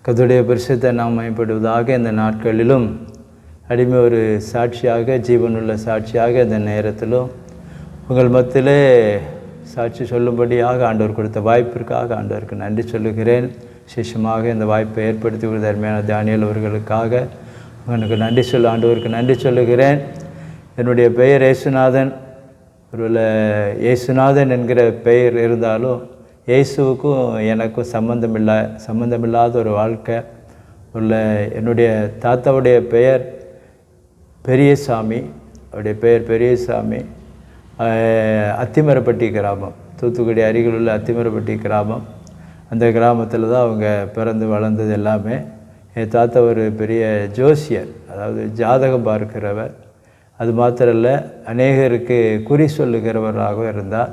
கர்த்தருடைய பரிசுத்த நாமம் மகிமைப்படுவதாக. இந்த நாட்களிலும் அடிமை ஒரு சாட்சியாக, ஜீவனுள்ள சாட்சியாக இந்த நேரத்திலும் உங்கள் மத்தியிலே சாட்சி சொல்லும்படியாக ஆண்டவர் கொடுத்த வாய்ப்பிற்காக ஆண்டவருக்கு நன்றி சொல்லுகிறேன். விசேஷமாக இந்த வாய்ப்பை ஏற்படுத்தி கொடுத்த அருமையான தானியேல் அவர்களுக்காக உங்களுக்கு நன்றி ஆண்டவருக்கு நன்றி சொல்லுகிறேன். என்னுடைய பெயர் இயேசுநாதன். ஒருவேளை இயேசுநாதன் என்கிற பெயர் இருந்தாலும் இயேசுவுக்கும் எனக்கும் சம்பந்தமில்லாத ஒரு வாழ்க்கை உள்ள. என்னுடைய தாத்தாவுடைய பெயர் பெரியசாமி. அவருடைய பெயர் பெரியசாமி. அத்திமரப்பட்டி கிராமம், தூத்துக்குடி அருகில் உள்ள அத்திமரப்பட்டி கிராமம். அந்த கிராமத்தில் தான் அவங்க பிறந்து வளர்ந்தது எல்லாமே. என் தாத்தா ஒரு பெரிய ஜோசியர், அதாவது ஜாதகம் பார்க்கிறவர். அது மாத்திரம் இல்லை, அநேகருக்கு குறி சொல்லுகிறவராக இருந்தார்.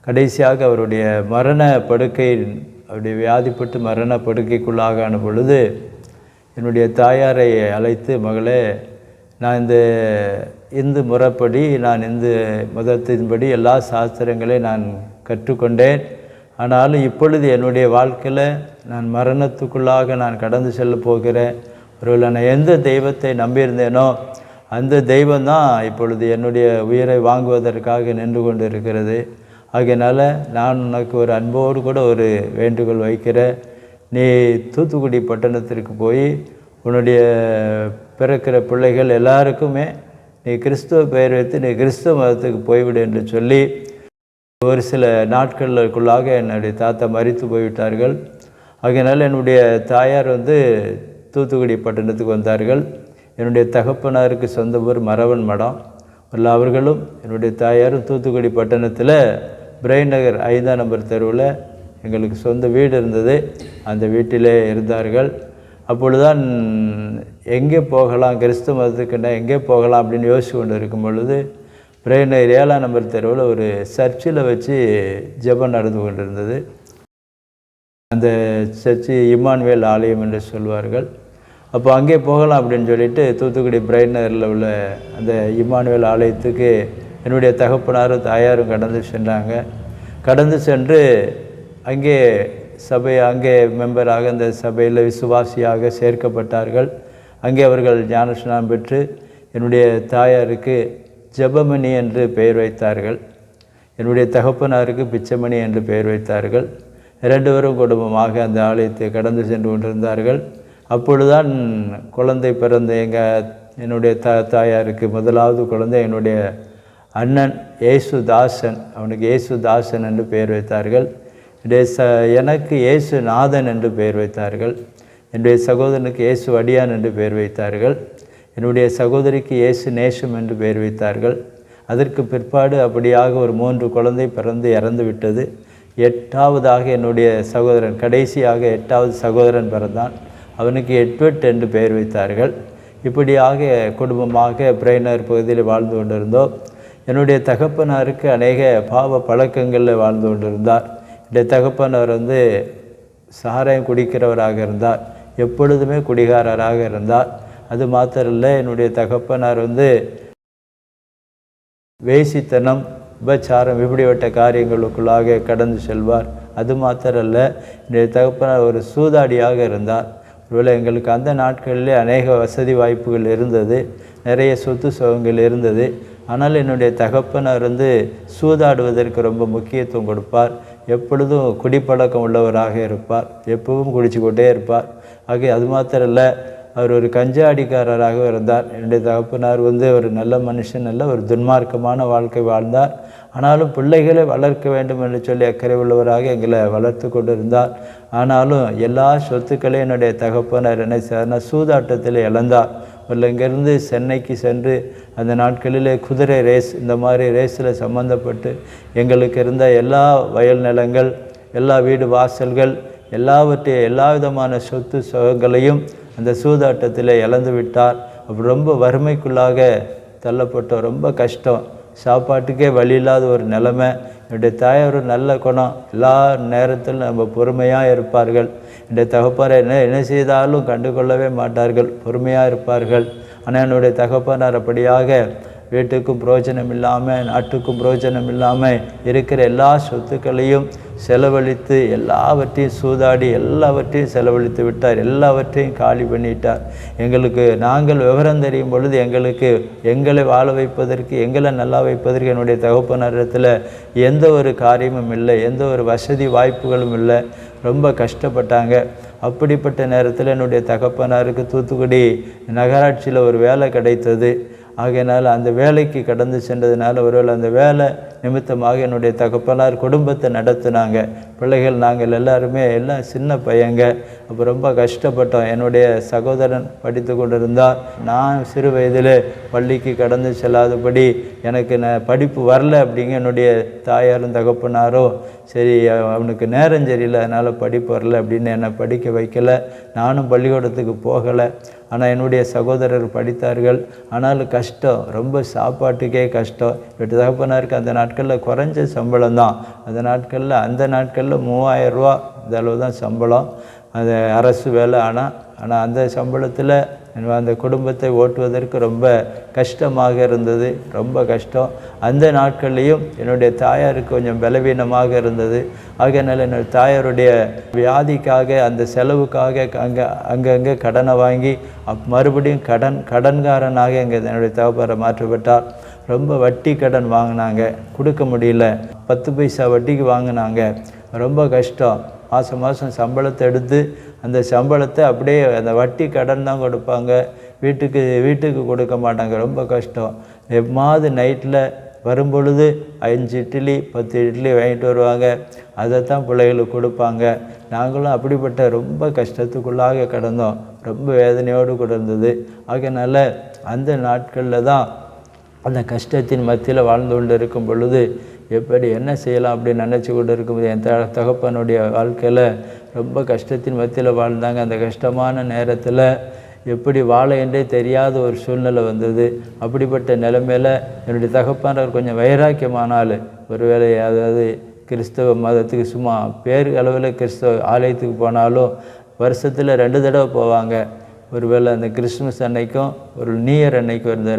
கடைசியாக அவருடைய அவருடைய வியாதிப்பட்டு மரண படுக்கைக்குள்ளாகான பொழுது என்னுடைய தாயாரை அழைத்து, மகளே, நான் இந்த இந்து முறைப்படி, நான் இந்து மதத்தின்படி எல்லா சாஸ்திரங்களையும் நான் கற்றுக்கொண்டேன். ஆனாலும் இப்பொழுது என்னுடைய வாழ்க்கையில் நான் மரணத்துக்குள்ளாக நான் கடந்து செல்ல போகிறேன். ஒருவேளை நான் எந்த தெய்வத்தை நம்பியிருந்தேனோ அந்த தெய்வம்தான் இப்பொழுது என்னுடைய உயிரை வாங்குவதற்காக நின்று கொண்டு இருக்கிறது. ஆகையினால் நான் உனக்கு ஒரு அன்போடு கூட ஒரு வேண்டுகோள் வைக்கிறேன். நீ தூத்துக்குடி பட்டணத்திற்கு போய் உன்னுடைய பிறக்கிற பிள்ளைகள் எல்லாருக்குமே நீ கிறிஸ்துவ பெயர் வைத்து நீ கிறிஸ்துவ மதத்துக்கு போய்விடு என்று சொல்லி, ஒரு சில நாட்களுக்குள்ளாக என்னுடைய தாத்தா மரித்து போய்விட்டார்கள். ஆகையினால் என்னுடைய தாயார் தூத்துக்குடி பட்டணத்துக்கு வந்தார்கள். என்னுடைய தகப்பனாருக்கு சொந்த ஊர் மரவன் மடம். அவர்களும் என்னுடைய தாயாரும் தூத்துக்குடி பட்டணத்தில் பிரைன் நகர் 5ஆம் நம்பர் தெருவில் எங்களுக்கு சொந்த வீடு இருந்தது. அந்த வீட்டிலே இருந்தார்கள். அப்பொழுதுதான் எங்கே போகலாம், கிறிஸ்துவ மதத்துக்குன்னா எங்கே போகலாம் அப்படின்னு யோசிச்சு கொண்டு இருக்கும் பொழுது பிரைன் நகர் 7ஆம் நம்பர் தெருவில் ஒரு சர்ச்சில் வச்சு ஜெபம் நடந்து கொண்டிருந்தது. அந்த சர்ச்சு இம்மானுவேல் ஆலயம் என்று சொல்வார்கள். அப்போ அங்கே போகலாம் அப்படின்னு சொல்லிட்டு தூத்துக்குடி பிரைன் நகரில் உள்ள அந்த இம்மானுவேல் ஆலயத்துக்கு என்னுடைய தகப்பனாரும் தாயாரும் கடந்து சென்று அங்கே மெம்பராக அந்த சபையில் விசுவாசியாக சேர்க்கப்பட்டார்கள். அங்கே அவர்கள் ஞானஸ்நானம் பெற்று என்னுடைய தாயாருக்கு ஜெபமணி என்று பெயர் வைத்தார்கள். என்னுடைய தகப்பனாருக்கு பிச்சைமணி என்று பெயர் வைத்தார்கள். 2 பேரும் குடும்பமாக அந்த ஆலயத்தை கடந்து சென்று கொண்டிருந்தார்கள். அப்பொழுதுதான் குழந்தை பிறந்த என்னுடைய தாயாருக்கு முதலாவது குழந்தை என்னுடைய அண்ணன் ஏசுதாசன். அவனுக்கு ஏசுதாசன் என்று பெயர் வைத்தார்கள். எனக்கு ஏசுநாதன் என்று பெயர் வைத்தார்கள். என்னுடைய சகோதரனுக்கு ஏசு அடியான் என்று பெயர் வைத்தார்கள். என்னுடைய சகோதரிக்கு ஏசு நேசம் என்று பெயர் வைத்தார்கள். அதற்கு பிற்பாடு அப்படியாக ஒரு 3 குழந்தை பிறந்து இறந்து விட்டது. 8ஆவதாக என்னுடைய சகோதரன், கடைசியாக 8ஆவது சகோதரன் பிறந்தான். அவனுக்கு எட்வர்ட் என்று பெயர் வைத்தார்கள். இப்படியாக குடும்பமாக பிரைனர் பகுதியில் வாழ்ந்து கொண்டிருந்தோம். என்னுடைய தகப்பனாருக்கு அநேக பாவ பழக்கங்களில் வாழ்ந்து கொண்டிருந்தார். என்னுடைய தகப்பனார் சாராயம் குடிக்கிறவராக இருந்தார். எப்பொழுதுமே குடிகாரராக இருந்தார். அது மாத்திரம் இல்லை, என்னுடைய தகப்பனார் வேசித்தனம், விபச்சாரம், இப்படிப்பட்ட காரியங்களுக்குள்ளாக கடந்து செல்வார். அது மாத்திரம் இல்லை, என்னுடைய தகப்பனார் ஒரு சூதாடியாக இருந்தார். ஒருவேளை எங்களுக்கு அந்த நாட்களிலே அநேக வசதி வாய்ப்புகள் இருந்தது, நிறைய சொத்து சுகங்கள் இருந்தது. ஆனால் என்னுடைய தகப்பனார் சூதாடுவதற்கு ரொம்ப முக்கியத்துவம் கொடுப்பார். எப்பொழுதும் குடிப்பழக்கம் உள்ளவராக இருப்பார். எப்பவும் குடிச்சுக்கொண்டே இருப்பார். அது மாத்திரம் இல்லை, அவர் ஒரு கஞ்சாடிக்காரராக இருந்தார். என்னுடைய தகப்பனார் ஒரு நல்ல மனுஷன் அல்ல, ஒரு துன்மார்க்கமான வாழ்க்கை வாழ்ந்தார். ஆனாலும் பிள்ளைகளை வளர்க்க வேண்டும் என்று சொல்லி அக்கறை உள்ளவராக எங்களை வளர்த்து கொண்டிருந்தார். ஆனாலும் எல்லா சொத்துக்களையும் என்னுடைய தகப்பனார் என்ன செய்தார்னா சூதாட்டத்தில் இழந்தார். இங்கேருந்து சென்னைக்கு சென்று அந்த நாட்களிலே குதிரை ரேஸ், இந்த மாதிரி ரேஸில் சம்மந்தப்பட்டு எங்களுக்கு இருந்த எல்லா வயல் நிலங்கள், எல்லா வீடு வாசல்கள், எல்லா விதமான சொத்து சுகங்களையும் அந்த சூதாட்டத்தில் இழந்து விட்டார். அப்படி ரொம்ப வறுமைக்குள்ளாக தள்ளப்பட்டோம். ரொம்ப கஷ்டம், சாப்பாட்டுக்கே வழி இல்லாத ஒரு நிலைமை. என்னுடைய தாயார் ஒரு நல்ல குணம், எல்லா நேரத்திலும் நம்ம பொறுமையாக இருப்பார்கள். என்னுடைய தகப்பனார் என்ன செய்தாலும் கண்டுகொள்ளவே மாட்டார்கள், பொறுமையாக இருப்பார்கள். ஆனால் என்னுடைய தகப்பனார் அப்படியாக வீட்டுக்கும் பிரயோஜனம் இல்லாமல், நாட்டுக்கும் பிரயோஜனம் இல்லாமல் இருக்கிற எல்லா சொத்துக்களையும் செலவழித்து, எல்லாவற்றையும் சூதாடி எல்லாவற்றையும் செலவழித்து விட்டார். எல்லாவற்றையும் காலி பண்ணிட்டார். எங்களுக்கு நாங்கள் விவரம் தெரியும் பொழுது எங்களை வாழ வைப்பதற்கு, எங்களை நல்லா வைப்பதற்கு என்னுடைய தகப்பனாரிடத்தில் எந்த ஒரு காரியமும் இல்லை, எந்த ஒரு வசதி வாய்ப்புகளும் இல்லை. ரொம்ப கஷ்டப்பட்டாங்க. அப்படிப்பட்ட நேரத்தில் என்னுடைய தகப்பனாருக்கு தூத்துக்குடி நகராட்சியில் ஒரு வேலை கிடைத்தது. ஆகையினால் அந்த வேலைக்கு கடந்து சென்றதுனால ஒருவேளை அந்த வேலை நிமித்தமாக என்னுடைய தகப்பனார் குடும்பத்தை நடத்துனாங்க. பிள்ளைகள் நாங்கள் எல்லாருமே எல்லாம் சின்ன பையங்க. அப்போ ரொம்ப கஷ்டப்பட்டோம். என்னுடைய சகோதரன் படித்து கொண்டிருந்தார். நான் சிறு வயதில் பள்ளிக்கு கடந்து செல்லாதபடி எனக்கு படிப்பு வரல அப்படிங்க என்னுடைய தாயாரும் தகப்பனாரும் சரி அவனுக்கு நேரம் சரியில்லை, அதனால் படிப்பு வரல அப்படின்னு என்னை படிக்க வைக்கலை. நானும் பள்ளிக்கூடத்துக்கு போகலை. ஆனால் என்னுடைய சகோதரர் படித்தார்கள். ஆனாலும் கஷ்டம், ரொம்ப சாப்பாட்டுக்கே கஷ்டம். எட்டு தகப்பனாருக்கு அந்த நாட்களில் குறைஞ்ச சம்பளம் தான். அந்த நாட்களில் 3000 ரூபா இந்த அளவு தான் சம்பளம். அது அரசு வேலை. ஆனால் அந்த சம்பளத்தில் அந்த குடும்பத்தை ஓட்டுவதற்கு ரொம்ப கஷ்டமாக இருந்தது. ரொம்ப கஷ்டம். அந்த நாட்கள்லேயும் என்னுடைய தாயாருக்கு கொஞ்சம் பலவீனமாக இருந்தது. ஆகையினால என்னுடைய தாயாருடைய வியாதிக்காக, அந்த செலவுக்காக அங்கங்கே கடனை வாங்கி மறுபடியும் கடன்காரனாக என்னுடைய தகப்பனாரை மாற்றப்பட்டார். ரொம்ப வட்டி கடன் வாங்கினாங்க, கொடுக்க முடியல. 10 பைசா வட்டிக்கு வாங்கினாங்க. ரொம்ப கஷ்டம். மாதம் சம்பளத்தை எடுத்து அந்த சம்பளத்தை அப்படியே அந்த வட்டி கடன் தான் கொடுப்பாங்க. வீட்டுக்கு கொடுக்க மாட்டாங்க. ரொம்ப கஷ்டம். எம்மாவது நைட்டில் வரும்பொழுது 5 இட்லி 10 இட்லி வாங்கிட்டு வருவாங்க. அதைத்தான் பிள்ளைகளுக்கு கொடுப்பாங்க. நாங்களும் அப்படிப்பட்ட ரொம்ப கஷ்டத்துக்குள்ளாக கடந்தோம். ரொம்ப வேதனையோடு கூட இருந்தது. ஆகையினால அந்த நாட்களில் தான் அந்த கஷ்டத்தின் மத்தியில் வாழ்ந்து கொண்டு இருக்கும் பொழுது எப்படி என்ன செய்யலாம் அப்படின்னு நினச்சி கொண்டு இருக்கும்போது என் தகப்பனுடைய வாழ்க்கையில் ரொம்ப கஷ்டத்தின் மத்தியில் வாழ்ந்தாங்க. அந்த கஷ்டமான நேரத்தில் எப்படி வாழ என்றே தெரியாத ஒரு சூழ்நிலை வந்தது. அப்படிப்பட்ட நிலைமையில் என்னுடைய தகப்பனார் கொஞ்சம் வைராக்கியமானால், ஒருவேளை அதாவது கிறிஸ்தவ மதத்துக்கு சும்மா பேர் அளவில் கிறிஸ்தவ ஆலயத்துக்கு போனாலும் வருஷத்தில் 2 தடவை போவாங்க. ஒருவேளை அந்த கிறிஸ்துமஸ் அன்னைக்கும் ஒரு நியூ இயர் அன்னைக்கும் இருந்த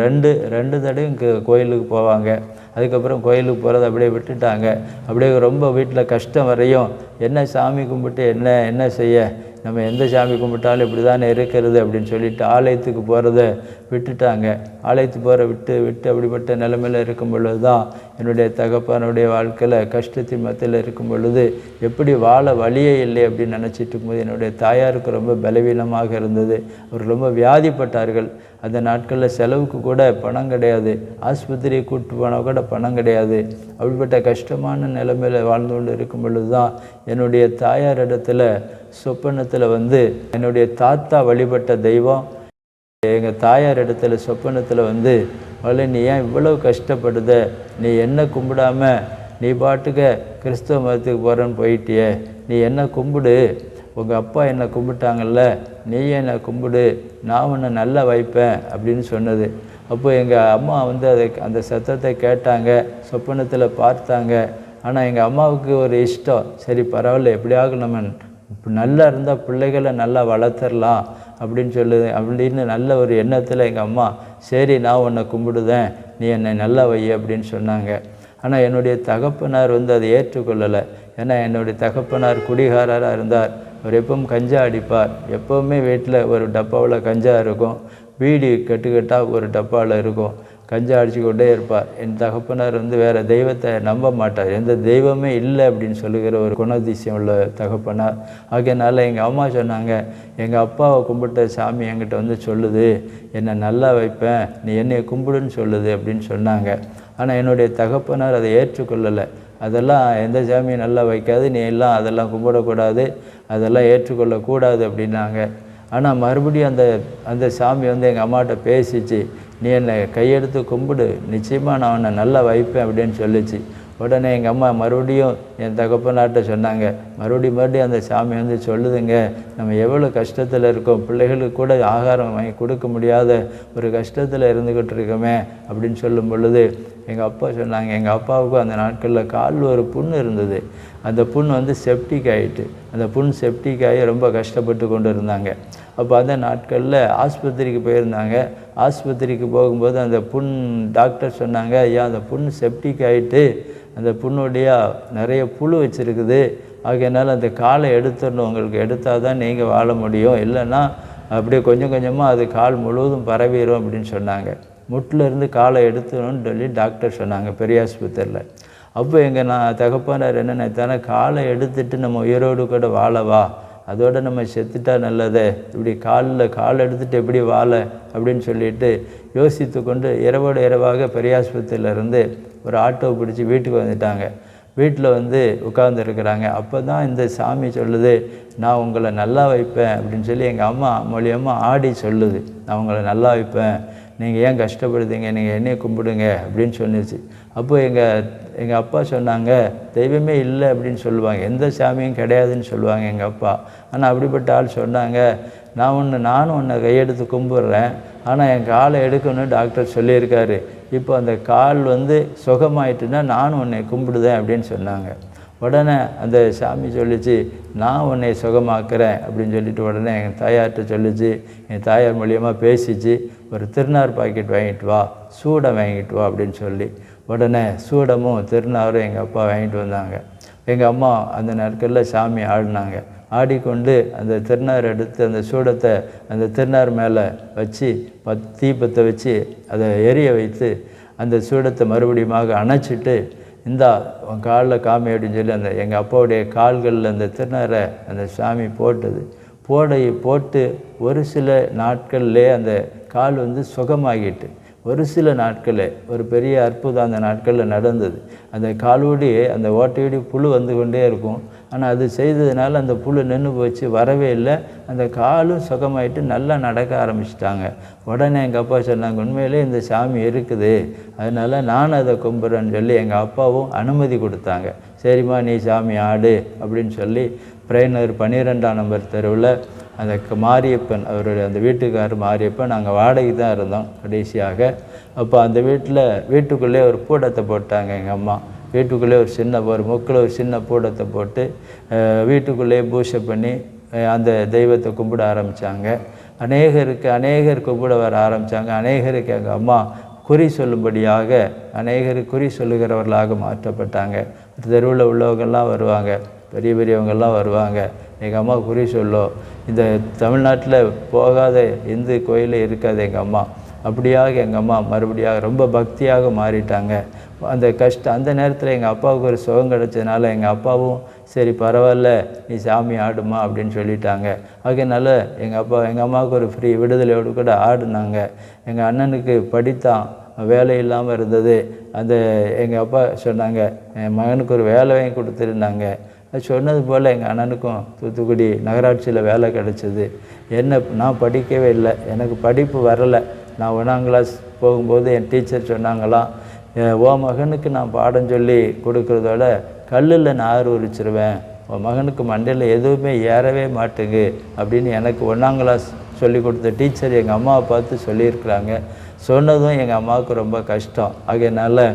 ரெண்டு தடவையும் கோயிலுக்கு போவாங்க. அதுக்கப்புறம் கோயிலுக்கு போகிறத அப்படியே விட்டுட்டாங்க. அப்படியே ரொம்ப வீட்டில் கஷ்டம் வரையும் என்ன சாமி கும்பிட்டு என்ன செய்ய, நம்ம எந்த சாமி கும்பிட்டாலும் இப்படி தானே இருக்கிறது அப்படின்னு சொல்லிட்டு ஆலயத்துக்கு போகிறத விட்டுட்டாங்க. ஆலயத்துக்கு போகிற விட்டு அப்படிப்பட்ட நிலைமையில் இருக்கும் பொழுது தான் என்னுடைய தகப்பனுடைய வாழ்க்கையில் கஷ்டத்தின் மத்தியில் இருக்கும் பொழுது எப்படி வாழ வழியே இல்லை அப்படின்னு நினச்சிட்டு இருக்கும்போது என்னுடைய தாயாருக்கு ரொம்ப பலவீனமாக இருந்தது. அவர் ரொம்ப வியாதிப்பட்டார்கள். அந்த நாட்களில் செலவுக்கு கூட பணம் கிடையாது. ஆஸ்பத்திரியை கூப்பிட்டு போனால் கூட பணம் கிடையாது. அப்படிப்பட்ட கஷ்டமான நிலைமையில் வாழ்ந்து கொண்டு இருக்கும் பொழுது தான் என்னுடைய தாயார் இடத்துல சொப்பனத்தில் என்னுடைய தாத்தா வழிபட்ட தெய்வம் எங்கள் தாயார் இடத்துல சொப்பனத்தில் நீ ஏன் இவ்வளவு கஷ்டப்படுத, நீ என்ன கும்பிடாம நீ பாட்டுக்க கிறிஸ்தவ மதத்துக்கு போகிறேன்னு போயிட்டியே, நீ என்ன கும்பிடு, உங்கள் அப்பா என்னை கும்பிட்டாங்கல்ல, நீ என்னை கும்பிடு, நான் உன்னை நல்லா வைப்பேன் அப்படின்னு சொன்னது. அப்போது எங்கள் அம்மா அந்த சத்தத்தை கேட்டாங்க, சொப்பனத்தில் பார்த்தாங்க. ஆனால் எங்கள் அம்மாவுக்கு ஒரு இஷ்டம், சரி பரவாயில்ல, எப்படியாவது நம்ம நல்லா இருந்தால் பிள்ளைகளை நல்லா வளர்த்துடலாம் அப்படின்னு நல்ல ஒரு எண்ணத்தில் எங்கள் அம்மா சரி நான் உன்னை கும்பிடுதேன், நீ என்னை நல்லா வை அப்படின்னு சொன்னாங்க. ஆனால் என்னுடைய தகப்பனார் அதை ஏற்றுக்கொள்ளலை. ஏன்னா என்னுடைய தகப்பனார் குடிகாரராக இருந்தார். அவர் எப்பவும் கஞ்சா அடிப்பார். எப்போவுமே வீட்டில் ஒரு டப்பாவில் கஞ்சா இருக்கும், பீடி கட்டுக்கட்டாக ஒரு டப்பாவில் இருக்கும், கஞ்சா அடித்து கொண்டே இருப்பார். என் தகப்பனார் வேறு தெய்வத்தை நம்ப மாட்டார். எந்த தெய்வமே இல்லை அப்படின்னு சொல்லுகிற ஒரு குணதிசயம் உள்ள தகப்பனார். ஆகையினால எங்கள் அம்மா சொன்னாங்க, எங்கள் அப்பாவை கும்பிட்ட சாமி என்கிட்ட சொல்லுது, என்னை நல்லா வைப்பேன், நீ என்னை கும்பிடுன்னு சொல்லுது அப்படின்னு சொன்னாங்க. ஆனால் என்னுடைய தகப்பனார் அதை ஏற்றுக்கொள்ளலை. அதெல்லாம் எந்த சாமியும் நல்லா வைக்காது, நீ எல்லாம் அதெல்லாம் கும்பிடக்கூடாது, அதெல்லாம் ஏற்றுக்கொள்ளக்கூடாது அப்படின்னாங்க. ஆனால் மறுபடியும் அந்த சாமி எங்கள் அம்மாட்ட பேசிச்சு, நீ என்னை கையெடுத்து கும்பிடு, நிச்சயமாக நான் உன்னை நல்லா வைப்பேன் அப்படின்னு சொல்லிச்சு. உடனே எங்கள் அம்மா மறுபடியும் என் தகப்பனார்ட்ட சொன்னாங்க, மறுபடியும் அந்த சாமி சொல்லுதுங்க, நம்ம எவ்வளோ கஷ்டத்தில் இருக்கோம், பிள்ளைகளுக்கு கூட ஆகாரம் வாங்கி கொடுக்க முடியாத ஒரு கஷ்டத்தில் இருந்துக்கிட்டு இருக்கோமே அப்படின்னு சொல்லும் பொழுது எங்கள் அப்பா சொன்னாங்க, எங்கள் அப்பாவுக்கும் அந்த நாட்களில் காலில் ஒரு புண்ணு இருந்தது. அந்த புண் செப்டிக் ஆகிட்டு, அந்த புண் செப்டிக் ஆகி ரொம்ப கஷ்டப்பட்டு கொண்டு இருந்தாங்க. அப்போ அந்த நாட்களில் ஆஸ்பத்திரிக்கு போயிருந்தாங்க. ஆஸ்பத்திரிக்கு போகும்போது அந்த புண் டாக்டர் சொன்னாங்க, ஐயா அந்த புண் செப்டிக் ஆகிட்டு அந்த புண்ணுடைய நிறைய புழு வச்சுருக்குது, ஆகையினால அந்த காலை எடுத்துடணும், உங்களுக்கு எடுத்தால் தான் நீங்கள் வாழ முடியும், இல்லைன்னா அப்படியே கொஞ்சம் கொஞ்சமாக அது கால் முழுவதும் பரவிடும் அப்படின்னு சொன்னாங்க. முட்டிலேருந்து காலை எடுத்துடணும்னு சொல்லி டாக்டர் சொன்னாங்க பெரிய ஆஸ்பத்திரியில். அப்போ நான் தகப்பனார் என்ன நினைத்தானே, காலை எடுத்துட்டு நம்ம உயிரோடு கூட வாழவா, அதோடு நம்ம செத்துட்டா நல்லதே, இப்படி கால் எடுத்துகிட்டு எப்படி வாழ அப்படின்னு சொல்லிட்டு யோசித்து கொண்டு இரவோடு இரவாக பெரிய ஆஸ்பத்திரியிலேருந்து ஒரு ஆட்டோ பிடிச்சி வீட்டுக்கு வந்துட்டாங்க. வீட்டில் உட்கார்ந்துருக்குறாங்க. அப்போ தான் இந்த சாமி சொல்லுது, நான் உங்களை நல்லா வைப்பேன் அப்படின்னு சொல்லி எங்கள் அம்மா மூலியமாக ஆடி சொல்லுது, நான் உங்களை நல்லா வைப்பேன், நீங்கள் ஏன் கஷ்டப்படுறீங்க, நீங்கள் என்னையை கும்பிடுங்க அப்படின்னு சொன்னிச்சு. அப்போ எங்கள் அப்பா சொன்னாங்க, தெய்வமே இல்லை அப்படின்னு சொல்லுவாங்க, எந்த சாமியும் கிடையாதுன்னு சொல்லுவாங்க எங்கள் அப்பா. ஆனால் அப்படிப்பட்ட ஆள் சொன்னாங்க, நானும் உன்னை கையெடுத்து கும்பிட்றேன், ஆனால் என் காலை எடுக்கணும்னு டாக்டர் சொல்லியிருக்காரு, இப்போ அந்த கால் சுகமாயிட்டுன்னா நானும் உன்னை கும்பிடுதேன் அப்படின்னு சொன்னாங்க. உடனே அந்த சாமி சொல்லிச்சு, நான் உன்னை சுகமாக்குறேன் அப்படின்னு சொல்லிட்டு உடனே எங்கள் தாயார்கிட்ட சொல்லிச்சு. என் தாயார் மூலியமாக பேசிச்சு, ஒரு திருநார் பாக்கெட் வாங்கிட்டு வா, சூடம் வாங்கிட்டு வா அப்படின்னு சொல்லி உடனே சூடமும் திருநாரும் எங்கள் அப்பா வாங்கிட்டு வந்தாங்க. எங்கள் அம்மா அந்த நாட்களில் சாமி ஆடினாங்க. ஆடிக்கொண்டு அந்த திருநார் எடுத்து அந்த சூடத்தை அந்த திருநார் மேலே வச்சு தீபத்தை வச்சு அதை எரிய வைத்து அந்த சூடத்தை மறுபடியும் அணைச்சிட்டு, இந்தா உன் காலில் காமி அப்படின்னு சொல்லி எங்கள் அப்பாவுடைய கால்களில் அந்த திருநாரை அந்த சாமி போட்டு ஒரு சில நாட்கள்லே அந்த கால் சுகமாகிட்டு, ஒரு சில நாட்களே ஒரு பெரிய அற்புதம் அந்த நாட்களில் நடந்தது. அந்த காலோடி அந்த ஓட்டையோடி புழு கொண்டே இருக்கும். ஆனால் அது செய்ததுனால அந்த புழு நின்று போச்சு, வரவே இல்லை. அந்த காலும் சுகமாயிட்டு நல்லா நடக்க ஆரம்பிச்சிட்டாங்க. உடனே எங்கள் அப்பா சொன்னாங்க, உண்மையிலே இந்த சாமி இருக்குது, அதனால் நான் அதை கும்பிட்றேன்னு சொல்லி எங்கள் அப்பாவும் அனுமதி கொடுத்தாங்க. சரிம்மா நீ சாமி ஆடு அப்படின்னு சொல்லி பிரேனர் 12ஆம் நம்பர் தெருவில் அந்த மாரியப்பன் அவருடைய அந்த வீட்டுக்காரர் மாரியப்பன், நாங்கள் வாடகை தான் இருந்தோம் கடைசியாக. அப்போ அந்த வீட்டுக்குள்ளே ஒரு பூடத்தை போட்டாங்க எங்கள் அம்மா. வீட்டுக்குள்ளே ஒரு முக்கில் ஒரு சின்ன பூடத்தை போட்டு வீட்டுக்குள்ளேயே பூஜை பண்ணி அந்த தெய்வத்தை கும்பிட ஆரம்பித்தாங்க. அநேகர் கும்பிட வர ஆரம்பித்தாங்க. அநேகருக்கு எங்கள் அம்மா குறி சொல்லும்படியாக அநேகருக்கு குறி சொல்லுகிறவர்களாக மாற்றப்பட்டாங்க. தெருவில் உள்ளவங்கள்லாம் வருவாங்க, பெரியவங்கெல்லாம் வருவாங்க. எங்கள் அம்மா குறி சொல்லும், இந்த தமிழ்நாட்டில் போகாத இந்து கோயிலே இருக்காது எங்கள் அம்மா. அப்படியாக எங்கள் அம்மா மறுபடியாக ரொம்ப பக்தியாக மாறிட்டாங்க. அந்த நேரத்தில் எங்கள் அப்பாவுக்கு ஒரு சுகம் கிடச்சதுனால எங்கள் அப்பாவும் சரி பரவாயில்ல நீ சாமி ஆடுமா அப்படின்னு சொல்லிட்டாங்க. அதனால எங்கள் அம்மாவுக்கு ஒரு ஃப்ரீ விடுதலையோடு கூட ஆடினாங்க. எங்கள் அண்ணனுக்கு படித்தான், வேலை இல்லாமல் இருந்தது. எங்கள் அப்பா சொன்னாங்க, என் மகனுக்கு ஒரு வேலை வாங்கி கொடுத்துருந்தாங்க. அது சொன்னது போல் எங்கள் அண்ணனுக்கும் தூத்துக்குடி நகராட்சியில் வேலை கிடச்சிது. நான் படிக்கவே இல்லை, எனக்கு படிப்பு வரலை. நான் 1ஆம் கிளாஸ் போகும்போது என் டீச்சர் சொன்னாங்களாம், ஓ மகனுக்கு நான் பாடம் சொல்லி கொடுக்குறதோட கல்லில் நார் உரிச்சிருவேன், உன் மகனுக்கு மண்டையில் எதுவுமே ஏறவே மாட்டுங்க அப்படின்னு எனக்கு 1ஆம் கிளாஸ் சொல்லி கொடுத்த டீச்சர் எங்கள் அம்மாவை பார்த்து சொல்லியிருக்கிறாங்க. சொன்னதும் எங்கள் அம்மாவுக்கு ரொம்ப கஷ்டம். அதனால்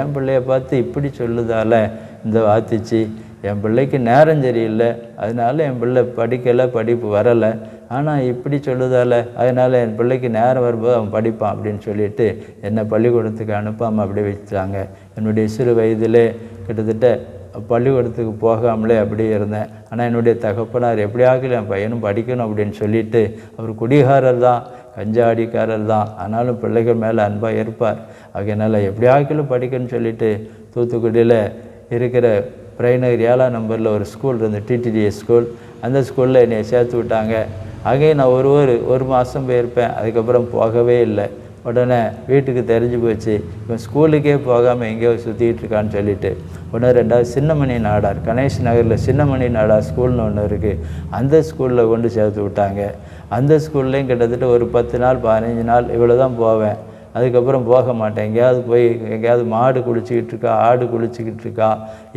என் பிள்ளைய பார்த்து இப்படி சொல்லுதால இந்த வாத்திச்சு, என் பிள்ளைக்கு நேரம் சரியில்லை, அதனால் என் பிள்ளை படிக்கலை, படிப்பு வரலை, ஆனால் இப்படி சொல்லுதால அதனால் என் பிள்ளைக்கு நேரம் வரும்போது அவன் படிப்பான் அப்படின்னு சொல்லிட்டு என்னை பள்ளிக்கூடத்துக்கு அனுப்பாமல் அப்படியே வச்சுட்டாங்க. என்னுடைய சிறு வயதிலே கிட்டத்தட்ட பள்ளிக்கூடத்துக்கு போகாமலே அப்படியே இருந்தேன். ஆனால் என்னுடைய தகப்பனார் எப்படியாவது என் பையனும் படிக்கணும் அப்படின்னு சொல்லிட்டு, அவர் குடிகாரர் தான், கஞ்சாடிக்காரர் தான், ஆனாலும் பிள்ளைகள் மேலே அன்பாக இருப்பார். அதனால் எப்படியாக்கிலும் படிக்கணும்னு சொல்லிட்டு தூத்துக்குடியில் இருக்கிற பிரேனர் 7ஆம் நம்பரில் ஒரு ஸ்கூல் இருந்து டிடிடிஎஸ் ஸ்கூல், அந்த ஸ்கூலில் என்னை சேர்த்து விட்டாங்க. அங்கே நான் ஒரு மாதம் போயிருப்பேன், அதுக்கப்புறம் போகவே இல்லை. உடனே வீட்டுக்கு தெரிஞ்சு போச்சு, இவன் ஸ்கூலுக்கே போகாமல் எங்கேயோ சுற்றிக்கிட்டு இருக்கான்னு சொல்லிட்டு உடனே 2வது சின்னமணி நாடார், கணேஷ் நகரில் சின்னமணி நாடார் ஸ்கூல்னு ஒன்று இருக்குது, அந்த ஸ்கூலில் கொண்டு சேர்த்து விட்டாங்க. அந்த ஸ்கூல்லையும் கிட்டத்தட்ட ஒரு 10 நாள் 15 நாள் இவ்வளோ தான் போவேன். அதுக்கப்புறம் போக மாட்டேன். எங்கேயாவது மாடு குளிச்சிக்கிட்டு இருக்கா, ஆடு குளிச்சிக்கிட்டு இருக்கா,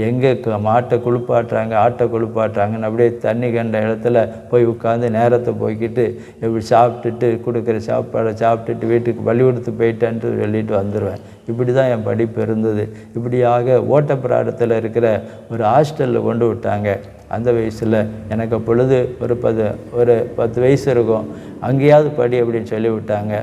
எங்கே மாட்டை குளிப்பாட்டுறாங்க, ஆட்டை குளிப்பாட்டுறாங்கன்னு அப்படியே தண்ணி கண்ட இடத்துல போய் உட்காந்து நேரத்தை போய்கிட்டு இப்படி சாப்பிட்டுட்டு கொடுக்குற சாப்பாடை சாப்பிட்டுட்டு வீட்டுக்கு பள்ளிக்கூடத்துக்கு போயிட்டேன்ட்டு சொல்லிட்டு வந்துடுவேன். இப்படி தான் என் படிப்பு இருந்தது. இப்படியாக ஓட்டப்பிராடத்தில் இருக்கிற ஒரு ஹாஸ்டலில் கொண்டு விட்டாங்க. அந்த வயசில் எனக்கு அப்பொழுது ஒரு 10 வயசு இருக்கும். அங்கேயாவது படி அப்படின்னு சொல்லி விட்டாங்க.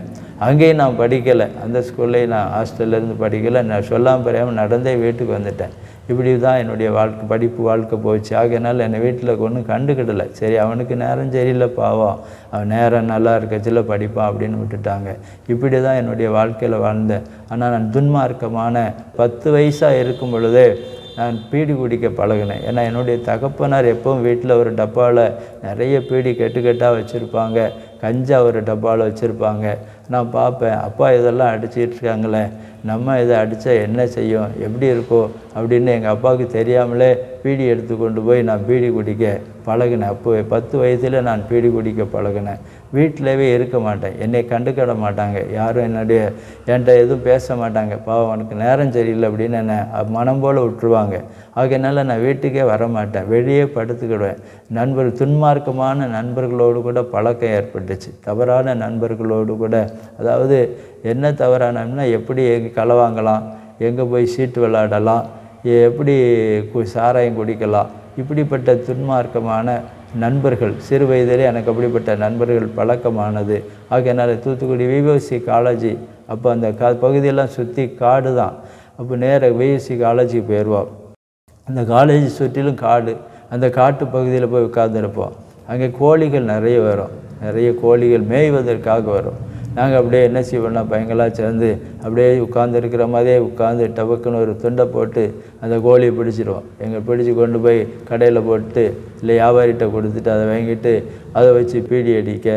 அங்கேயும் நான் படிக்கலை, அந்த ஸ்கூல்லேயும் நான் ஹாஸ்டல்லேருந்து படிக்கலை. நான் சொல்லாமல் தெரியாமல் நடந்தே வீட்டுக்கு வந்துட்டேன். இப்படி தான் என்னுடைய படிப்பு வாழ்க்கை போச்சு. ஆகையினால என்னை வீட்டில் ஒன்றும் கண்டுக்கிடலை. சரி, அவனுக்கு நேரம் சரியில்லை பாவம், அவன் நேரம் நல்லா இருக்கச்சில்ல படிப்பான் அப்படின்னு விட்டுட்டாங்க. இப்படி தான் என்னுடைய வாழ்க்கையில் வாழ்ந்தேன். ஆனால் நான் துன்மார்க்கமான 10 வயசாக இருக்கும் பொழுதே நான் பீடி குடிக்க பழகினேன். ஏன்னா என்னுடைய தகப்பனார் எப்பவும் வீட்டில் ஒரு டப்பாவில் நிறைய பீடி கெட்டாக வச்சுருப்பாங்க, கஞ்சா ஒரு டப்பாவில் வச்சுருப்பாங்க. நான் பார்ப்பேன், அப்பா இதெல்லாம் அடிச்சிட்டு இருக்காங்களே, நம்ம இதை அடித்தா என்ன செய்யும், எப்படி இருக்கோ அப்படின்னு எங்கள் அப்பாவுக்கு தெரியாமலே பீடி எடுத்து கொண்டு போய் நான் பீடி குடிக்க பழகினேன். அப்போ 10 வயதில் நான் பீடி குடிக்க பழகினேன். வீட்டிலவே இருக்க மாட்டேன், என்னை கண்டுக்கிட மாட்டாங்க, யாரும் என்கிட்ட எதுவும் பேச மாட்டாங்க. பாவம் அவனுக்கு நேரம் சரியில்லை அப்படின்னு என்னை மனம் போல் விட்டுருவாங்க. ஆகையினால நான் வீட்டுக்கே வரமாட்டேன், வெளியே படுத்துக்கிடுவேன். துன்மார்க்கமான நண்பர்களோடு கூட பழக்கம் ஏற்பட்டுச்சு. தவறான நண்பர்களோடு கூட, அதாவது என்ன தவறானம்னா எப்படி களை வாங்கலாம், எங்கே போய் சீட்டு விளையாடலாம், எப்படி சாராயம் குடிக்கலாம், இப்படிப்பட்ட துன்மார்க்கமான நண்பர்கள் சிறு வயதிலே எனக்கு அப்படிப்பட்ட நண்பர்கள் பழக்கமானது. ஆகையினால தூத்துக்குடி விஓசி காலேஜி, அப்போ அந்த பகுதியெல்லாம் சுற்றி காடு தான். அப்போ நேராக விஓசி காலேஜுக்கு போயிடுவோம். அந்த காலேஜ் சுற்றிலும் காடு, அந்த காட்டு பகுதியில் போய் உட்காந்துருப்போம். அங்கே கோழிகள் நிறைய வரும், நிறைய கோழிகள் மேய்வதற்காக வரும். நாங்கள் அப்படியே என்ன செய்வோம்னா பையங்களாக சேர்ந்து அப்படியே உட்காந்துருக்கிற மாதிரியே உட்காந்து டபக்குன்னு ஒரு துண்டை போட்டு அந்த கோழியை பிடிச்சிடுவோம். பிடிச்சி கொண்டு போய் கடையில் போட்டு இல்லை வியாபாரிகிட்ட கொடுத்துட்டு அதை வாங்கிட்டு அதை வச்சு பீடி அடிக்க,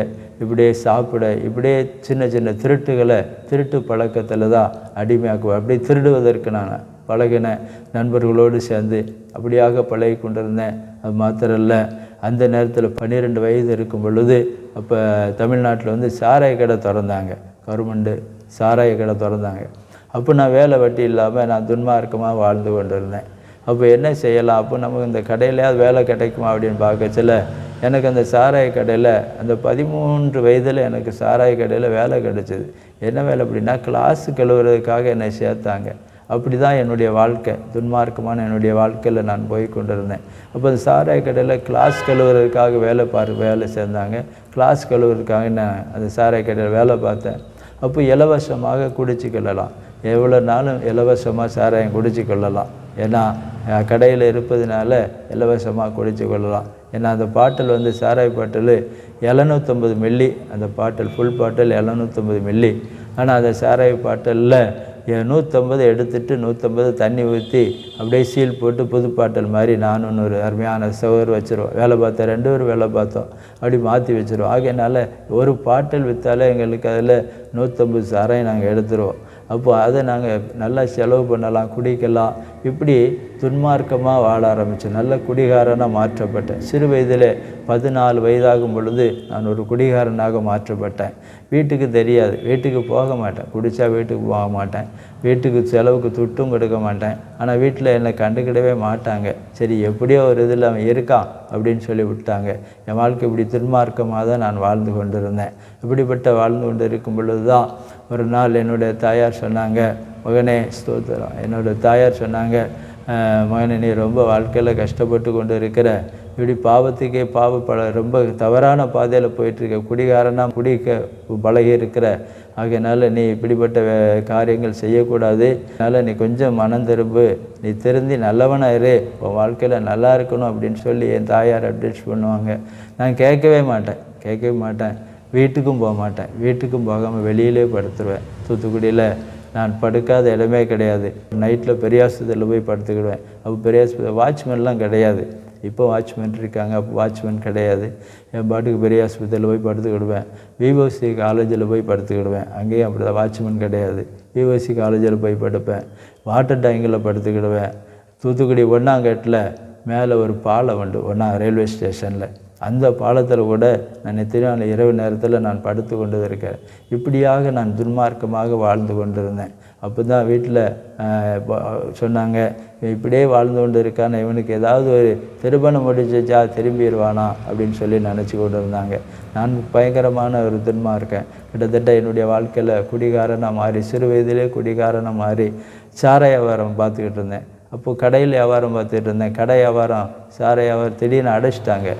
இப்படியே சாப்பிட, இப்படியே சின்ன சின்ன திருட்டு பழக்கத்தில் தான் அடிமையாக்குவேன். அப்படியே திருடுவதற்கு நான் பழகின நண்பர்களோடு சேர்ந்து அப்படியாக பழகி கொண்டிருந்தேன். அது மாத்திரம் இல்லை, அந்த நேரத்தில் 12 வயது இருக்கும் பொழுது அப்போ தமிழ்நாட்டில் சாராய கடை திறந்தாங்க, கவர்மெண்ட்டு சாராய கடை திறந்தாங்க. அப்போ நான் வேலை வெட்டி இல்லாமல் நான் துன்மார்க்கமாக வாழ்ந்து கொண்டிருந்தேன். அப்போ என்ன செய்யலாம், அப்போ நமக்கு இந்த கடையிலையாவது வேலை கிடைக்குமா அப்படின்னு பார்க்கச்சில எனக்கு அந்த சாராய கடையில் அந்த 13 வயதில் எனக்கு சாராய கடையில் வேலை கிடச்சிது. என்ன வேலை அப்படின்னா கிளாஸு கழுவுறதுக்காக என்னை சேர்த்தாங்க. அப்படி தான் என்னுடைய வாழ்க்கை, துன்மார்க்கமான என்னுடைய வாழ்க்கையில் நான் போய் கொண்டிருந்தேன். அப்போ அந்த சாராய கடையில் கிளாஸ் கழுவுறதுக்காக வேலை சேர்ந்தாங்க. கிளாஸ் கழுவுறதுக்காக நான் அந்த சாராய கடையில் வேலை பார்த்தேன். அப்போ இலவசமாக குடிச்சிக்கொள்ளலாம், எவ்வளோ நாளும் இலவசமாக சாராயம் குடிச்சிக்கொள்ளலாம். ஏன்னா கடையில் இருப்பதுனால இலவசமாக குடிச்சிக்கொள்ளலாம். ஏன்னா அந்த பாட்டில் சாராய பாட்டில் 750 மில்லி, அந்த பாட்டில் ஃபுல் பாட்டில் 750 மில்லி. ஆனால் அந்த சாராய பாட்டிலில் 150 எடுத்துட்டு 150 தண்ணி ஊற்றி அப்படியே சீல் போட்டு புது பாட்டில் மாதிரி நானும் ஒரு அருமையான சவர் வச்சுருவோம். வேலை பார்த்தோம், 2 பேரும் வேலை பார்த்தோம், அப்படி மாற்றி வச்சுருவோம். ஆகையினால ஒரு பாட்டில் விற்றாலே எங்களுக்கு அதில் 150 சாராயம் நாங்கள் எடுத்துருவோம். அப்போது அதை நாங்கள் நல்லா செலவு பண்ணலாம், குடிக்கலாம். இப்படி துன்மார்க்கமாக வாழ ஆரம்பித்தேன். நல்ல குடிகாரனாக மாற்றப்பட்டேன். சிறு வயதில் 14 வயதாகும் பொழுது நான் ஒரு குடிகாரனாக மாற்றப்பட்டேன். வீட்டுக்கு தெரியாது, வீட்டுக்கு போக மாட்டேன், குடித்தா வீட்டுக்கு போக மாட்டேன், வீட்டுக்கு செலவுக்கு துட்டும் கொடுக்க மாட்டேன். ஆனால் வீட்டில் என்னை கண்டுக்கிடவே மாட்டாங்க. சரி, எப்படியோ ஒரு இதில் அவன் இருக்கான் அப்படின்னு சொல்லி விட்டாங்க. என் வாழ்க்கை இப்படி துன்மார்க்கமாக தான் நான் வாழ்ந்து கொண்டிருந்தேன். இப்படிப்பட்ட வாழ்ந்து கொண்டு இருக்கும் பொழுது தான் ஒரு நாள் என்னுடைய தாயார் சொன்னாங்க, மகனே ஸ்தோத்திரம், என்னோடய தாயார் சொன்னாங்க, மகனே நீ ரொம்ப வாழ்க்கையில் கஷ்டப்பட்டு கொண்டு இருக்கிற, இப்படி பாவத்துக்கே ரொம்ப தவறான பாதையில் போயிட்டுருக்க, குடிகாரனாக குடிக்க பழகி இருக்கிற, ஆகையினால நீ இப்படிப்பட்ட காரியங்கள் செய்யக்கூடாது. அதனால் நீ கொஞ்சம் மனம் திரும்பு, நீ திருந்தி நல்லவனாயிரு, உன் வாழ்க்கையில் நல்லா இருக்கணும் அப்படின்னு சொல்லி என் தாயார் அட்வைஸ் பண்ணுவாங்க. நான் கேட்கவே மாட்டேன், வீட்டுக்கும் போக மாட்டேன். வீட்டுக்கும் போகாமல் வெளியிலே படுத்துருவேன். தூத்துக்குடியில் நான் படுக்காத இடமே கிடையாது. நைட்டில் பெரியாஸ்பத்திரியில் போய் படுத்துக்கிடுவேன். அப்போ பெரியாஸ்பத்திரி வாட்ச்மேன்லாம் கிடையாது. இப்போ வாட்ச்மேன் இருக்காங்க, அப்போ வாட்ச்மேன் கிடையாது. என் பாட்டுக்கு பெரியாஸ்பத்திரியில் போய் படுத்துக்கிடுவேன். விஓசி காலேஜில் போய் படுத்துக்கிடுவேன். அங்கேயும் அப்படி தான், வாட்ச்மேன் கிடையாது. விஓசி காலேஜில் போய் படுப்பேன். வாட்டர் டேங்கில் படுத்துக்கிடுவேன். தூத்துக்குடி 1ஆம் கேட்டில் மேலே ஒரு பாலம் உண்டு, 1ஆம் ரயில்வே ஸ்டேஷனில். அந்த பாலத்தில் கூட நான் எத்தனையோ இரவு நேரத்தில் நான் படுத்து கொண்டு இருக்கேன். இப்படியாக நான் துன்மார்க்கமாக வாழ்ந்து கொண்டிருந்தேன். அப்போ தான் வீட்டில் சொன்னாங்க, இப்படியே வாழ்ந்து கொண்டு இருக்கான, இவனுக்கு ஏதாவது ஒரு திருமணம் முடிச்சா திரும்பிடுவானா அப்படின்னு சொல்லி நினச்சி கொண்டு இருந்தாங்க. நான் பயங்கரமான ஒரு துன்மார்க்கேன். கிட்டத்தட்ட என்னுடைய வாழ்க்கையில் குடிகாரனாக மாறி, சிறு வயதிலே குடிகாரனாக மாறி சாராய வியாபாரம் பார்த்துக்கிட்டு இருந்தேன். அப்போது கடையில் வியாபாரம் பார்த்துக்கிட்டு இருந்தேன். கடை வியாபாரம், சாராய வியாபாரம் திடீர்னு அடைச்சிட்டாங்க.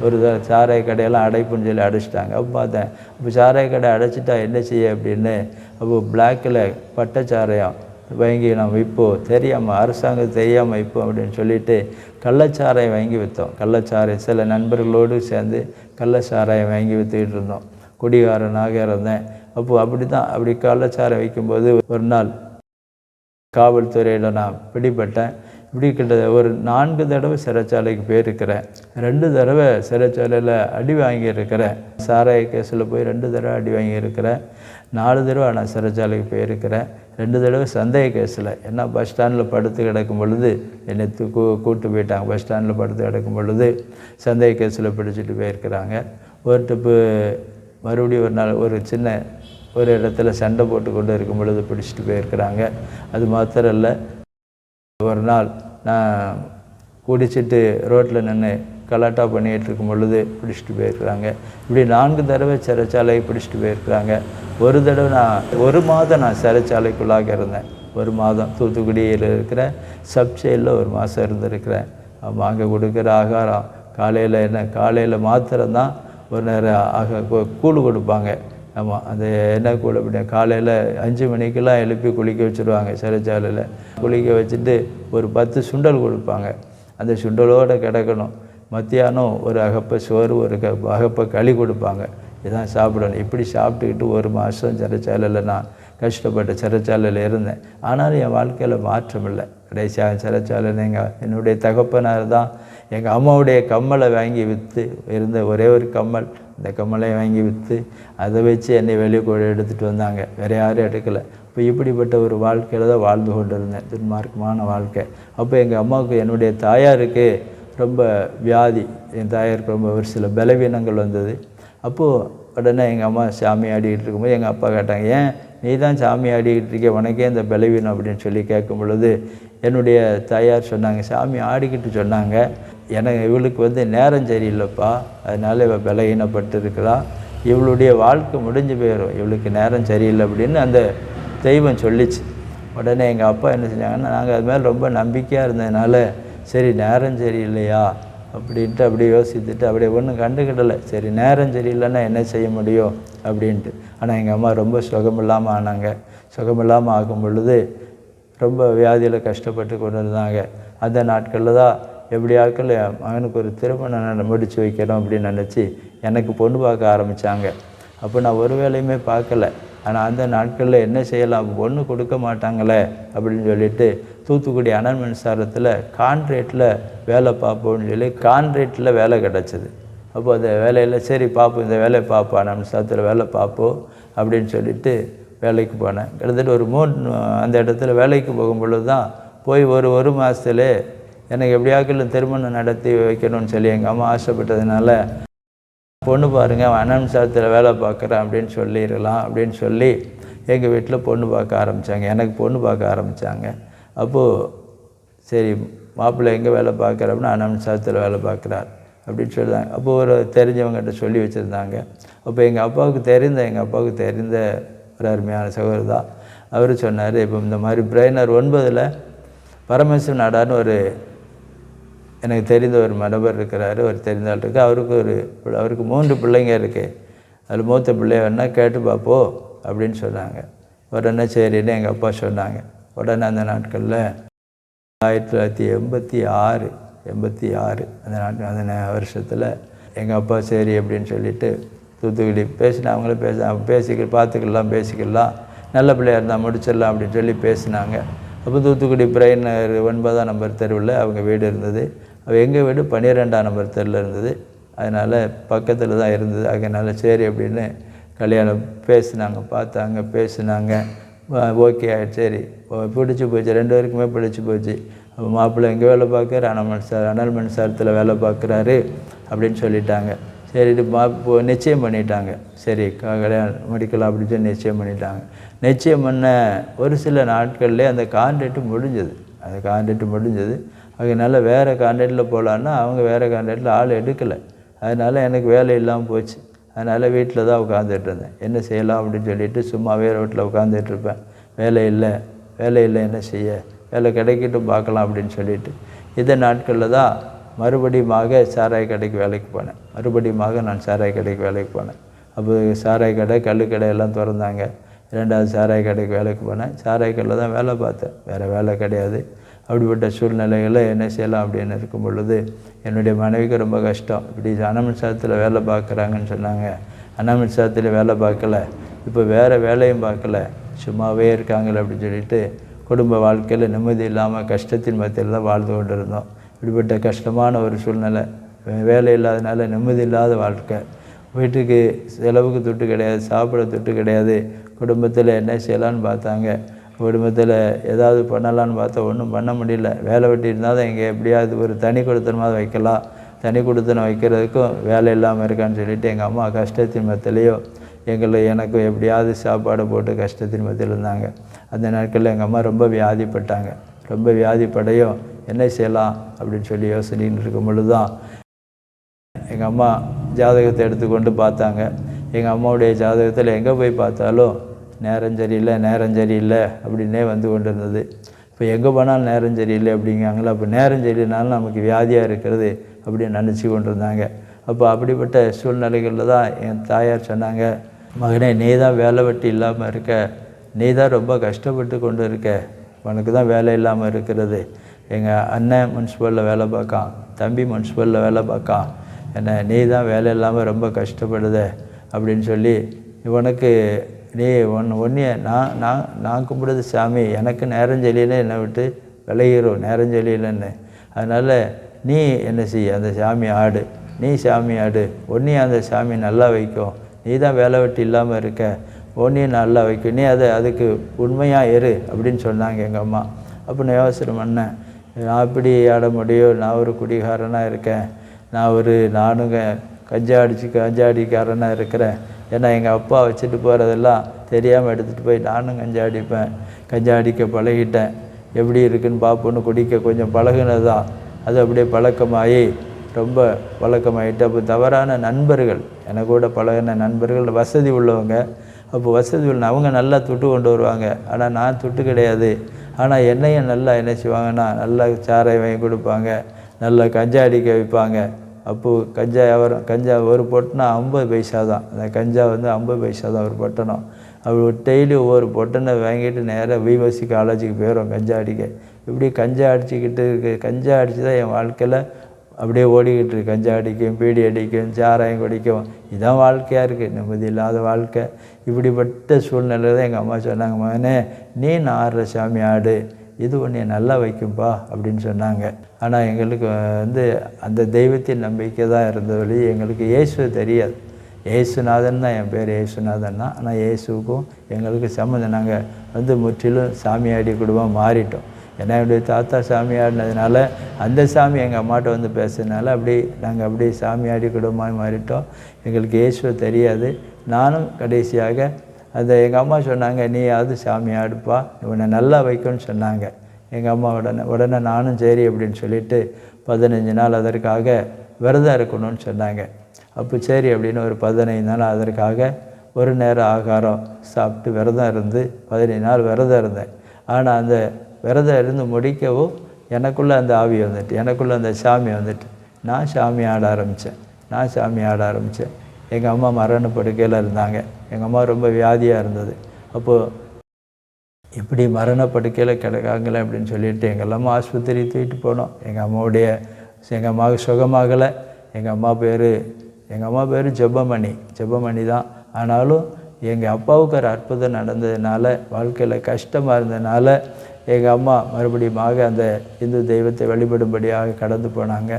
ஒரு சாராய கடையெல்லாம் அடைப்புன்னு சொல்லி அடைச்சிட்டாங்க. அப்போ பார்த்தேன், இப்போ சாராய கடை அடைச்சிட்டா என்ன செய்ய அப்படின்னு. அப்போது பிளாக்கில் பட்டை சாராயம் வாங்கி நம்ம விற்போம், தெரியாமல் அரசாங்கம் தெரியாமல் விற்போம் அப்படின்னு சொல்லிட்டு கள்ளச்சாராயம் வாங்கி விற்றோம். கள்ளச்சாராயம் சில நண்பர்களோடு சேர்ந்து கள்ளச்சாராயம் வாங்கி விற்றுக்கிட்டு இருந்தோம். குடிகாரனாக இருந்தேன். அப்போது அப்படி கள்ளச்சாராயம் வைக்கும்போது ஒரு நாள் காவல்துறையில் நான் பிடிபட்டேன். இப்படி கிட்ட ஒரு 4 தடவை சிறைச்சாலைக்கு போயிருக்கிறேன். 2 தடவை சிறைச்சாலையில் அடி வாங்கியிருக்கிறேன். சாராய கேஸில் போய் 2 தடவை அடி வாங்கியிருக்கிறேன். 4 தடவை நான் சிறைச்சாலைக்கு போயிருக்கிறேன். 2 தடவை சந்தேக கேஸில். ஏன்னா பஸ் ஸ்டாண்டில் படுத்து கிடக்கும் பொழுது என்னை கூட்டு போயிட்டாங்க. பஸ் ஸ்டாண்டில் படுத்து கிடக்கும் பொழுது சந்தேக கேஸில் பிடிச்சிட்டு போயிருக்கிறாங்க. ஒரு ட்ரிப்பு மறுபடியும் ஒரு நாள் ஒரு இடத்துல சண்டை போட்டு கொண்டு இருக்கும் பொழுது பிடிச்சிட்டு போயிருக்கிறாங்க. அது மாத்திரம் இல்லை, ஒரு நாள் நான் குடிச்சிட்டு ரோட்டில் நின்று கலாட்டா பண்ணிகிட்டு இருக்கும் பொழுது பிடிச்சிட்டு போயிருக்கிறாங்க. இப்படி 4 தடவை சிறைச்சாலையை பிடிச்சிட்டு போயிருக்கிறாங்க. ஒரு தடவை நான் 1 மாதம் நான் சிறைச்சாலைக்குள்ளாக இருந்தேன். 1 மாதம் தூத்துக்குடியில் இருக்கிற சப்ஜெயிலில் 1 மாதம் இருந்திருக்கிறேன். அங்கே கொடுக்குற ஆகாரம் காலையில் மாத்திரம்தான் ஒரு நேரம் கூழ் கொடுப்பாங்க. ஆமாம், அந்த என்ன கூழ் அப்படின்னா காலையில் 5 மணிக்கெல்லாம் எழுப்பி குளிக்க வச்சுருவாங்க. சிறைச்சாலையில் குளிக்க வச்சுட்டு ஒரு 10 சுண்டல் கொடுப்பாங்க. அந்த சுண்டலோடு கிடக்கணும். மத்தியானம் ஒரு அகப்பை சோறு, ஒரு அகப்பை களி கொடுப்பாங்க. இதான் சாப்பிடணும். இப்படி சாப்பிட்டுக்கிட்டு 1 மாதம் சிறைச்சாலையில் நான் கஷ்டப்பட்ட சிறைச்சாலையில் இருந்தேன். ஆனாலும் என் வாழ்க்கையில் மாற்றம் இல்லை. கடைசியாக சிறைச்சாலையில் என்னுடைய தகப்பனார் தான் எங்கள் அம்மாவுடைய கம்மலை வாங்கி விற்று இருந்த ஒரே ஒரு கம்மல், இந்த கம்மலை வாங்கி விற்று அதை வச்சு என்னை வெளியே எடுத்துகிட்டு வந்தாங்க. வேறு யாரும் எடுக்கலை. இப்போ இப்படிப்பட்ட ஒரு வாழ்க்கையில் தான் வாழ்ந்து கொண்டு இருந்தேன், துன்மார்க்கமான வாழ்க்கை. அப்போ எங்கள் அம்மாவுக்கு என்னுடைய தாயாருக்கு ரொம்ப வியாதி. என் தாயாருக்கு ரொம்ப ஒரு சில பலவீனங்கள் வந்தது. அப்போது உடனே எங்கள் அம்மா சாமி ஆடிக்கிட்டு இருக்கும்போது எங்கள் அப்பா கேட்டாங்க, ஏன் நீ தான் சாமி ஆடிக்கிட்டு இருக்க, உனக்கே இந்த பலவீனம் அப்படின்னு சொல்லி கேட்கும் பொழுது என்னுடைய தாயார் சொன்னாங்க, சாமி ஆடிக்கிட்டு சொன்னாங்க, இவளுக்கு நேரம் சரியில்லைப்பா, அதனால் இவள் பலவீனப்பட்டு இருக்கிறா, இவளுடைய வாழ்க்கை முடிஞ்சு போயிடும், இவளுக்கு நேரம் சரியில்லை அப்படின்னு அந்த தெய்வம் சொல்லிச்சு. உடனே எங்கள் அப்பா என்ன செஞ்சாங்கன்னா, நாங்கள் அது மேலே ரொம்ப நம்பிக்கையாக இருந்ததுனால சரி நேரம் சரியில்லையா அப்படின்ட்டு அப்படியே யோசித்துட்டு அப்படியே ஒன்றும் கண்டுக்கிடலை. சரி நேரம் சரியில்லைன்னா என்ன செய்ய முடியும் அப்படின்ட்டு. ஆனால் எங்கள் அம்மா ரொம்ப சுகமில்லாமல் ஆனாங்க. சுகமில்லாமல் ஆகும் பொழுது ரொம்ப வியாதியில் கஷ்டப்பட்டு கொண்டு இருந்தாங்க. அந்த நாட்களில் தான் எப்படியாக்கள் என் மகனுக்கு ஒரு திருமணம் முடித்து வைக்கணும் அப்படின்னு நினச்சி எனக்கு பொண்ணு பார்க்க ஆரம்பித்தாங்க. அப்போ நான் ஒரு வேலையுமே பார்க்கல. ஆனால் அந்த நாட்களில் என்ன செய்யலாம், பொண்ணு கொடுக்க மாட்டாங்களே அப்படின்னு சொல்லிட்டு தூத்துக்குடி அனல் மின்சாரத்தில் கான்ட்ராக்டில் வேலை பார்ப்போம்னு சொல்லி கான்ட்ராக்டில் வேலை கிடச்சிது. அப்போ அந்த வேலையில் சரி பார்ப்போம், இந்த வேலையை பார்ப்போம், அனல் மின்சாரத்தில் வேலை பார்ப்போம் அப்படின்னு சொல்லிட்டு வேலைக்கு போனேன். கிட்டத்தட்ட ஒரு அந்த இடத்துல வேலைக்கு போகும்பொழுது தான் போய் ஒரு மாதத்துலே எனக்கு எப்படியாக்கள் திருமணம் நடத்தி வைக்கணும்னு சொல்லி எங்கள் அம்மா ஆசைப்பட்டதுனால, பொண்ணு பாருங்கள் அனல் மின்சாரத்தில் வேலை பார்க்குறேன் அப்படின்னு சொல்லிடலாம் அப்படின்னு சொல்லி எங்கள் வீட்டில் பொண்ணு பார்க்க ஆரம்பித்தாங்க. எனக்கு பொண்ணு பார்க்க ஆரம்பித்தாங்க. அப்போது சரி மாப்பிள்ளை எங்கே வேலை பார்க்குற அப்படின்னா அனல் மின்சாரத்தில் வேலை பார்க்குறார் அப்படின்னு சொல்லிட்டாங்க. அப்போது ஒரு தெரிஞ்சவங்ககிட்ட சொல்லி வச்சுருந்தாங்க. அப்போ எங்கள் அப்பாவுக்கு தெரிந்த ஒரு அருமையான சகோதரர் தான். அவர் சொன்னார், இப்போ இந்த மாதிரி பிரைனர் 9 பரமேஸ்வரன் நாடான்னு எனக்கு தெரிந்த ஒரு நபர் இருக்கிறாரு, ஒரு தெரிந்த ஆள் இருக்குது. அவருக்கு 3 பிள்ளைங்க இருக்குது. அதில் மூத்த பிள்ளைய வேணால் கேட்டு பார்ப்போம் அப்படின்னு சொன்னாங்க. உடனே சரின்னு எங்கள் அப்பா சொன்னாங்க. உடனே அந்த நாட்களில் 1986 அந்த வருஷத்தில் எங்கள் அப்பா சரி அப்படின்னு சொல்லிவிட்டு தூத்துக்குடி அவங்களே பேசிக்கலாம், நல்ல பிள்ளையாக இருந்தால் முடிச்சிடலாம் அப்படின்னு சொல்லி பேசினாங்க. அப்போ தூத்துக்குடி பிரைனர் 9ஆம் நம்பர் தெருவில் அவங்க வீடு இருந்தது. எங்கள் வீடு 12ஆம் நம்பர் தெருவில் இருந்தது. அதனால் பக்கத்தில் தான் இருந்தது. அதனால் சரி அப்படின்னு கல்யாணம் பேசினாங்க. ஓகே ஆகிடுச்சு. சரி பிடிச்சி போச்சு, 2 பேருக்குமே பிடிச்சி போச்சு. அப்போ மாப்பிள்ளை எங்கே வேலை பார்க்குறாரு, அனல் மின்சாரத்தில் வேலை பார்க்குறாரு அப்படின்னு சொல்லிட்டாங்க. சரிட்டு நிச்சயம் பண்ணிட்டாங்க. சரி கல்யாணம் முடிக்கலாம் அப்படின்னு சொல்லி நிச்சயம் பண்ணிட்டாங்க. நிச்சயம் பண்ண ஒரு சில நாட்கள்லேயே அந்த கான்ட்ராக்ட் முடிஞ்சது. அதனால் வேறு கான்ட்ராக்டில் போகலான்னா அவங்க வேறு கான்ட்ராக்டில் ஆள் எடுக்கலை. அதனால் எனக்கு வேலை இல்லாமல் போச்சு. அதனால் வீட்டில் தான் உட்காந்துட்டு இருந்தேன். என்ன செய்யலாம் அப்படின்னு சொல்லிட்டு சும்மாவே ரோட்டில் உட்காந்துட்டு இருப்பேன். வேலை இல்லை என்ன செய்ய, வேலை கிடைக்கட்டும் பார்க்கலாம் அப்படின்னு சொல்லிட்டு இந்த நாட்களில் தான் மறுபடியுமாக சாராய கடைக்கு வேலைக்கு போனேன். மறுபடியுமாக நான் சாராய கடைக்கு வேலைக்கு போனேன். அப்போ சாராய கடை, கள்ளுக்கடை எல்லாம் திறந்தாங்க. 2வது சாராய கடைக்கு வேலைக்கு போனேன். சாராய கடையில் தான் வேலை பார்த்தேன், வேறு வேலை கிடையாது. அப்படிப்பட்ட சூழ்நிலைகளை என்ன செய்யலாம் அப்படின்னு இருக்கும் பொழுது என்னுடைய மனைவிக்கு ரொம்ப கஷ்டம். இப்படி அனமின்சாரத்தில் வேலை பார்க்குறாங்கன்னு சொன்னாங்க. அனமின்சாரத்தில் வேலை பார்க்கல, இப்போ வேறு வேலையும் பார்க்கல, சும்மாவே இருக்காங்களே அப்படின்னு சொல்லிட்டு குடும்ப வாழ்க்கையில் நிம்மதி இல்லாமல் கஷ்டத்தின் மத்தியில் தான் வாழ்ந்து கொண்டு இருந்தோம். இப்படிப்பட்ட கஷ்டமான ஒரு சூழ்நிலை, வேலை இல்லாதனால நிம்மதி இல்லாத வாழ்க்கை. வீட்டுக்கு செலவுக்கு துட்டு கிடையாது, சாப்பிட துட்டு கிடையாது. குடும்பத்தில் என்ன செய்யலான்னு பார்த்தாங்க. குடும்பத்தில் ஏதாவது பண்ணலான்னு பார்த்தா ஒன்றும் பண்ண முடியல. வேலை வெட்டி இருந்தால் தான் இங்கே எப்படியாவது ஒரு தனி கொடுத்தனமாவது வைக்கலாம். தனி கொடுத்தனம் வைக்கிறதுக்கும் வேலை இல்லாமல் இருக்கான்னு சொல்லிவிட்டு எங்கள் அம்மா கஷ்டத்தின் மத்தியிலையோ எனக்கும் எப்படியாவது சாப்பாடு போட்டு கஷ்டத்தின் மத்தியில் இருந்தாங்க. அந்த நாட்களில் எங்கள் அம்மா ரொம்ப வியாதிப்பட்டாங்க. ரொம்ப வியாதிப்படையும் என்ன செய்யலாம் அப்படின்னு சொல்லி யோசனைன்னு இருக்கும் பொழுது தான் எங்கள் அம்மா ஜாதகத்தை எடுத்துக்கொண்டு பார்த்தாங்க. எங்கள் அம்மாவுடைய ஜாதகத்தில் எங்கே போய் பார்த்தாலும் நேரம் சரியில்லை அப்படின்னே வந்து கொண்டு இருந்தது. இப்போ எங்கே போனாலும் நேரம் சரியில்லை அப்படிங்காங்களா. அப்போ நேரம் சரியில்லைனாலும் நமக்கு வியாதியாக இருக்கிறது அப்படின்னு நினச்சி கொண்டு இருந்தாங்க. அப்போ அப்படிப்பட்ட சூழ்நிலைகளில் தான் என் தாயார் சொன்னாங்க, மகனே நீ தான் வேலை வெட்டி இல்லாமல் இருக்க, நீ தான் ரொம்ப கஷ்டப்பட்டு கொண்டு இருக்க, உனக்கு தான் வேலை இல்லாமல் இருக்கிறது. எங்கள் அண்ணன் முனிசிபலில் வேலை பார்க்கான், தம்பி முனிசிபலில் வேலை பார்க்கான், என்ன நீ தான் வேலை இல்லாமல் ரொம்ப கஷ்டப்படுத அப்படின்னு சொல்லி உனக்கு நீ ஒன்றைய நான் கும்பிடுறது சாமி, எனக்கு நேரம் சரியில்லை, என்னை விட்டு விளையிறோம் நேரம் சரியில்லைன்னு. அதனால் நீ என்ன செய்ய, அந்த சாமி ஆடு, நீ சாமி ஆடு, ஒன்றையும் அந்த சாமி நல்லா வைக்கும். நீ தான் வேலை வெட்டி இல்லாமல் இருக்க, ஒன்றையும் நல்லா வைக்கும், நீ அதுக்கு உண்மையாக இரு அப்படின்னு சொன்னாங்க எங்கள் அம்மா. அப்போ நான் யோசனை பண்ணேன், நான் எப்படி ஆட முடியும், நான் ஒரு குடிகாரனாக இருக்கேன், நானும் கஞ்சாடிக்காரனாக இருக்கிறேன். ஏன்னா எங்கள் அப்பா வச்சுட்டு போகிறதெல்லாம் தெரியாமல் எடுத்துகிட்டு போய் நானும் கஞ்சா அடிப்பேன். கஞ்சா அடிக்க பழகிட்டேன். எப்படி இருக்குன்னு பார்ப்போன்னு குடிக்க கொஞ்சம் பழகுனது தான். அது அப்படியே பழக்கமாகி ரொம்ப பழக்கமாகிட்டு அப்போ தவறான நண்பர்கள், எனக்கு கூட பழகின நண்பர்கள் வசதி உள்ளவங்க. அப்போ வசதி உள்ள அவங்க நல்லா துட்டு கொண்டு வருவாங்க, ஆனால் நான் துட்டு கிடையாது. ஆனால் என்னையும் நல்லா என்ன செய்வாங்கன்னா நல்லா சாராயம் வாங்கி கொடுப்பாங்க, நல்லா கஞ்சா அடிக்க வைப்பாங்க. அப்போது கஞ்சா வியாபாரம், கஞ்சா ஒரு பொட்டனா 50 பைசா தான். அந்த கஞ்சா வந்து 50 பைசா தான் ஒரு பொட்டனம். அப்படி டெய்லி ஒவ்வொரு பொட்டனை வாங்கிட்டு நேராக விவசி காலேஜுக்கு போயிடும் கஞ்சா அடிக்க. இப்படி கஞ்சா அடிச்சுக்கிட்டு கஞ்சா அடித்து தான் என் வாழ்க்கையில் அப்படியே ஓடிக்கிட்டு இருக்கு. கஞ்சா அடிக்கும், பீடி அடிக்கும், சாராயம் குடிக்கும், இதுதான் வாழ்க்கையாக இருக்குது, நிம்மதி இல்லாத வாழ்க்கை. இப்படிப்பட்ட சூழ்நிலை தான் எங்கள் அம்மா சொன்னாங்க, மகனே நீ ஆடுற சாமி ஆடு, இது ஒன்று நல்லா வைக்கும்பா அப்படின்னு சொன்னாங்க. ஆனால் எங்களுக்கு வந்து அந்த தெய்வத்தின் நம்பிக்கை தான் இருந்தவழி, எங்களுக்கு இயேசு தெரியாது. இயேசுநாதன் தான் என் பேர், இயேசுநாதன் தான். ஆனால் இயேசுக்கும் எங்களுக்கு சம்மந்தம், நாங்கள் வந்து முற்றிலும் சாமியாடி குடும்பம் மாறிட்டோம். ஏன்னா என்னுடைய தாத்தா சாமி ஆடினதுனால அந்த சாமி எங்கள் அம்மாட்ட வந்து பேசுறதுனால நாங்கள் அப்படியே சாமியாடி குடும்பமாக மாறிட்டோம். எங்களுக்கு இயேசுவை தெரியாது. நானும் கடைசியாக எங்கள் அம்மா சொன்னாங்க, நீ அது சாமி ஆடுப்பா, இவனை நல்லா வைக்கும்னு சொன்னாங்க எங்கள் அம்மா. உடனே நானும் சரி அப்படின்னு சொல்லிவிட்டு 15 நாள் அதற்காக விரதம் இருக்கணும்னு சொன்னாங்க. அப்போ சரி அப்படின்னு ஒரு 15 நாள் அதற்காக ஒரு நேரம் ஆகாரம் சாப்பிட்டு விரதம் இருந்து 15 நாள் விரதம் இருந்தேன். ஆனால் அந்த விரதம் இருந்து முடிக்கவும் எனக்குள்ளே அந்த ஆவி வந்துட்டு, எனக்குள்ளே அந்த சாமி வந்துட்டு நான் சாமி ஆட ஆரம்பித்தேன். எங்கள் அம்மா மரண படுக்கையில் இருந்தாங்க. எங்கள் அம்மா ரொம்ப வியாதியாக இருந்தது. அப்போது இப்படி மரண படுக்கையில் கிடக்காங்களே அப்படின்னு சொல்லிட்டு எங்கள் அம்மா ஆஸ்பத்திரி தூக்கிட்டு போனோம். எங்கள் அம்மாவுக்கு சுகமாகலை. எங்கள் அம்மா பேர் ஜெபமணி தான். ஆனாலும் எங்கள் அப்பாவுக்கு ஒரு அற்புதம் நடந்ததுனால, வாழ்க்கையில் கஷ்டமாக இருந்ததுனால எங்கள் அம்மா மறுபடியும் அந்த இந்து தெய்வத்தை வழிபடும்படியாக கடந்து போனாங்க.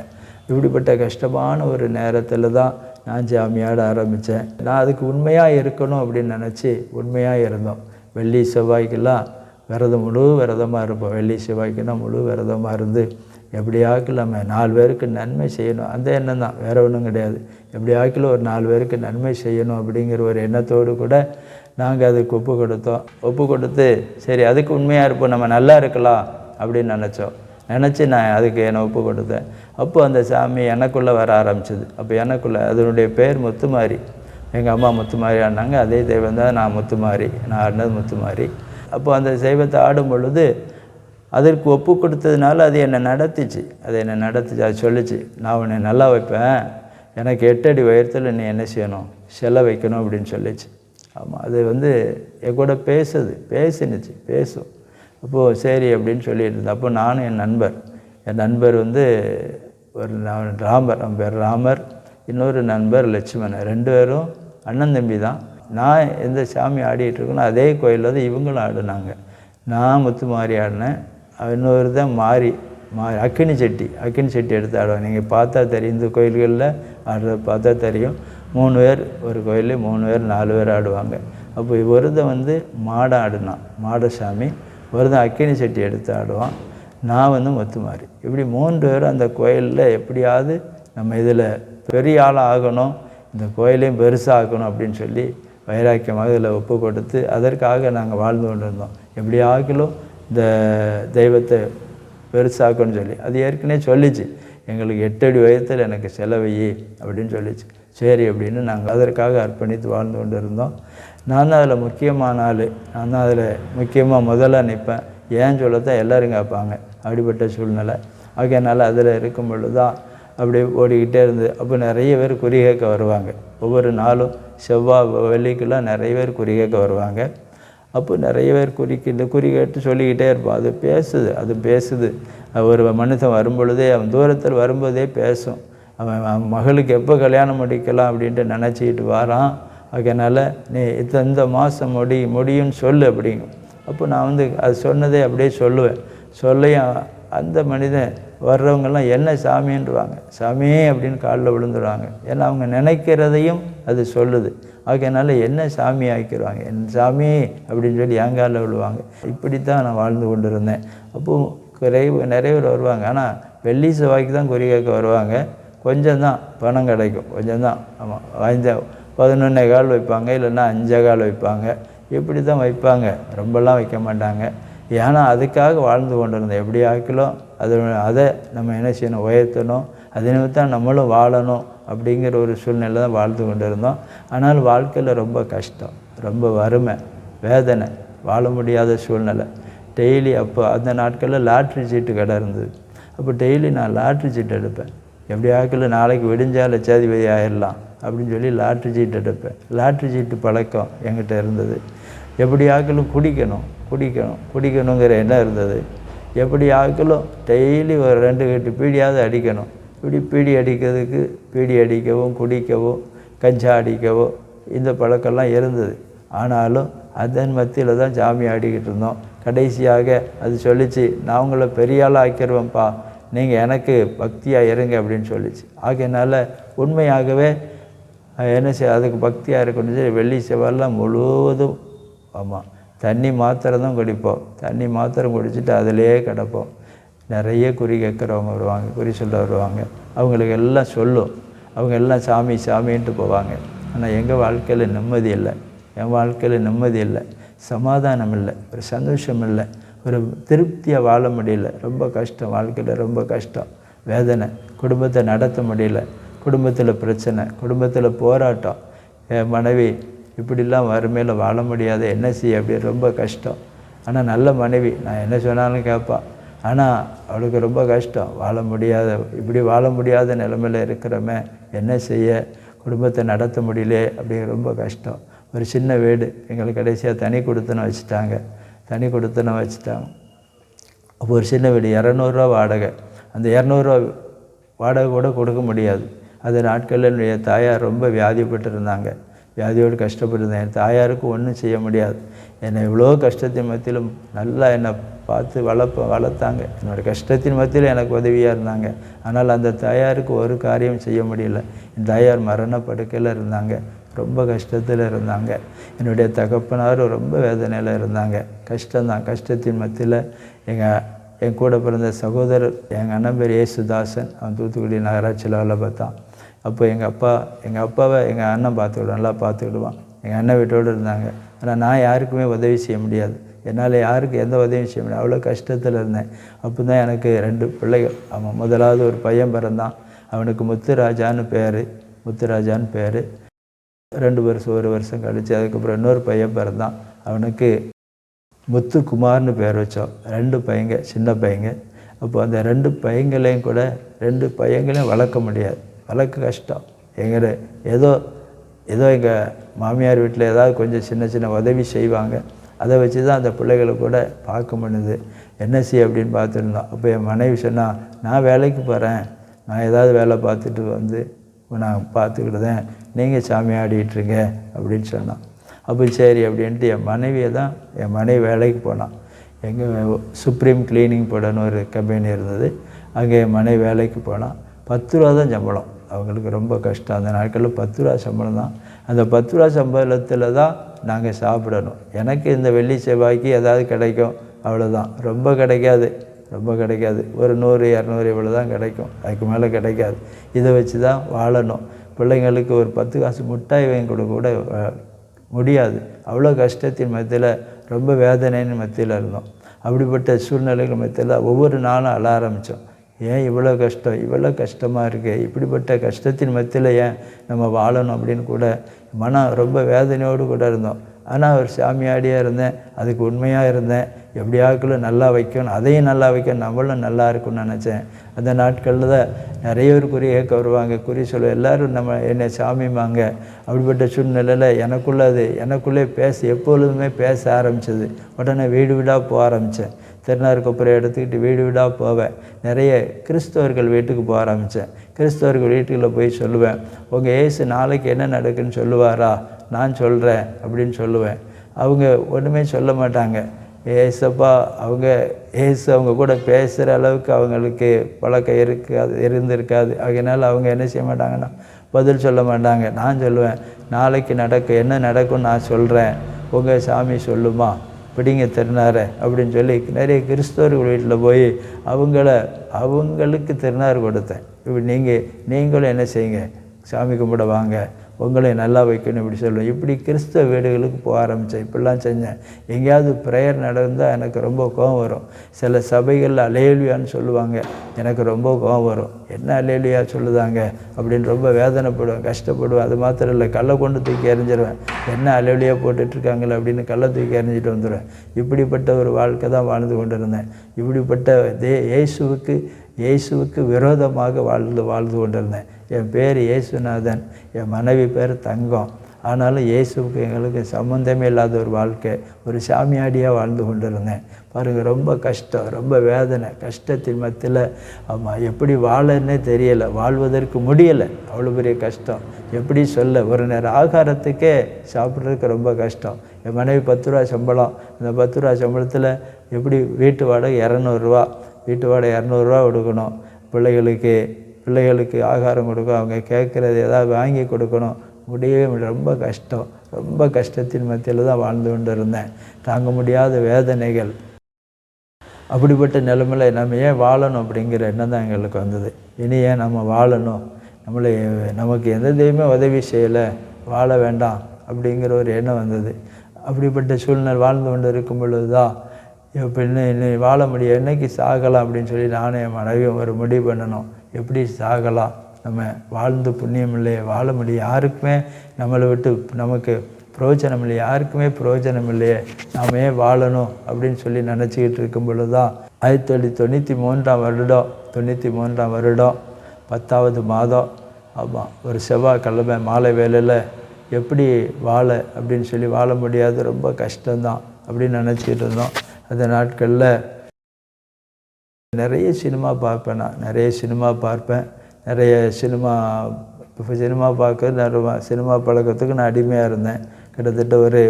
இப்படிப்பட்ட கஷ்டமான ஒரு நேரத்தில் தான் நான் சாமியாட ஆரம்பித்தேன். நான் அதுக்கு உண்மையாக இருக்கணும் அப்படின்னு நினச்சி உண்மையாக இருந்தோம். வெள்ளி செவ்வாய்க்கெல்லாம் முழு விரதமாக இருப்போம். வெள்ளி செவ்வாய்க்குன்னா முழு விரதமாக இருந்து எப்படியாக்கில் நம்ம 4 பேருக்கு நன்மை செய்யணும், அந்த எண்ணம் தான், வேறு ஒன்றும் கிடையாது. எப்படியாக்கில் ஒரு 4 பேருக்கு நன்மை செய்யணும் அப்படிங்கிற ஒரு எண்ணத்தோடு கூட நாங்கள் அதுக்கு ஒப்பு கொடுத்து சரி அதுக்கு உண்மையாக இருப்போம், நம்ம நல்லா இருக்கலாம் அப்படின்னு நினச்சி நான் அதுக்கு என்னை ஒப்பு கொடுத்தேன். அப்போது அந்த சாமி எனக்குள்ளே வர ஆரம்பிச்சிது. அப்போ எனக்குள்ளே அதனுடைய பேர் முத்துமாரி. எங்கள் அம்மா முத்துமாரி ஆடினாங்க, அதே தெய்வம் தான் நான் ஆடினது முத்துமாரி. அப்போ அந்த தெய்வத்தை ஆடும் பொழுது அதற்கு ஒப்பு கொடுத்ததுனால அது என்னை நடத்திச்சு. அது சொல்லிச்சு, நான் உன்னை நல்லா வைப்பேன், எனக்கு 8 அடி உயரத்தில் நீ என்ன செய்யணும், சிலை வைக்கணும் அப்படின்னு சொல்லிச்சு. ஆமாம், அது என் கூட பேசும். அப்போது சரி அப்படின்னு சொல்லிட்டு இருந்தேன். அப்போ நானும் என் நண்பர் ஒரு ராமர், அவன் பேர் ராமர், இன்னொரு நண்பர் லட்சுமணன், 2 பேரும் அண்ணன் தம்பி தான். நான் எந்த சாமி ஆடிட்டு இருக்கேனோ அதே கோயிலில் தான் இவங்களும் ஆடினாங்க. நான் முத்துமாரி ஆடினேன், இன்னொரு தான் மாறி அக்கினி சட்டி எடுத்து ஆடுவாங்க. நீங்கள் பார்த்தா தெரியும், இந்த கோயில்களில் ஆடுறத பார்த்தா தெரியும். 3 பேர் ஒரு கோயிலில் 3 பேர் 4 பேர் ஆடுவாங்க. அப்போ ஒருத்தன் மாடை ஆடினான், மாடசாமி, ஒருத்தன் அக்கினி சட்டி எடுத்து ஆடுவான், நான் முத்துமாரி. இப்படி 3 பேரும் அந்த கோயிலில் எப்படியாவது நம்ம இதில் பெரிய ஆளாக ஆகணும், இந்த கோயிலையும் பெருசாக ஆகணும் அப்படின்னு சொல்லி வைராக்கியமாக இதில் ஒப்பு கொடுத்து அதற்காக நாங்கள் வாழ்ந்து கொண்டு இருந்தோம். எப்படி ஆகிலும் இந்த தெய்வத்தை பெருசாக்கணும்னு சொல்லி அது ஏற்கனவே சொல்லிச்சு, எங்களுக்கு 8 அடி உயரத்தில் எனக்கு செலவை அப்படின்னு சொல்லிச்சு. சரி அப்படின்னு நாங்கள் அதற்காக அர்ப்பணித்து வாழ்ந்து கொண்டு இருந்தோம். நான் தான் அதில் முக்கியமான ஆள், நான் தான் அதில் முக்கியமாக முதல்ல நிற்பேன். ஏன் சொல்லத்தான் எல்லோரும் கேட்பாங்க, அப்படிப்பட்ட சூழ்நிலை. ஆகையினால அதில் இருக்கும் பொழுது தான் அப்படி ஓடிக்கிட்டே இருந்தது. அப்போ நிறைய பேர் குறி கேட்க வருவாங்க. ஒவ்வொரு நாளும் செவ்வாய் வெள்ளிக்கெல்லாம் நிறைய பேர் குறி கேட்க வருவாங்க. அப்போ நிறைய பேர் குறி கேட்டு சொல்லிக்கிட்டே இருப்பான். அது பேசுது. ஒரு மனுஷன் வரும்பொழுதே, அவன் தூரத்தில் வரும்போதே பேசும். அவன் மகளுக்கு எப்போ கல்யாணம் முடிக்கலாம் அப்படின்ட்டு நினச்சிக்கிட்டு வாரான். அதனால் நீ இந்த மாதம் முடியும்னு சொல்லு அப்படிங்கும். அப்போ நான் அது சொன்னதே அப்படியே சொல்லையும் அந்த மனிதன் வர்றவங்கெல்லாம் என்ன சாமின்றுவாங்க, சாமியே அப்படின்னு காலில் விழுந்துடுவாங்க. ஏன்னா அவங்க நினைக்கிறதையும் அது சொல்லுது. ஆகையினால என்ன சாமி ஆக்கிடுவாங்க, என் சாமி அப்படின்னு சொல்லி என் காலில் விழுவாங்க. இப்படித்தான் நான் வாழ்ந்து கொண்டு இருந்தேன். அப்போது நிறைய பேர் வருவாங்க. ஆனால் வெள்ளி செவ்வாய்க்கு தான் குறி கேட்க வருவாங்க. கொஞ்சம் தான் பணம் கிடைக்கும், கொஞ்சம் தான். ஆமாம், 11 வைப்பாங்க, இல்லைன்னா 5 வைப்பாங்க. இப்படி தான் வைப்பாங்க, ரொம்பலாம் வைக்க மாட்டாங்க. ஏன்னா அதுக்காக வாழ்ந்து கொண்டு இருந்தோம். எப்படி ஆக்கிலும் அதை நம்ம என்ன செய்யணும், உயர்த்தணும், அது நிமித்தம் நம்மளும் வாழணும் அப்படிங்கிற ஒரு சூழ்நிலை தான் வாழ்ந்து கொண்டு இருந்தோம். ஆனால் வாழ்க்கையில் ரொம்ப கஷ்டம், ரொம்ப வறுமை, வேதனை, வாழ முடியாத சூழ்நிலை. டெய்லி அப்போ அந்த நாட்களில் லாட்ரி சீட்டு கடை இருந்தது. அப்போ டெய்லி நான் லாட்ரி சீட்டு எடுப்பேன். எப்படி ஆக்கில் நாளைக்கு விடிஞ்சால் லட்சாதிபதி ஆயிடலாம் அப்படின்னு சொல்லி லாட்ரி சீட்டு எடுப்பேன். லாட்ரி சீட்டு பழக்கம் என்கிட்ட இருந்தது. எப்படி ஆக்கிலும் குடிக்கணுங்கிற எண்ணம் இருந்தது. எப்படி ஆக்கிலும் டெய்லி ஒரு 2 கட்டு பீடியாவது அடிக்கணும். பீடி அடிக்கிறதுக்கு பீடி அடிக்கவும், குடிக்கவும், கஞ்சா அடிக்கவோ இந்த பழக்கம்லாம் இருந்தது. ஆனாலும் அதன் மத்தியில் தான் சாமி ஆடிக்கிட்டு இருந்தோம். கடைசியாக அது சொல்லிச்சு, நான் உங்களை பெரிய ஆளாக ஆக்கிடுவேன்ப்பா, நீங்கள் எனக்கு பக்தியாக இருங்க அப்படின்னு சொல்லிச்சு. ஆகையினால உண்மையாகவே என்ன அதுக்கு பக்தியாக இருக்கணும்னு சொல்லி வெள்ளி செவ்வாயெல்லாம் முழுவதும் ஆமாம் தண்ணி மாத்திரம் தான் குடிப்போம். தண்ணி மாத்திரம் குடிச்சிட்டு அதிலே கிடப்போம். நிறைய குறி கேட்குறவங்க வருவாங்க, குறி சொல்ல வருவாங்க. அவங்களுக்கு எல்லாம் சொல்லும், அவங்க எல்லாம் சாமி சாமின்ட்டு போவாங்க. ஆனால் எங்கள் வாழ்க்கையில் நிம்மதி இல்லை, என் வாழ்க்கையில் நிம்மதி இல்லை, சமாதானம் இல்லை, ஒரு சந்தோஷம் இல்லை, ஒரு திருப்தியாக வாழ முடியல. ரொம்ப கஷ்டம், வாழ்க்கையில் ரொம்ப கஷ்டம், வேதனை, குடும்பத்தை நடத்த முடியல, குடும்பத்தில் பிரச்சனை, குடும்பத்தில் போராட்டம். என் மனைவி இப்படிலாம் வறுமையில் வாழ முடியாது, என்ன செய்ய, அப்படி ரொம்ப கஷ்டம். ஆனால் நல்ல மனைவி, நான் என்ன சொன்னாலும் கேட்பாள். ஆனால் அவளுக்கு ரொம்ப கஷ்டம், இப்படி வாழ முடியாத நிலைமையில் இருக்கிறோமே, என்ன செய்ய, குடும்பத்தை நடத்த முடியல, அப்படிங்கிற ரொம்ப கஷ்டம். ஒரு சின்ன வீடு எங்களுக்கு கடைசியாக தனி கொடுத்தனம் வச்சுட்டாங்க. அப்போ ஒரு சின்ன வீடு 200 வாடகை. அந்த 200 வாடகை கூட கொடுக்க முடியாது. அது நாட்களில் என்னுடைய தாயார் ரொம்ப வியாதிப்பட்டு இருந்தாங்க. வியாதியோடு கஷ்டப்பட்டுருந்தேன். என் தாயாருக்கு ஒன்றும் செய்ய முடியாது. என்னை இவ்வளோ கஷ்டத்தின் மத்தியிலும் நல்லா என்னை பார்த்து வளர்த்தாங்க. என்னோடய கஷ்டத்தின் மத்தியில் எனக்கு உதவியாக இருந்தாங்க. ஆனால் அந்த தாயாருக்கு ஒரு காரியம் செய்ய முடியல. என் தாயார் மரண படுக்கையில் இருந்தாங்க, ரொம்ப கஷ்டத்தில் இருந்தாங்க. என்னுடைய தகப்பனார் ரொம்ப வேதனையில் இருந்தாங்க. கஷ்டம்தான். கஷ்டத்தின் மத்தியில் என் கூட பிறந்த சகோதரர், எங்கள் அண்ணன் பேர் ஏசுதாசன், அவன் தூத்துக்குடி நகராட்சியில் வேலை பார்த்தான். அப்போ எங்கள் அப்பாவை எங்கள் அண்ணன் நல்லா பார்த்துக்கிடுவான். எங்கள் அண்ணன் வீட்டோடு இருந்தாங்க. ஆனால் நான் யாருக்குமே உதவி செய்ய முடியாது. என்னால் யாருக்கு எந்த உதவியும் செய்ய முடியாது, அவ்வளோ கஷ்டத்தில் இருந்தேன். அப்போ தான் எனக்கு 2 பிள்ளைகள். அவன் முதலாவது ஒரு பையன் பிறந்தான். அவனுக்கு முத்துராஜான்னு பேர். 2 வருஷம் 1 வருஷம் கழித்து அதுக்கப்புறம் இன்னொரு பையன் பிறந்தான். அவனுக்கு முத்துக்குமார்னு பேர் வச்சோம். 2 பையங்க, சின்ன பையங்க. அப்போ அந்த 2 பையங்களையும் கூட 2 பையங்களையும் வளர்க்க முடியாது, வளர்க்க கஷ்டம். ஏதோ ஏதோ எங்கள் மாமியார் வீட்டில் ஏதாவது கொஞ்சம் சின்ன சின்ன உதவி செய்வாங்க. அதை வச்சு தான் அந்த பிள்ளைகளை கூட பார்க்க முடியுது. என்ன செய்ய அப்படின்னு பார்த்துருந்தோம். அப்போ என் மனைவி சொன்னால், நான் வேலைக்கு போகிறேன், நான் ஏதாவது வேலை பார்த்துட்டு வந்து நான் பார்த்துக்கிட்டுதேன், நீங்கள் சாமி ஆடிட்டுருங்க அப்படின்னு சொன்னான். அப்போ சரி அப்படின்ட்டு என் மனைவி வேலைக்கு போனான். எங்கள் சுப்ரீம் கிளீனிங் போடன்னு ஒரு கம்பெனி இருந்தது. அங்கே என் மனைவி வேலைக்கு போனான். 10 ரூபா தான் சம்பளம். அவங்களுக்கு ரொம்ப கஷ்டம். அந்த நாட்களில் 10 ரூபா சம்பளம் தான். அந்த 10 ரூபா சம்பளத்தில் தான் நாங்கள் சாப்பிடணும். எனக்கு இந்த வெள்ளி செவ்வாய்க்கு ஏதாவது கிடைக்கும், அவ்வளோதான். ரொம்ப கிடைக்காது. ஒரு 100 200 இவ்வளோ தான் கிடைக்கும், அதுக்கு மேலே கிடைக்காது. இதை வச்சு தான் வாழணும். பிள்ளைங்களுக்கு ஒரு 10 காசு மிட்டாய் வாங்கி கொடுக்க கூட முடியாது. அவ்வளோ கஷ்டத்தின் மத்தியில், ரொம்ப வேதனையின் மத்தியில் இருந்தோம். அப்படிப்பட்ட சூழ்நிலைகள் மத்தியில் ஒவ்வொரு நாளும் அழ ஆரம்பித்தோம். ஏன் இவ்வளோ கஷ்டமாக இருக்குது, இப்படிப்பட்ட கஷ்டத்தின் மத்தியில் ஏன் நம்ம வாழணும் அப்படின்னு கூட மனம் ரொம்ப வேதனையோடு கூட இருந்தோம். ஆனால் ஒரு சாமியாடியாக இருந்தேன், அதுக்கு உண்மையாக இருந்தேன். எப்படியாக்குள்ள நல்லா வைக்கணும், அதையும் நல்லா வைக்கணும், நம்மளும் நல்லா இருக்கும்னு நினச்சேன். அந்த நாட்களில் தான் நிறைய ஒரு குறி கேட்க வருவாங்க, குறி சொல்ல எல்லோரும் என்னை சாமிமாங்க. அப்படிப்பட்ட சூழ்நிலையில் எனக்குள்ளே எப்பொழுதுமே பேச ஆரம்பித்தது. உடனே வீடு வீடாக போக ஆரம்பித்தேன். திருநாறுக்கப்புறம் எடுத்துக்கிட்டு வீடு வீடாக போவேன். நிறைய கிறிஸ்தவர்கள் வீட்டுக்கு போக ஆரம்பித்தேன். கிறிஸ்தவர்கள் வீட்டுக்குள்ளே போய் சொல்லுவேன், உங்கள் ஏசு நாளைக்கு என்ன நடக்குன்னு சொல்லுவாரா, நான் சொல்கிறேன் அப்படின்னு சொல்லுவேன். அவங்க ஒன்றுமே சொல்ல மாட்டாங்க. ஏசப்பா அவங்க கூட பேசுகிற அளவுக்கு அவங்களுக்கு பழக்கம் இருந்திருக்காது. அதனால் அவங்க என்ன செய்ய மாட்டாங்கன்னா பதில் சொல்ல மாட்டாங்க. நான் சொல்லுவேன், நாளைக்கு என்ன நடக்கும்னு நான் சொல்கிறேன், உங்கள் சாமி சொல்லுமா, பிடிங்க திருநாரை அப்படின்னு சொல்லி நிறைய கிறிஸ்தவர்கள் வீட்டில் போய் அவங்களுக்கு திருநாறு கொடுத்தேன். இப்படி நீங்களும் என்ன செய்யுங்க, சாமி கும்பிட வாங்க, உங்களை நல்லா வைக்கணும் இப்படி சொல்லுவேன். இப்படி கிறிஸ்தவ வீடுகளுக்கு போக ஆரம்பித்தேன். இப்படிலாம் செஞ்சேன். எங்கேயாவது ப்ரேயர் நடந்தால் எனக்கு ரொம்ப கோபம் வரும். சில சபைகளில் அலேலுயான்னு சொல்லுவாங்க, எனக்கு ரொம்ப கோபம் வரும். என்ன அலேலுயா சொல்லுதாங்க அப்படின்னு ரொம்ப வேதனைப்படுவேன், கஷ்டப்படுவேன். அது மாத்திரம் இல்லை, கல்லை கொண்டு தூக்கி எறிஞ்சிருவேன். என்ன அலேலுயா போட்டுட்ருக்காங்களே அப்படின்னு கல்லை தூக்கி எறிஞ்சிட்டு வந்துடுவேன். இப்படிப்பட்ட ஒரு வாழ்க்கை தான் வாழ்ந்து கொண்டு இருந்தேன். இப்படிப்பட்ட இயேசுவுக்கு விரோதமாக வாழ்ந்து கொண்டிருந்தேன். என் பேர் இயேசுநாதன், என் மனைவி பேர் தங்கம். ஆனாலும் இயேசுவுக்கு எங்களுக்கு சம்மந்தமே இல்லாத ஒரு வாழ்க்கை, ஒரு சாமியாடியாக வாழ்ந்து கொண்டிருந்தேன். பாருங்கள், ரொம்ப கஷ்டம், ரொம்ப வேதனை, கஷ்டத்தின் மத்தியில் எப்படி வாழன்னே தெரியலை, வாழ்வதற்கு முடியலை. அவ்வளோ பெரிய கஷ்டம். எப்படி சொல்ல, ஒரு நேரம் ஆகாரத்துக்கே சாப்பிட்றதுக்கு ரொம்ப கஷ்டம். என் மனைவி 10 ரூபா சம்பளம். அந்த 10 ரூபா சம்பளத்தில் எப்படி வீட்டு வாடகை 200 ரூபா கொடுக்கணும். பிள்ளைகளுக்கு ஆகாரம் கொடுக்கணும், அவங்க கேட்குறது ஏதாவது வாங்கி கொடுக்கணும். முடியவே ரொம்ப கஷ்டம். ரொம்ப கஷ்டத்தின் மத்தியில் தான் வாழ்ந்து கொண்டு இருந்தேன். தாங்க முடியாத வேதனைகள். அப்படிப்பட்ட நிலைமையில் நம்ம ஏன் வாழணும் அப்படிங்கிற எண்ணம் தான் எங்களுக்கு வந்தது. இனி ஏன் நம்ம வாழணும், நமக்கு எந்த தெய்வமே உதவி செய்யலை, வாழ வேண்டாம் அப்படிங்கிற ஒரு எண்ணம் வந்தது. அப்படிப்பட்ட சூழ்நிலை வாழ்ந்து கொண்டு இருக்கும் பொழுது தான் இன்னும் வாழ முடியும், என்னைக்கு சாகலாம் அப்படின்னு சொல்லி நானும் என் மனைவியும் ஒரு முடிவு பண்ணணும். எப்படி சாகலாம், நம்ம வாழ்ந்து புண்ணியம் இல்லையே, வாழ முடியும், யாருக்குமே நம்மளை விட்டு நமக்கு பிரயோஜனம் இல்லையே, யாருக்குமே பிரயோஜனம் இல்லையே, நாம் ஏன் வாழணும் அப்படின்னு சொல்லி நினச்சிக்கிட்டு இருக்கும் பொழுது தான் 1993 வருடம் 10வது மாதம், ஆமாம், ஒரு செவ்வாய்க்கிழமை மாலை வேளையில் எப்படி வாழ அப்படின்னு சொல்லி வாழ முடியாது, ரொம்ப கஷ்டம்தான் அப்படின்னு நினச்சிக்கிட்டு இருந்தோம். அந்த நாட்களில் நிறைய சினிமா பார்ப்பேன். நான் நிறைய சினிமா பார்ப்பேன். சினிமா பார்க்க சினிமா பழக்கத்துக்கு நான் அடிமையாக இருந்தேன். கிட்டத்தட்ட ஒரு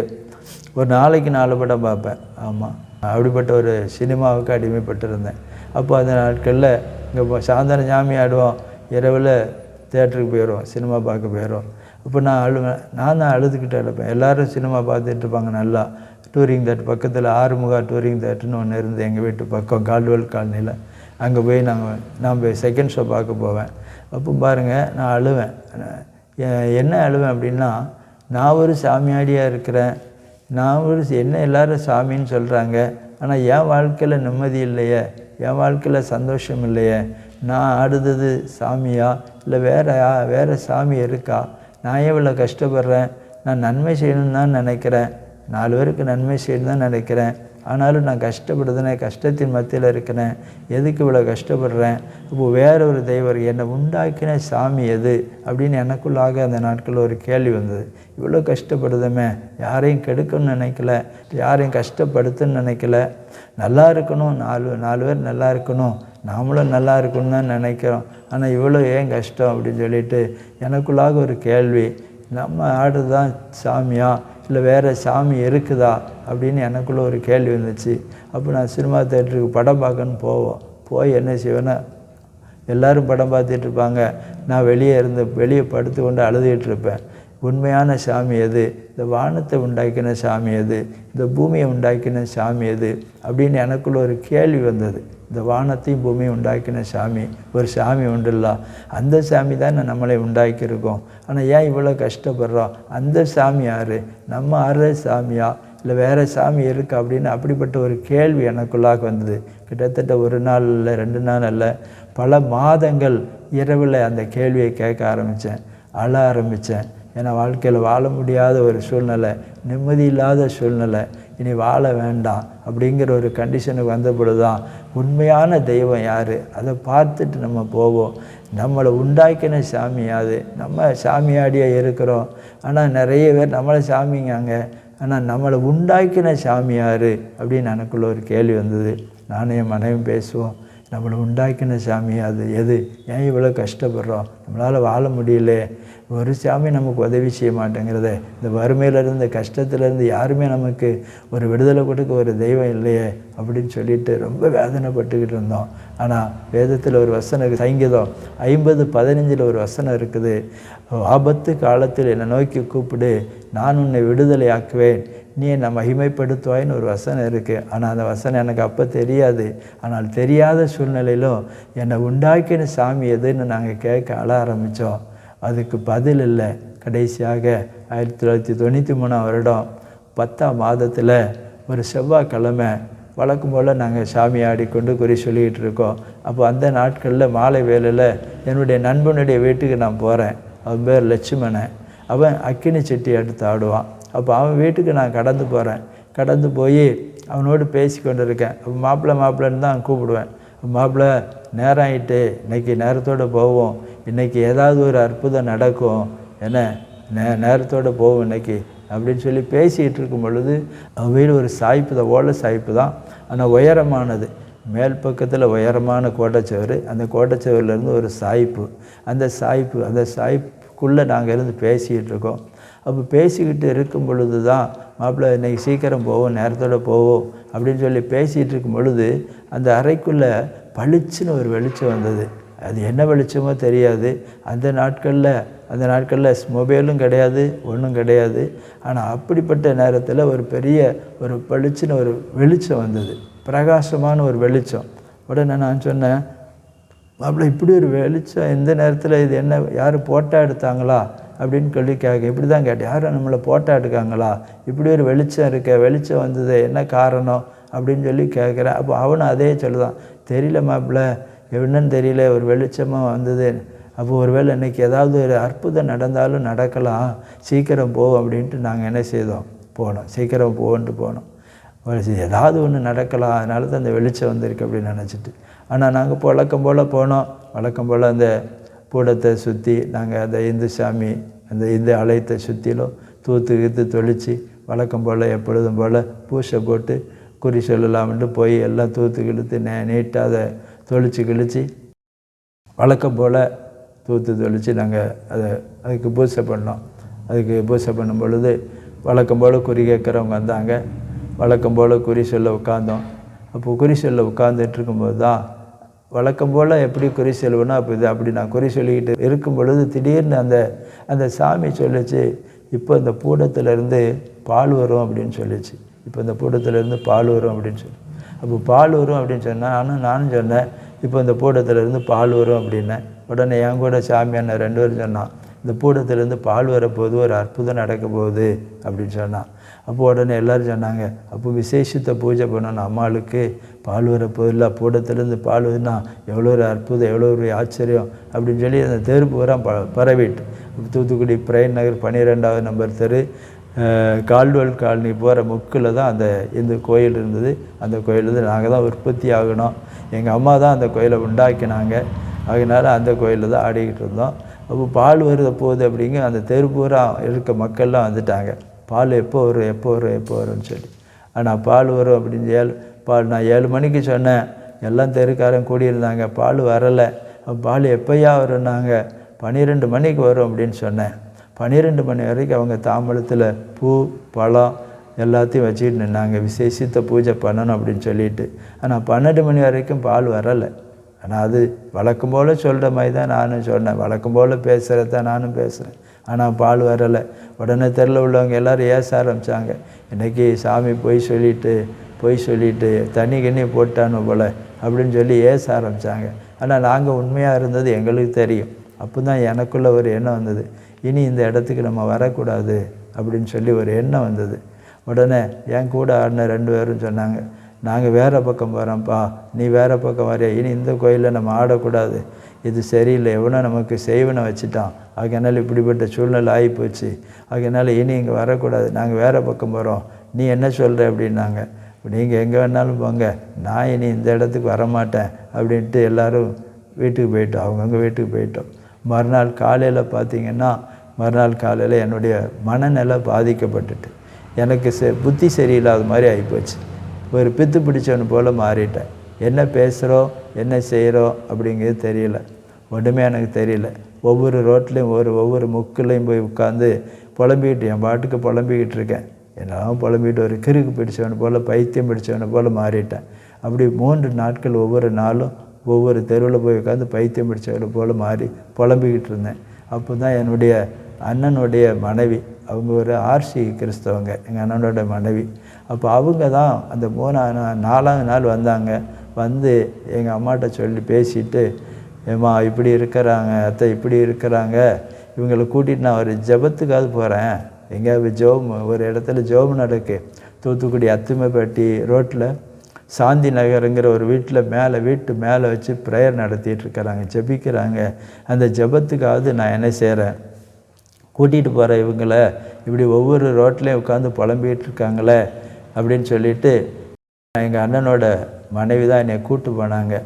நாளைக்கு 4 படம் பார்ப்பேன். ஆமாம், அப்படிப்பட்ட ஒரு சினிமாவுக்கு அடிமைப்பட்டிருந்தேன். அப்போ அந்த நாட்களில் இங்கே சாயந்தரம் சாமி ஆடுவோம், இரவில் தேட்டருக்கு போயிடுவோம், சினிமா பார்க்க போயிடுவோம். அப்போ நான் அழுவேன். நான் தான் அழுதுகிட்டே இருப்பேன். எல்லோரும் சினிமா பார்த்துட்டு இருப்பாங்க. நல்லா டூரிங் தேட்டர் பக்கத்தில் ஆறுமுகா டூரிங் தேட்டர்னு ஒன்று இருந்து எங்கள் வீட்டு பக்கம் கால்வெல் காலனியில், அங்கே போய் நான் போய் செகண்ட் ஷோ பார்க்க போவேன். அப்போ பாருங்கள், நான் அழுவேன். என்ன அழுவேன் அப்படின்னா, நான் ஒரு சாமியாடியாக இருக்கிறேன், என்ன எல்லோரும் சாமின்னு சொல்கிறாங்க, ஆனால் என் வாழ்க்கையில் நிம்மதி இல்லையே, என் வாழ்க்கையில் சந்தோஷம் இல்லையே, நான் ஆடுறது சாமியா இல்லை வேறு சாமி இருக்கா, நான் எவ்வளோ கஷ்டப்படுறேன், நான் நன்மை செய்யணும்னு தான் நினைக்கிறேன், 4 பேருக்கு நன்மை செய்யணும் தான் நினைக்கிறேன். ஆனாலும் நான் கஷ்டப்படுதுனே, கஷ்டத்தின் மத்தியில் இருக்கிறேன். எதுக்கு இவ்வளோ கஷ்டப்படுறேன்? இப்போது வேற ஒரு தெய்வம் என்னை உண்டாக்கின சாமி எது அப்படின்னு எனக்குள்ளாக அந்த நாட்களில் ஒரு கேள்வி வந்தது. இவ்வளோ கஷ்டப்படுதுமே, யாரையும் கெடுக்கணும்னு நினைக்கல, யாரையும் கஷ்டப்படுத்துன்னு நினைக்கல, நல்லா இருக்கணும், 4 பேர் நல்லா இருக்கணும், நாமளும் நல்லா இருக்கணும்னு தான் நினைக்கிறோம். ஆனால் இவ்வளோ ஏன் கஷ்டம் அப்படின்னு சொல்லிட்டு எனக்குள்ளாக ஒரு கேள்வி, நம்ம ஆடு தான் சாமியா இல்லை வேறு சாமி இருக்குதா அப்படின்னு எனக்குள்ளே ஒரு கேள்வி வந்துச்சு. அப்போ நான் சினிமா தேட்டருக்கு படம் பார்க்கணுன்னு போய் என்ன செய்வேன்னா, எல்லோரும் படம் பார்த்துட்ருப்பாங்க, நான் வெளியே படுத்து கொண்டு அழுதுகிட்ருப்பேன். உண்மையான சாமி எது? இந்த வானத்தை உண்டாக்கின சாமி எது? இந்த பூமியை உண்டாக்கின சாமி எது அப்படின்னு எனக்குள்ள ஒரு கேள்வி வந்தது. இந்த வானத்தையும் பூமியை உண்டாக்கின சாமி ஒரு சாமி உண்டுல்ல, அந்த சாமி தான் நம்மளை உண்டாக்கியிருக்கோம். ஆனால் ஏன் இவ்வளோ கஷ்டப்படுறோம்? அந்த சாமி யார்? நம்ம ஆடுற சாமியா இல்லை வேறு சாமி இருக்கா அப்படின்னு அப்படிப்பட்ட ஒரு கேள்வி எனக்குள்ளாக வந்தது. கிட்டத்தட்ட 1 நாள் இல்லை, 2 நாள் இல்லை, பல மாதங்கள் இரவில் அந்த கேள்வியை கேட்க ஆரம்பித்தேன், அழ ஆரம்பித்தேன். ஏன்னா வாழ்க்கையில் வாழ முடியாத ஒரு சூழ்நிலை, நிம்மதி இல்லாத சூழ்நிலை, இனி வாழ வேண்டாம் அப்படிங்கிற ஒரு கண்டிஷனுக்கு வந்த பொழுது தான் உண்மையான தெய்வம் யார் அதை பார்த்துட்டு நம்ம போவோம். நம்மளை உண்டாக்கின சாமி யாது? நம்ம சாமியாடியாக இருக்கிறோம், ஆனால் நிறைய பேர் நம்மளை சாமிங்காங்க, ஆனால் நம்மளை உண்டாக்கின சாமி யார் அப்படின்னு எனக்குள்ள ஒரு கேள்வி வந்தது. நானும் என் மனைவியும் பேசுவோம், நம்மளை உண்டாக்கின சாமி அது எது? ஏன் இவ்வளோ கஷ்டப்படுறோம்? நம்மளால் வாழ முடியல, ஒரு சாமி நமக்கு உதவி செய்ய மாட்டேங்கிறதே, இந்த வறுமையிலேருந்து கஷ்டத்துலேருந்து யாருமே நமக்கு ஒரு விடுதலை கொடுக்க ஒரு தெய்வம் இல்லையே அப்படின்னு சொல்லிட்டு ரொம்ப வேதனைப்பட்டுக்கிட்டு இருந்தோம். ஆனால் வேதத்தில் ஒரு வசனம், சங்கீதம் 50:15 ஒரு வசனம் இருக்குது, ஆபத்து காலத்தில் என்னை நோக்கி கூப்பிடு, நான் உன்னை விடுதலை ஆக்குவேன், நீ என்னை மகிமைப்படுத்துவாயின்னு ஒரு வசனம் இருக்குது. ஆனால் அந்த வசனம் எனக்கு அப்போ தெரியாது. ஆனால் தெரியாத சூழ்நிலையிலும் என்னை உண்டாக்கின சாமி எதுன்னு நாங்கள் கேட்க அழ ஆரம்பித்தோம். அதுக்கு பதில் இல்லை. கடைசியாக 1993 வருடம் 10ஆம் மாதத்தில் ஒரு செவ்வாய்க்கிழமை வழக்கம் போல் நாங்கள் சாமி ஆடிக்கொண்டு குறி சொல்லிக்கிட்டு இருக்கோம். அப்போ அந்த நாட்களில் மாலை வேளையில் என்னுடைய நண்பனுடைய வீட்டுக்கு நான் போகிறேன். அவன் பேர் லட்சுமணன். அவன் அக்கினி செட்டி எடுத்து ஆடுவான். அப்போ அவன் வீட்டுக்கு நான் கடந்து போகிறேன். கடந்து போய் அவனோடு பேசி கொண்டு இருக்கேன். அப்போ மாப்பிள்ளைன்னு தான் கூப்பிடுவேன். மாப்பிள்ளை நேரம் ஆகிட்டு, இன்றைக்கி நேரத்தோடு போவோம், இன்றைக்கி ஏதாவது ஒரு அற்புதம் நடக்கும், என்ன நேரத்தோடு போவோம் இன்றைக்கி அப்படின்னு சொல்லி பேசிகிட்டு இருக்கும் பொழுது அவன் வீடு ஒரு சாய்ப்பு தான், ஓலை சாய்ப்பு தான், ஆனால் உயரமானது. மேல் பக்கத்தில் உயரமான கோட்டைச்சுவர், அந்த கோட்டைச்சுவர்லேருந்து ஒரு சாய்ப்பு, அந்த சாய்ப்புக்குள்ளே நாங்கள் இருந்து பேசிக்கிட்டு இருக்கோம். அப்போ பேசிக்கிட்டு இருக்கும் பொழுது தான் மாப்பிள்ளை இன்றைக்கி சீக்கிரம் போவோம், நேரத்தோடு போவோம் அப்படின்னு சொல்லி பேசிகிட்டு இருக்கும் பொழுது அந்த அறைக்குள்ளே பளிச்சுன்னு ஒரு வெளிச்சம் வந்தது. அது என்ன வெளிச்சமோ தெரியாது. அந்த நாட்களில் மொபைலும் கிடையாது, ஒன்றும் கிடையாது. ஆனால் அப்படிப்பட்ட நேரத்தில் ஒரு பெரிய ஒரு பளிச்சுன்னு ஒரு வெளிச்சம் வந்தது, பிரகாசமான ஒரு வெளிச்சம். உடனே நான் சொன்னேன், மாப்பிள்ளை இப்படி ஒரு வெளிச்சம் எந்த நேரத்தில், இது என்ன, யார் போட்டோ எடுத்தாங்களா அப்படின்னு சொல்லி இப்படி தான் கேட்டேன், யாரும் நம்மளை போட்டோ எடுக்காங்களா, இப்படி ஒரு வெளிச்சம் இருக்க, வெளிச்சம் வந்தது என்ன காரணம் அப்படின்னு சொல்லி கேட்குறேன். அப்போ அவனும் அதே சொல்லுதான், தெரியல மாப்பிள்ளை, என்னன்னு தெரியல, ஒரு வெளிச்சமாக வந்தது. அப்போ ஒரு வேளை இன்றைக்கி ஏதாவது ஒரு அற்புதம் நடந்தாலும் நடக்கலாம், சீக்கிரம் போவோம் அப்படின்ட்டு நாங்கள் என்ன செய்தோம், போனோம். சீக்கிரம் போனோம். ஏதாவது ஒன்று நடக்கலாம், அதனால தான் அந்த வெளிச்சம் வந்திருக்கு அப்படின்னு நினச்சிட்டு. ஆனால் நாங்கள் வழக்கம் போல் போனோம். வழக்கம் போல் அந்த பூடத்தை சுற்றி நாங்கள் அந்த இந்து சாமி, அந்த இந்து ஆலயத்தை சுற்றிலும் தூத்து தொளித்து வழக்கம் போல் எப்பொழுதும் போல் பூசை போட்டு குறி சொல்லலாம்ட்டு போய் எல்லாம் தூத்து கிழித்து நீட்டாக அதை தொளித்து கிழித்து வழக்கம் போல் தூத்து தொளித்து நாங்கள் அதுக்கு பூசை பண்ணோம். அதுக்கு பூசை பண்ணும் பொழுது வழக்கம் போல் குறி கேட்குறவங்க வந்தாங்க. வழக்கம் போல் குறி சொல்ல உட்காந்தோம். அப்போ குறி சொல்ல உட்காந்துட்டு இருக்கும்போது தான் வழக்கம் போல் எப்படி குறி சொல்லுவேன்னா, அப்போ இது அப்படி நான் குறி சொல்லிக்கிட்டு இருக்கும் பொழுது திடீர்னு அந்த சாமி சொல்லிச்சு, இப்போ இந்த பூடத்துலேருந்து பால் வரும் அப்படின்னு சொல்லிச்சு. இப்போ இந்த பூடத்துலேருந்து பால் வரும் அப்படின்னு சொல்லி, அப்போ பால் வரும் அப்படின்னு சொன்னேன். ஆனால் நானும் சொன்னேன், இப்போ இந்த பூடத்துலேருந்து பால் வரும் அப்படின்னேன். உடனே என் கூட சாமியான 2 பேரும் சொன்னான், இந்த பூடத்துலேருந்து பால் வரப்போகுது, ஒரு அற்புதம் நடக்க போகுது அப்படின்னு சொன்னான். அப்போ உடனே எல்லோரும் சொன்னாங்க, அப்போ விசேஷத்தை பூஜை பண்ணணும், அம்மாளுக்கு பால் வரப்போதில்லை, பூடத்துலேருந்து பால் வருதுன்னா எவ்வளோ ஒரு அற்புதம், எவ்வளோ ஒரு ஆச்சரியம் அப்படின்னு சொல்லி அந்த தெரு பூரா பரவிட்டு, தூத்துக்குடி பிரைன் நகர் 12வது நம்பர் தெரு கால்டுவெல் காலனி போகிற முக்கில் தான் அந்த இந்த கோயில் இருந்தது. அந்த கோயிலேருந்து நாங்கள் தான் உற்பத்தி ஆகணும். எங்கள் அம்மா தான் அந்த கோயிலை உண்டாக்கினாங்க. அதனால் அந்த கோயிலில் தான் ஆடிக்கிட்டு இருந்தோம். அப்போ பால் வருத போகுது அப்படிங்க அந்த தெரு பூரா இருக்க மக்கள்லாம் வந்துட்டாங்க. பால் எப்போ வரும் எப்போ வரும் எப்போ வரும்னு சொல்லி. ஆனால் பால் வரும் அப்படின்னு நான் 7 மணிக்கு சொன்னேன். எல்லாம் தெருக்காரன் கூடியிருந்தாங்க. பால் வரலை. பால் எப்போயா வரும்னாங்க. 12 மணிக்கு வரும் அப்படின்னு சொன்னேன். 12 மணி வரைக்கும் அவங்க தாம்பலத்தில் பூ பழம் எல்லாத்தையும் வச்சுக்கிட்டு நின்னாங்க. விசேஷித்த பூஜை பண்ணணும் அப்படின்னு சொல்லிட்டு. ஆனால் 12 மணி வரைக்கும் பால் வரலை. ஆனால் அது வழக்கம் போல் சொல்கிற மாதிரி தான் நானும் சொன்னேன். வழக்கம் போல் பேசுகிறது தான் நானும் பேசுகிறேன். ஆனால் பால் வரலை. உடனே தெருவில் உள்ளவங்க எல்லோரும் ஏச ஆரம்பித்தாங்க. இன்றைக்கி சாமி பொய் சொல்லிட்டு தண்ணி கண்ணி போட்டானு போல் அப்படின்னு சொல்லி ஏச ஆரம்பித்தாங்க. ஆனால் நாங்கள் உண்மையாக இருந்தது எங்களுக்கு தெரியும். அப்போ தான் எனக்குள்ளே ஒரு எண்ணம் வந்தது. இனி இந்த இடத்துக்கு நம்ம வரக்கூடாது அப்படின்னு சொல்லி ஒரு எண்ணம் வந்தது. உடனே என் கூட ஆடின 2 பேரும் சொன்னாங்க, நாங்கள் வேறு பக்கம் போகிறோம்ப்பா, நீ வேறு பக்கம் வரைய, இனி இந்த கோயிலில் நம்ம ஆடக்கூடாது, இது சரியில்லை, எவனோ நமக்கு செய்வனை வச்சுட்டான், அதனால் இப்படிப்பட்ட சூழ்நிலை ஆகிப்போச்சு, அதனால் இனி இங்கே வரக்கூடாது, நாங்கள் வேறு பக்கம் போகிறோம், நீ என்ன சொல்கிற அப்படின்னாங்க. நீங்கள் எங்கே வேணாலும் போங்க, நான் இனி இந்த இடத்துக்கு வரமாட்டேன் அப்படின்ட்டு எல்லோரும் வீட்டுக்கு போயிட்டோம். அவங்கவுங்க வீட்டுக்கு போயிட்டோம். மறுநாள் காலையில் என்னுடைய மனநிலை பாதிக்கப்பட்டுட்டு எனக்கு புத்தி சரியில்லாத மாதிரி ஆகிப்போச்சு. ஒரு பித்து பிடிச்சவனு போல் மாறிட்டேன். என்ன பேசுகிறோம் என்ன செய்கிறோம் அப்படிங்கிறது தெரியல. ஒன்றுமே எனக்கு தெரியல. ஒவ்வொரு ரோட்லேயும் ஒவ்வொரு முக்குலையும் போய் உட்காந்து புலம்பிக்கிட்டு என் பாட்டுக்கு புலம்பிக்கிட்டு இருக்கேன். எல்லாம் புலம்பிக்கிட்டு ஒரு கிறுக்கு பிடிச்சவனு போல் பைத்தியம் பிடிச்சவனு போல் மாறிட்டேன். அப்படி 3 நாட்கள் ஒவ்வொரு நாளும் ஒவ்வொரு தெருவில் போய் உட்காந்து பைத்தியம் பிடிச்சவனு போல் மாறி புலம்பிக்கிட்டு இருந்தேன். அப்போ தான் என்னுடைய அண்ணனுடைய மனைவி, அவங்க ஒரு ஆர்சி கிறிஸ்தவங்க, எங்கள் அண்ணனோட மனைவி. அப்போ அவங்க தான் அந்த 4ஆவது நாள் வந்தாங்க. வந்து எங்கள் அம்மாட்ட சொல்லி பேசிட்டு, ஏம்மா இப்படி இருக்கிறாங்க அத்தை, இப்படி இருக்கிறாங்க, இவங்களை கூட்டிகிட்டு நான் ஒரு ஜெபத்துக்காவது போகிறேன், எங்கேயாவது ஒரு இடத்துல ஜெபம் நடக்கு, தூத்துக்குடி அத்துமைப்பட்டி ரோட்டில் சாந்தி நகருங்கிற ஒரு வீட்டு மேலே வச்சு ப்ரேயர் நடத்திட்டு இருக்கிறாங்க, ஜெபிக்கிறாங்க, அந்த ஜெபத்துக்காவது நான் என்ன செய்கிறேன், கூட்டிகிட்டு போகிறேன் இவங்களை, இப்படி ஒவ்வொரு ரோட்லேயும் உட்காந்து புலம்பிகிட்டு இருக்காங்களே அப்படின்னு சொல்லிட்டு எங்கள் அண்ணனோட மனைவி தான் என்னை கூப்பிட்டு போனாங்க.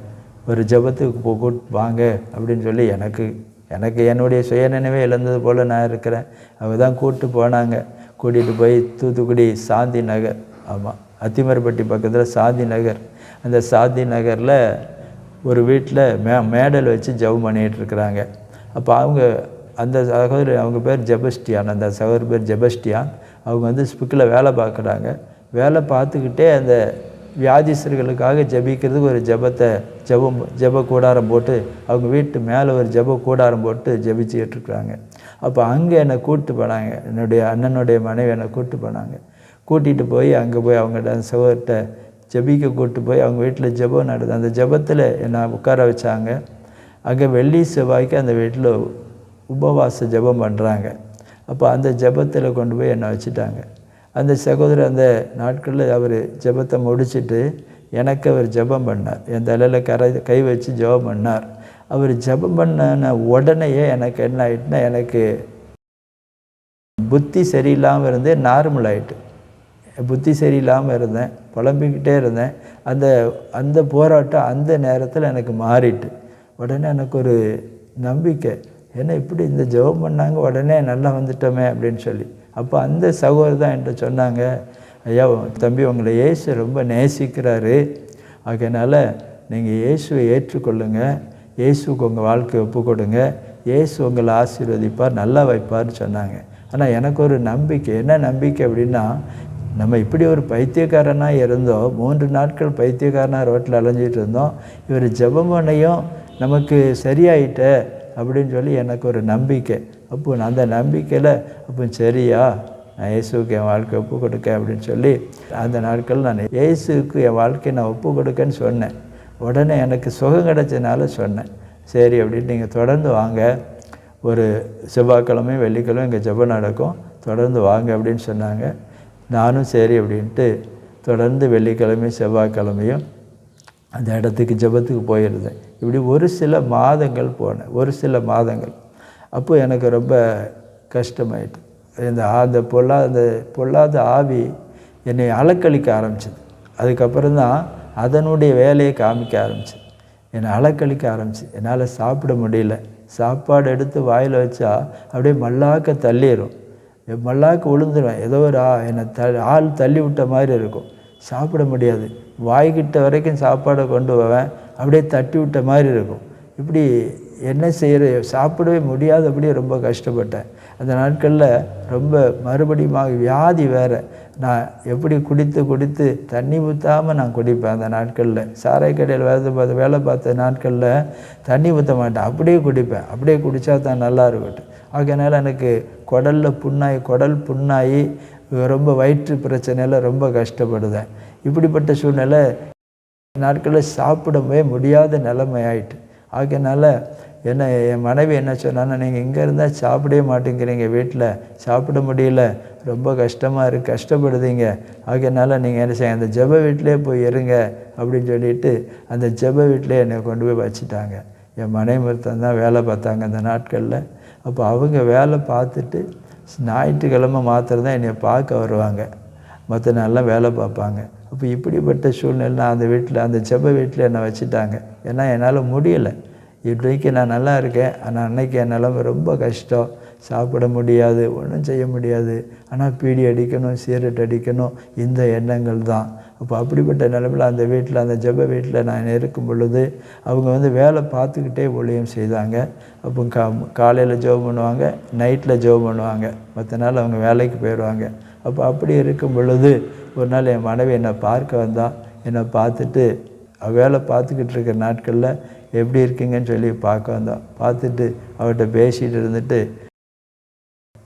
ஒரு ஜெபத்துக்கு கூப்பிட்டு வாங்க அப்படின்னு சொல்லி எனக்கு என்னுடைய சுயநினைவே இழந்தது போல் நான் இருக்கிறேன். அவங்க தான் கூப்பிட்டு போனாங்க. கூட்டிகிட்டு போய் தூத்துக்குடி சாந்தி நகர், ஆமாம் அத்திமரப்பட்டி பக்கத்தில் சாந்தி நகர், அந்த சாந்தி நகரில் ஒரு வீட்டில் மேடல் வச்சு ஜெபம் பண்ணிகிட்ருக்குறாங்க. அப்போ அந்த சகோதரி, அவங்க பேர் ஜெபஸ்டியான், அந்த சகோதரி பேர் ஜெபஸ்டியான். அவங்க வந்து ஸ்பிக்கில் வேலை பார்க்குறாங்க. வேலை பார்த்துக்கிட்டே அந்த வியாதிஸ்தர்களுக்காக ஜெபிக்கிறதுக்கு ஒரு ஜெப கூடாரம் போட்டு, அவங்க வீட்டு மேலே ஒரு ஜெப கூடாரம் போட்டு ஜெபிச்சுக்கிட்டு இருக்கிறாங்க. அப்போ அங்கே என்னை கூப்பிட்டு போனாங்க. என்னுடைய அண்ணனுடைய மனைவி என்னை கூப்பிட்டு போனாங்க. கூட்டிகிட்டு போய் அங்கே போய் அவங்கள்ட்ட அந்த சகோதர்கிட்ட ஜெபிக்க கூப்பிட்டு போய் அவங்க வீட்டில் ஜெபம் நடக்குது. அந்த ஜெபத்தில் என்னை உட்கார வச்சாங்க. அங்கே வெள்ளி செவ்வாய்க்கு அந்த வீட்டில் உபவாச ஜெபம் பண்ணுறாங்க. அப்போ அந்த ஜெபத்தில் கொண்டு போய் என்னை வச்சுட்டாங்க. அந்த சகோதரர் அந்த நாட்களில் அவர் ஜெபத்தை முடிச்சுட்டு எனக்கு அவர் ஜெபம் பண்ணார். என் தலையில் கை வச்சு ஜெபம் பண்ணார். அவர் ஜெபம் பண்ண உடனேயே எனக்கு என்ன ஆகிட்டுனா, எனக்கு புத்தி சரியில்லாமல் இருந்தேன், நார்மல் ஆகிட்டு. புத்தி சரியில்லாமல் இருந்தேன், புலம்பிக்கிட்டே இருந்தேன். அந்த போராட்டம் அந்த நேரத்தில் எனக்கு மாறிட்டு. உடனே எனக்கு ஒரு நம்பிக்கை, ஏன்னா இப்படி இந்த ஜெபம் பண்ணாங்க, உடனே நல்லா வந்துட்டோமே அப்படின்னு சொல்லி. அப்போ அந்த சகோதரர் தான் என்கிட்ட சொன்னாங்க, ஐயா தம்பி, உங்களை இயேசு ரொம்ப நேசிக்கிறாரு, அதனால் நீங்கள் இயேசுவை ஏற்றுக்கொள்ளுங்க, இயேசுக்கு உங்கள் வாழ்க்கையை ஒப்பு கொடுங்க, இயேசு உங்களை ஆசீர்வதிப்பார், நல்லா வைப்பார்னு சொன்னாங்க. ஆனால் எனக்கு ஒரு நம்பிக்கை, என்ன நம்பிக்கை அப்படின்னா, நம்ம இப்படி ஒரு பைத்தியக்காரனாக இருந்தோம், 3 நாட்கள் பைத்தியக்காரனாக ரோட்டில் அலைஞ்சிட்டு இருந்தோம், இவர் ஜெபமனையும் நமக்கு சரியாயிட்ட அப்படின்னு சொல்லி எனக்கு ஒரு நம்பிக்கை. அப்போ அந்த நம்பிக்கையில் அப்போ சரியா நான் இயேசுக்கு என் வாழ்க்கை ஒப்பு கொடுக்கேன் அப்படின்னு சொல்லி அந்த நாட்கள் நான் இயேசுக்கு என் வாழ்க்கையை நான் ஒப்பு கொடுக்கேன்னு சொன்னேன். உடனே எனக்கு சுகம் கிடைச்சதுனால சொன்னேன், சரி அப்படின்னு நீங்கள் தொடர்ந்து வாங்க, ஒரு செவ்வாய்க்கிழமையும் வெள்ளிக்கிழமையும் இங்கே ஜெபம் நடக்கும், தொடர்ந்து வாங்க அப்படின்னு சொன்னாங்க. நானும் சரி அப்படின்ட்டு தொடர்ந்து வெள்ளிக்கிழமையும் செவ்வாய்க்கிழமையும் அந்த இடத்துக்கு ஜெபத்துக்கு போயிருந்தேன். இப்படி ஒரு சில மாதங்கள் போனேன், ஒரு சில மாதங்கள். அப்போ எனக்கு ரொம்ப கஷ்டமாயிட்டு. அந்த பொல்லாத ஆவி என்னை அலக்களிக்க ஆரம்பிச்சிது. அதுக்கப்புறம் தான் அதனுடைய வேலையை காமிக்க ஆரம்பிச்சு, என்னை அலக்களிக்க ஆரம்பிச்சு. என்னால் சாப்பிட முடியல. சாப்பாடு எடுத்து வாயில் வச்சா அப்படியே மல்லாக்க தள்ளிடும், மல்லாக்க விழுந்துருவேன். ஏதோ ஒரு என்னை ஆள் தள்ளி விட்ட மாதிரி இருக்கும். சாப்பிட முடியாது. வாய்கிட்ட வரைக்கும் சாப்பாடை கொண்டு போவேன், அப்படியே தட்டி விட்ட மாதிரி இருக்கும். இப்படி என்ன செய்கிற, சாப்பிடவே முடியாது. அப்படியே ரொம்ப கஷ்டப்பட்டேன் அந்த நாட்களில். ரொம்ப மறுபடியும் வியாதி வேறு. நான் எப்படி குடித்து தண்ணி ஊற்றாமல் நான் குடிப்பேன் அந்த நாட்களில். சாராய கடையில் வேலை பார்த்த நாட்களில் தண்ணி ஊற்ற மாட்டேன், அப்படியே குடிப்பேன். அப்படியே குடித்தா தான் நல்லா இருக்கட்டும். ஆகையினால எனக்கு குடல் புண்ணாகி ரொம்ப வயிற்று பிரச்சனையில் ரொம்ப கஷ்டப்படுதேன். இப்படிப்பட்ட சூழ்நிலை நாட்களில் சாப்பிடவே முடியாத நிலைமை ஆயிட்டு. ஆகையினால என் மனைவி என்ன சொன்னான்னா, நீங்கள் இங்கே இருந்தால் சாப்பிடவே மாட்டேங்கிறீங்க, வீட்டில் சாப்பிட முடியல, ரொம்ப கஷ்டமாக இருக்குது, கஷ்டப்படுதீங்க. ஆகையினால நீங்கள் என்ன செய்ய, அந்த ஜெப வீட்டிலே போய் இருங்க அப்படின்னு சொல்லிட்டு அந்த ஜெப வீட்டிலே என்னை கொண்டு போய் வச்சுட்டாங்க. என் மனைவி ஒருத்தன் தான் வேலை பார்த்தாங்க அந்த நாட்களில். அப்போ அவங்க வேலை பார்த்துட்டு ஞாயிற்றுக்கிழமை மாத்திரம் தான் என்னை பார்க்க வருவாங்க, மற்ற நாளெலாம் வேலை பார்ப்பாங்க. அப்போ இப்படிப்பட்ட சூழ்நிலை நான் அந்த ஜெப வீட்டில் என்னை வச்சுட்டாங்க. ஏன்னா என்னால் முடியலை. இன்றைக்கு நான் நல்லா இருக்கேன், ஆனால் அன்னைக்கு என் நிலைமை ரொம்ப கஷ்டம். சாப்பிட முடியாது, ஒன்றும் செய்ய முடியாது. ஆனால் பீடி அடிக்கணும், சிகரெட் அடிக்கணும், இந்த எண்ணங்கள் தான். அப்போ அப்படிப்பட்ட நிலைமையில் அந்த ஜெப வீட்டில் நான் இருக்கும் பொழுது அவங்க வேலை பார்த்துக்கிட்டே ஊழியம் செய்தாங்க. அப்போ காலையில் ஜெபம் பண்ணுவாங்க, நைட்டில் ஜெபம் பண்ணுவாங்க, மற்ற நாள் அவங்க வேலைக்கு போயிடுவாங்க. அப்போ அப்படி இருக்கும் பொழுது ஒரு நாள் என் மனைவி என்னை பார்க்க வந்தால், என்னை பார்த்துட்டு வேலை பார்த்துக்கிட்டு இருக்கிற நாட்களில் எப்படி இருக்கீங்கன்னு சொல்லி பார்க்க வந்தான். பார்த்துட்டு அவர்கிட்ட பேசிகிட்டு இருந்துட்டு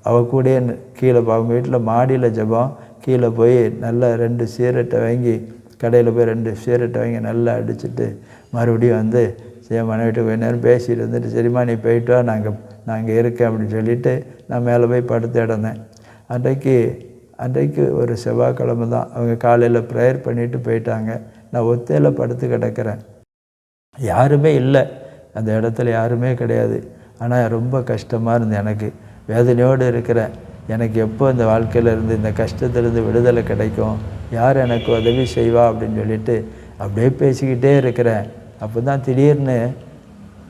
அவள் கூட கீழே அவங்க வீட்டில் மாடியில் ஜெபம், கீழே போய் நல்லா 2 சிகரெட்டை வாங்கி கடையில் போய் 2 சிகரெட்டை வாங்கி நல்லா அடிச்சுட்டு மறுபடியும் என் மனைவிட்டு கொஞ்ச நேரம் பேசிகிட்டு இருந்துட்டு, சரிம்மா நீ போயிட்டு வா, நான் இங்கே இருக்கேன் அப்படின்னு சொல்லிவிட்டு நான் மேலே போய் படுத்து கிடந்தேன். அன்றைக்கு ஒரு செவ்வாய்க்கிழமை தான். அவங்க காலையில் ப்ரேயர் பண்ணிவிட்டு போயிட்டாங்க. நான் ஒத்தையில் படுத்து கிடக்கிறேன். யாருமே இல்லை அந்த இடத்துல, யாருமே கிடையாது. ஆனால் ரொம்ப கஷ்டமாக இருந்தது, எனக்கு வேதனையோடு இருக்கிறேன். எனக்கு எப்போ இந்த வாழ்க்கையிலேருந்து இந்த கஷ்டத்துலேருந்து விடுதலை கிடைக்கும், யார் எனக்கு உதவி செய்வா அப்படின்னு சொல்லிட்டு அப்படியே பேசிக்கிட்டே இருக்கிறேன். அப்போ தான் திடீர்னு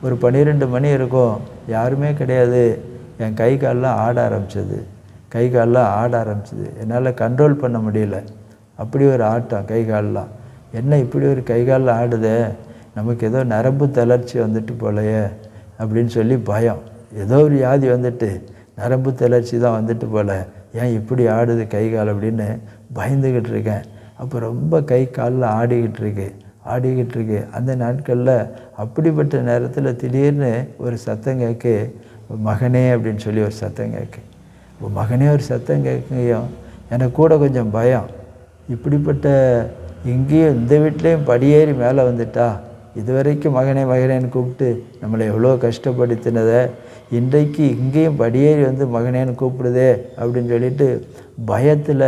ஒரு 12 மணி இருக்கும், யாருமே கிடையாது. என் கை காலெலாம் ஆட ஆரம்பிச்சது. என்னால் கண்ட்ரோல் பண்ண முடியல. அப்படி ஒரு ஆட்டம் கை காலெலாம். என்ன இப்படி ஒரு கை காலில் ஆடுதே, நமக்கு ஏதோ நரம்பு தளர்ச்சி வந்துட்டு போலையே அப்படின்னு சொல்லி பயம். ஏதோ ஒரு வியாதி வந்துட்டு நரம்பு தளர்ச்சி தான் வந்துட்டு போல, ஏன் இப்படி ஆடுது கை கால் அப்படின்னு பயந்துக்கிட்டு இருக்கேன். அப்போ ரொம்ப கை காலில் ஆடிக்கிட்டு இருக்கு. அந்த நாட்களில் அப்படிப்பட்ட நேரத்தில் திடீர்னு ஒரு சத்தம் கேட்கு, மகனே அப்படின்னு சொல்லி ஒரு சத்தம் கேட்கு. இப்போ மகனே ஒரு சத்தம் கேட்கையும் எனக்கு கூட கொஞ்சம் பயம். இப்படிப்பட்ட இங்கேயும் இந்த வீட்லேயும் படியேறி மேலே வந்துட்டா, இதுவரைக்கும் மகனேன்னு கூப்பிட்டு நம்மளை எவ்வளோ கஷ்டப்படுத்தினதை இன்றைக்கு இங்கேயும் படியேறி மகனேன்னு கூப்பிடுதே அப்படின்னு சொல்லிட்டு பயத்தில்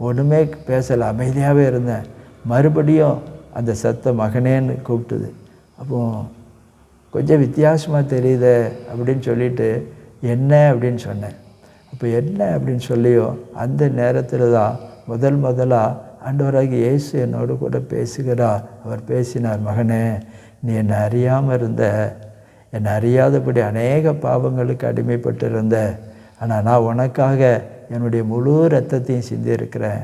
ஒன்றுமே பேசலை, அமைதியாகவே இருந்தேன். மறுபடியும் அந்த சத்தம் மகனேன்னு கூப்பிட்டுது. அப்போது கொஞ்சம் வித்தியாசமாக தெரியுதே அப்படின்னு சொல்லிட்டு என்ன அப்படின்னு சொன்னேன். அப்போ என்ன அப்படின்னு சொல்லியோ அந்த நேரத்தில் தான் முதலாக ஆண்டவராகிய இயேசு என்னோடு கூட பேசுகிறார். அவர் பேசினார், மகனே நீ என்னை அறியாதபடி அநேக பாவங்களுக்கு அடிமைப்பட்டு இருந்த, ஆனால் நான் உனக்காக என்னுடைய முழு இரத்தத்தையும் சிந்தியிருக்கிறேன்.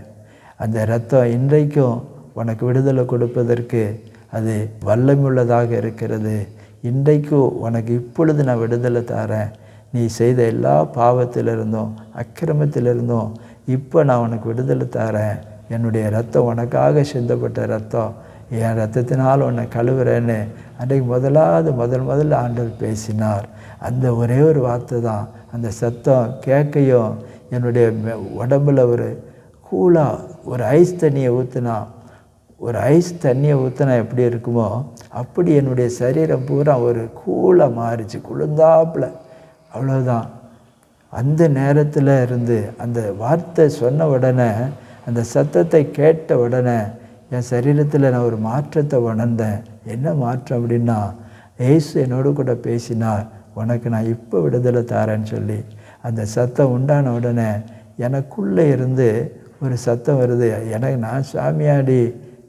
அந்த இரத்தம் இன்றைக்கும் உனக்கு விடுதலை கொடுப்பதற்கு அது வல்லமுள்ளதாக இருக்கிறது. இன்றைக்கும் உனக்கு இப்பொழுது நான் விடுதலை தரேன். நீ செய்த எல்லா பாவத்திலிருந்தும் அக்கிரமத்திலிருந்தும் இப்போ நான் உனக்கு விடுதலை தரேன். என்னுடைய ரத்தம் உனக்காக சிந்தப்பட்ட ரத்தம், என் ரத்தத்தினால் உன்னை கழுவுறேன்னு அன்றைக்கு முதல்ல ஆண்டவர் பேசினார். அந்த ஒரே ஒரு வார்த்தை தான். அந்த சத்தம் கேட்கையும் என்னுடைய உடம்பில் ஒரு கூலாக ஒரு ஐஸ் தண்ணியை ஊற்றினா எப்படி இருக்குமோ அப்படி என்னுடைய சரீரம் பூரா ஒரு கூலாக மாறிச்சு, குளிர்ந்தாப்புல. அவ்வளோதான். அந்த நேரத்தில் இருந்து அந்த வார்த்தை சொன்ன உடனே, அந்த சத்தத்தை கேட்ட உடனே என் சரீரத்தில் நான் ஒரு மாற்றத்தை உணர்ந்தேன். என்ன மாற்றம் அப்படின்னா, இயேசு என்னோடு கூட பேசினார், உனக்கு நான் இப்போ விடுதலை தரேன்னு சொல்லி. அந்த சத்தம் உண்டான உடனே எனக்குள்ளே இருந்து ஒரு சத்தம் வருது. நான் சாமியாடி,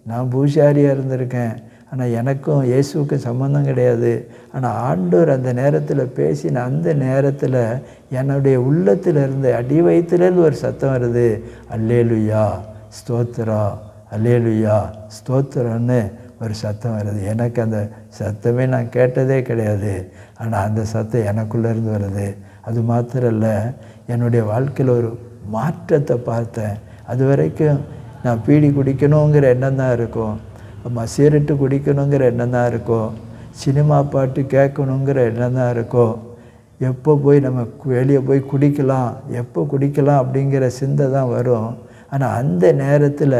நான் பூசாரியாக இருந்திருக்கேன், ஆனால் எனக்கும் இயேசுவுக்கும் சம்மந்தம் கிடையாது. ஆனால் ஆண்டவர் அந்த நேரத்தில் பேசின அந்த நேரத்தில் என்னுடைய உள்ளத்திலிருந்து அடி வயிற்றிலேருந்து ஒரு சத்தம் வருது. அல்லேலுயா ஸ்தோத்திரம், அல்லேலுயா ஸ்தோத்திரம்னு ஒரு சத்தம் வருது. எனக்கு அந்த சத்தமே நான் கேட்டதே கிடையாது, ஆனால் அந்த சத்தம் எனக்குள்ளேருந்து வருது. அது மாத்திரம் இல்லை, என்னுடைய வாழ்க்கையில் ஒரு மாற்றத்தை பார்த்தேன். அது வரைக்கும் நான் பீடி குடிக்கணுங்கிற எண்ணம் தான் இருக்கும், சிகரெட்டு குடிக்கணுங்கிற எண்ணம் தான் இருக்கும், சினிமா பாட்டு கேட்கணுங்கிற எண்ணம் தான் இருக்கும், எப்போ போய் நம்ம வெளியே போய் குடிக்கலாம், எப்போ குடிக்கலாம் அப்படிங்கிற சிந்தை தான் வரும். ஆனால் அந்த நேரத்தில்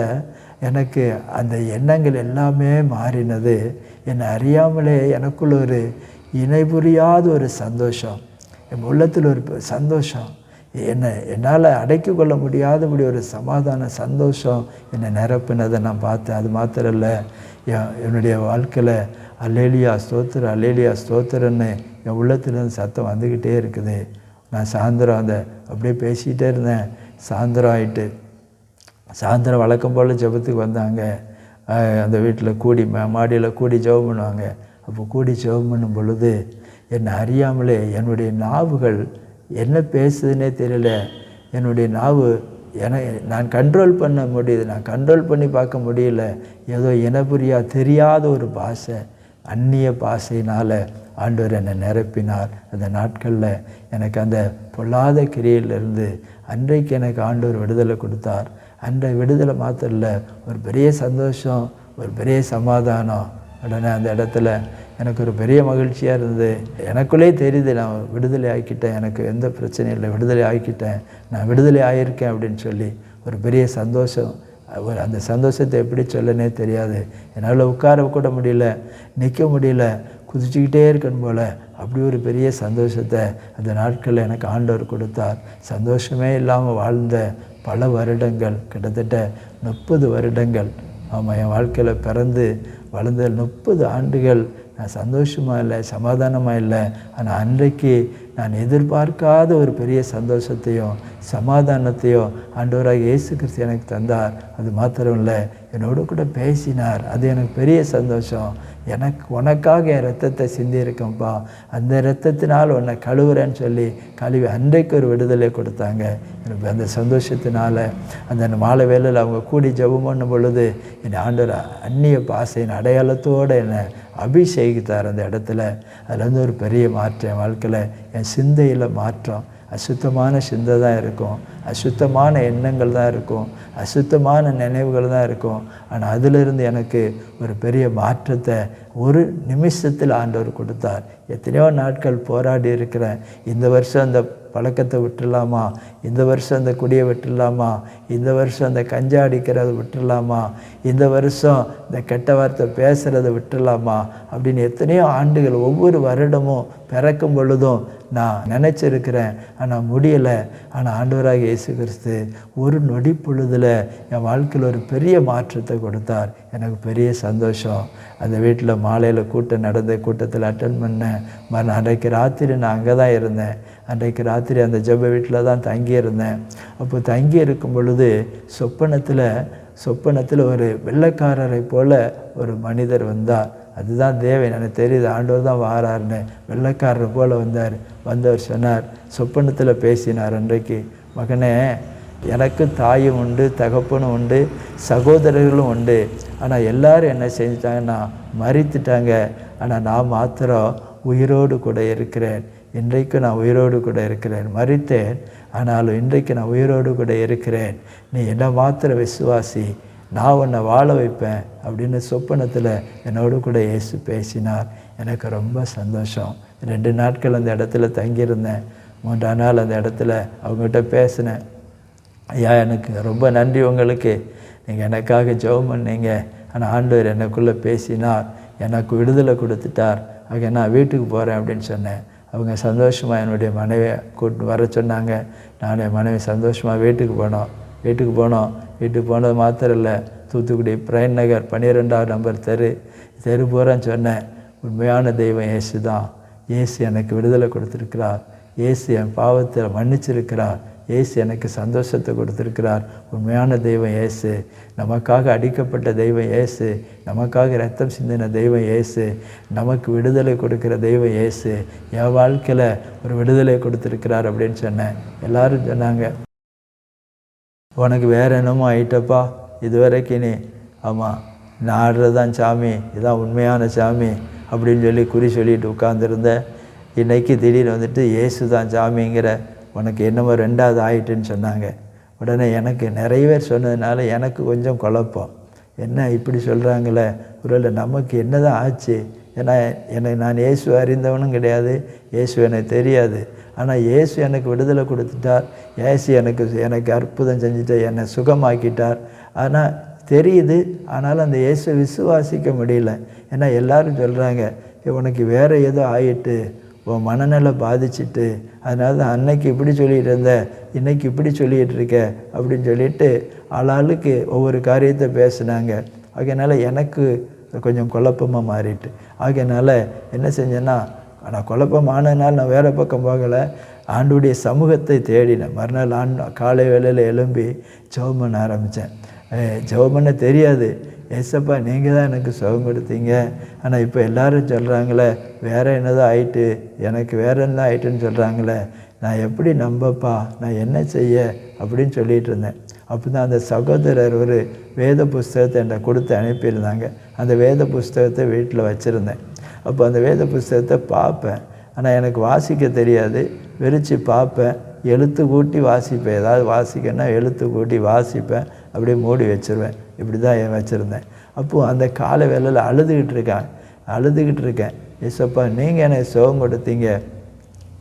எனக்கு அந்த எண்ணங்கள் எல்லாமே மாறினது. என்னை அறியாமலே எனக்குள்ள ஒரு இணை புரியாத ஒரு சந்தோஷம், என் உள்ளத்தில் ஒரு சந்தோஷம், என்னால் அடக்கி கொள்ள முடியாதபடி ஒரு சமாதான சந்தோஷம் என்னை நிரப்பினதை நான் பார்த்தேன். அது மாத்திரம் இல்லை, என்னுடைய வாழ்க்கையில் அல்லேலியா ஸ்தோத்திரம், அல்லேலியா ஸ்தோத்திரன்னு என் உள்ளத்துலேருந்து சத்தம் வந்துக்கிட்டே இருக்குது. நான் சாயந்தரம் அப்படியே பேசிக்கிட்டே இருந்தேன். சாயந்தரம் ஆகிட்டு, சாயந்தரம் வழக்கம் போல் ஜெபத்துக்கு வந்தாங்க. அந்த வீட்டில் கூடி மாடியில் கூடி ஜெபம் பண்ணுவாங்க. அப்போ கூடி ஜெபம் பண்ணும் பொழுது என்னை அறியாமலே என்னுடைய நாவுகள் என்ன பேசுதுன்னே தெரியல. என்னுடைய நாவு நான் கண்ட்ரோல் பண்ண முடியுது, நான் கண்ட்ரோல் பண்ணி பார்க்க முடியல. ஏதோ இனப்புரியா தெரியாத ஒரு பாஷை, அந்நிய பாஷையினால் ஆண்டவர் என்னை நிரப்பினார். அந்த நாட்களில் எனக்கு அந்த பொல்லாத கிரியிலிருந்து அன்றைக்கு எனக்கு ஆண்டவர் விடுதலை கொடுத்தார். அன்றைய விடுதலை மாத்திரம் இல்லை, ஒரு பெரிய சந்தோஷம், ஒரு பெரிய சமாதானம். உடனே அந்த இடத்துல எனக்கு ஒரு பெரிய மகிழ்ச்சியாக இருந்தது. எனக்குள்ளே தெரியுது, நான் விடுதலை ஆக்கிட்டேன், எனக்கு எந்த பிரச்சனையும் இல்லை, விடுதலை ஆக்கிட்டேன், நான் விடுதலை ஆகியிருக்கேன் அப்படின்னு சொல்லி ஒரு பெரிய சந்தோஷம். அந்த சந்தோஷத்தை எப்படி சொல்லனே தெரியாது. என்னால் உட்கார கூட முடியல, நிற்க முடியல, குதிச்சுக்கிட்டே இருக்கணும் போல். அப்படி ஒரு பெரிய சந்தோஷத்தை அந்த நாட்களில் எனக்கு ஆண்டவர் கொடுத்தார். சந்தோஷமே இல்லாமல் வாழ்ந்த பல வருடங்கள், கிட்டத்தட்ட 30 வருடங்கள், ஆமாம், என் வாழ்க்கையில் பிறந்து வளர்ந்த 30 ஆண்டுகள் நான் சந்தோஷமாக இல்லை, சமாதானமாக இல்லை. ஆனால் அன்றைக்கு நான் எதிர்பார்க்காத ஒரு பெரிய சந்தோஷத்தையும் சமாதானத்தையும் ஆண்டவராக இயேசு கிறிஸ்து எனக்கு தந்தார். அது மாத்திரம் இல்லை, என்னோடு கூட பேசினார். அது எனக்கு பெரிய சந்தோஷம். உனக்காக என் ரத்தத்தை சிந்தியிருக்கேன்ப்பா, அந்த இரத்தத்தினால் உன்னை கழுவுறேன்னு சொல்லி கழுவி அன்றைக்கு ஒரு விடுதலை கொடுத்தாங்க. எனக்கு அந்த சந்தோஷத்தினால அந்த மாலை வேளையில் அவங்க கூடி ஜெபம் பண்ணும் பொழுது என்னை ஆண்டவர் அந்நிய பாசையின் அடையாளத்தோடு என்னை அபிஷேகித்தார். அந்த இடத்துல அதில் ஒரு பெரிய மாற்றம் என் வாழ்க்கையில், என் சிந்தையில் மாற்றம். அசுத்தமான சிந்தை தான் இருக்கும், அசுத்தமான எண்ணங்கள் தான் இருக்கும், அசுத்தமான நினைவுகள் தான் இருக்கும். ஆனால் அதிலிருந்து எனக்கு ஒரு பெரிய மாற்றத்தை ஒரு நிமிஷத்தில் ஆண்டவர் கொடுத்தார். எத்தனையோ நாட்கள் போராடி இருக்கிறேன். இந்த வருஷம் அந்த பழக்கத்தை விட்டுடலாமா, இந்த வருஷம் அந்த குடியை விட்டுடலாமா, இந்த வருஷம் அந்த கஞ்சா அடிக்கிறத விட்டுடலாமா, இந்த வருஷம் இந்த கெட்ட வார்த்தை பேசுகிறத விட்டுடலாமா அப்படின்னு எத்தனையோ ஆண்டுகள், ஒவ்வொரு வருடமும் பிறக்கும் பொழுதும் நான் நினச்சிருக்கிறேன். ஆனால் முடியலை. ஆனால் ஆண்டவராக இயேசு கிறிஸ்து ஒரு நொடி பொழுதில் என் வாழ்க்கையில் ஒரு பெரிய மாற்றத்தை கொடுத்தார். எனக்கு பெரிய சந்தோஷம். அந்த வீட்டில் மாலையில் கூட்டம் நடந்த கூட்டத்தில் அட்டன் பண்ணேன். அன்றைக்கு ராத்திரி நான் அங்கே தான் இருந்தேன். அன்றைக்கு ராத்திரி அந்த ஜெப வீட்டில் தான் தங்கியிருந்தேன். அப்போ தங்கி இருக்கும் பொழுது சொப்பனத்தில் ஒரு வெள்ளைக்காரரை போல ஒரு மனிதர் வந்தார். அதுதான் தேவன், எனக்கு தெரியுது, ஆண்டவர் தான் வாராருன்னு. வெள்ளைக்காரர் போல் வந்தவர் சொன்னார், சொப்பனத்தில் பேசினார். அன்றைக்கு, மகனே, எனக்கு தாயும் உண்டு, தகப்பனும் உண்டு, சகோதரர்களும் உண்டு. ஆனால் எல்லாரும் என்ன செஞ்சிட்டாங்கன்னா மரித்துட்டாங்க. ஆனால் நான் மாத்திரம் உயிரோடு கூட இருக்கிறேன். இன்றைக்கு நான் உயிரோடு கூட இருக்கிறேன். மரித்தேன், ஆனாலும் இன்றைக்கு நான் உயிரோடு கூட இருக்கிறேன். நீ என்ன மாத்திரம் விசுவாசி, நான் உன்னை வாழ வைப்பேன் அப்படின்னு சொப்பனத்தில் என்னோடு கூட இயேசு பேசினார். எனக்கு ரொம்ப சந்தோஷம். 2 நாட்கள் அந்த இடத்துல தங்கியிருந்தேன். 3ஆம் நாள் அந்த இடத்துல அவங்ககிட்ட பேசினேன். ஐயா, எனக்கு ரொம்ப நன்றி உங்களுக்கு, நீங்கள் எனக்காக ஜெபம் பண்ணீங்க. ஆனால் ஆண்டவர் எனக்குள்ளே பேசினார், எனக்கு விடுதலை கொடுத்துட்டார். ஆக நான் வீட்டுக்கு போகிறேன் அப்படின்னு சொன்னேன். அவங்க சந்தோஷமாக என்னுடைய மனைவியை கூட்டு வர சொன்னாங்க. நான் என் மனைவி சந்தோஷமாக வீட்டுக்கு போனோம். வீட்டுக்கு போனது மாத்திரம் இல்லை, தூத்துக்குடி பிரைன் நகர் 12ஆவது நம்பர் தெரு போகிறேன்னு சொன்னேன். உண்மையான தெய்வம் இயேசு தான். இயேசு எனக்கு விடுதலை கொடுத்துருக்கிறார். இயேசு என் பாவத்தை மன்னிச்சிருக்கிறார், இயேசு எனக்கு சந்தோஷத்தை கொடுத்துருக்கிறார். உண்மையான தெய்வம் இயேசு, நமக்காக அடிக்கப்பட்ட தெய்வம் இயேசு, நமக்காக ரத்தம் சிந்தின தெய்வம் இயேசு, நமக்கு விடுதலை கொடுக்குற தெய்வம் இயேசு, என் வாழ்க்கையில் ஒரு விடுதலை கொடுத்துருக்கிறார் அப்படின்னு சொன்னேன். எல்லாரும் சொன்னாங்க, உனக்கு வேறு என்னமோ ஆயிட்டப்பா இதுவரைக்கும் நீ, ஆமாம் நான் ஆடுறது தான் சாமி, இதுதான் உண்மையான சாமி அப்படின்னு சொல்லி குறி சொல்லிட்டு உட்காந்துருந்த, இன்றைக்கி திடீர்னு வந்துட்டு இயேசு தான் சாமிங்கிற, உனக்கு என்னமோ ரெண்டாவது ஆயிட்டுன்னு சொன்னாங்க. உடனே எனக்கு நிறைய பேர் சொன்னதுனால எனக்கு கொஞ்சம் குழப்பம். என்ன இப்படி சொல்கிறாங்களே, ஒருவேளை நமக்கு என்ன தான் ஆச்சு? ஏன்னா நான் இயேசு அறிந்தவனும் கிடையாது, இயேசு எனக்கு தெரியாது. ஆனால் இயேசு எனக்கு விடுதலை கொடுத்துட்டார், இயேசு எனக்கு அற்புதம் செஞ்சுட்டு என்னை சுகமாக்கிட்டார். ஆனால் தெரியுது, ஆனாலும் அந்த இயேசு விசுவாசிக்க முடியல. ஏன்னா எல்லோரும் சொல்கிறாங்க, உனக்கு வேறு ஏதோ ஆயிட்டு, உன் மனநிலை பாதிச்சுட்டு, அதனால தான் அன்னைக்கு இப்படி சொல்லிகிட்டு இருந்த, இன்றைக்கி இப்படி சொல்லிகிட்டு இருக்க அப்படின்னு சொல்லிட்டு ஆளாளுக்கு ஒவ்வொரு காரியத்தை பேசுனாங்க. அதனால் எனக்கு கொஞ்சம் குழப்பமாக மாறிட்டு, அதனால் என்ன செஞ்சேன்னா, நான் குழப்பமானதுனால நான் வேறு பக்கம் போகலை, ஆண்டுடைய சமூகத்தை தேடினேன். மறுநாள் காலை வேளையில் எழும்பி ஜெபம் பண்ண ஆரம்பித்தேன். ஜெபம் பண்ண தெரியாது, ஏசப்பா நீங்கள் தான் எனக்கு சுகம் கொடுத்தீங்க, ஆனால் இப்போ எல்லோரும் சொல்கிறாங்களே வேறு என்னதான் ஆயிட்டு, எனக்கு வேறு என்ன ஆயிட்டுன்னு சொல்கிறாங்களே, நான் எப்படி நம்பப்பா, நான் என்ன செய்ய அப்படின்னு சொல்லிகிட்டு இருந்தேன். அப்போ தான் அந்த சகோதரர் ஒரு வேத புஸ்தகத்தை என்னை கொடுத்து அனுப்பியிருந்தாங்க. அந்த வேத புஸ்தகத்தை வீட்டில் வச்சுருந்தேன். அப்போ அந்த வேத புஸ்தகத்தை பார்ப்பேன், ஆனால் எனக்கு வாசிக்க தெரியாது, விரித்து பார்ப்பேன், எழுத்து கூட்டி வாசிப்பேன். ஏதாவது வாசிக்கன்னா எழுத்து கூட்டி வாசிப்பேன், அப்படியே மூடி வச்சுருவேன். இப்படி தான் வச்சுருந்தேன். அப்போது அந்த காலை வேளையில் அழுதுகிட்டு இருக்கேன், ஏசப்பா நீங்கள் எனக்கு சுகம் கொடுத்தீங்க,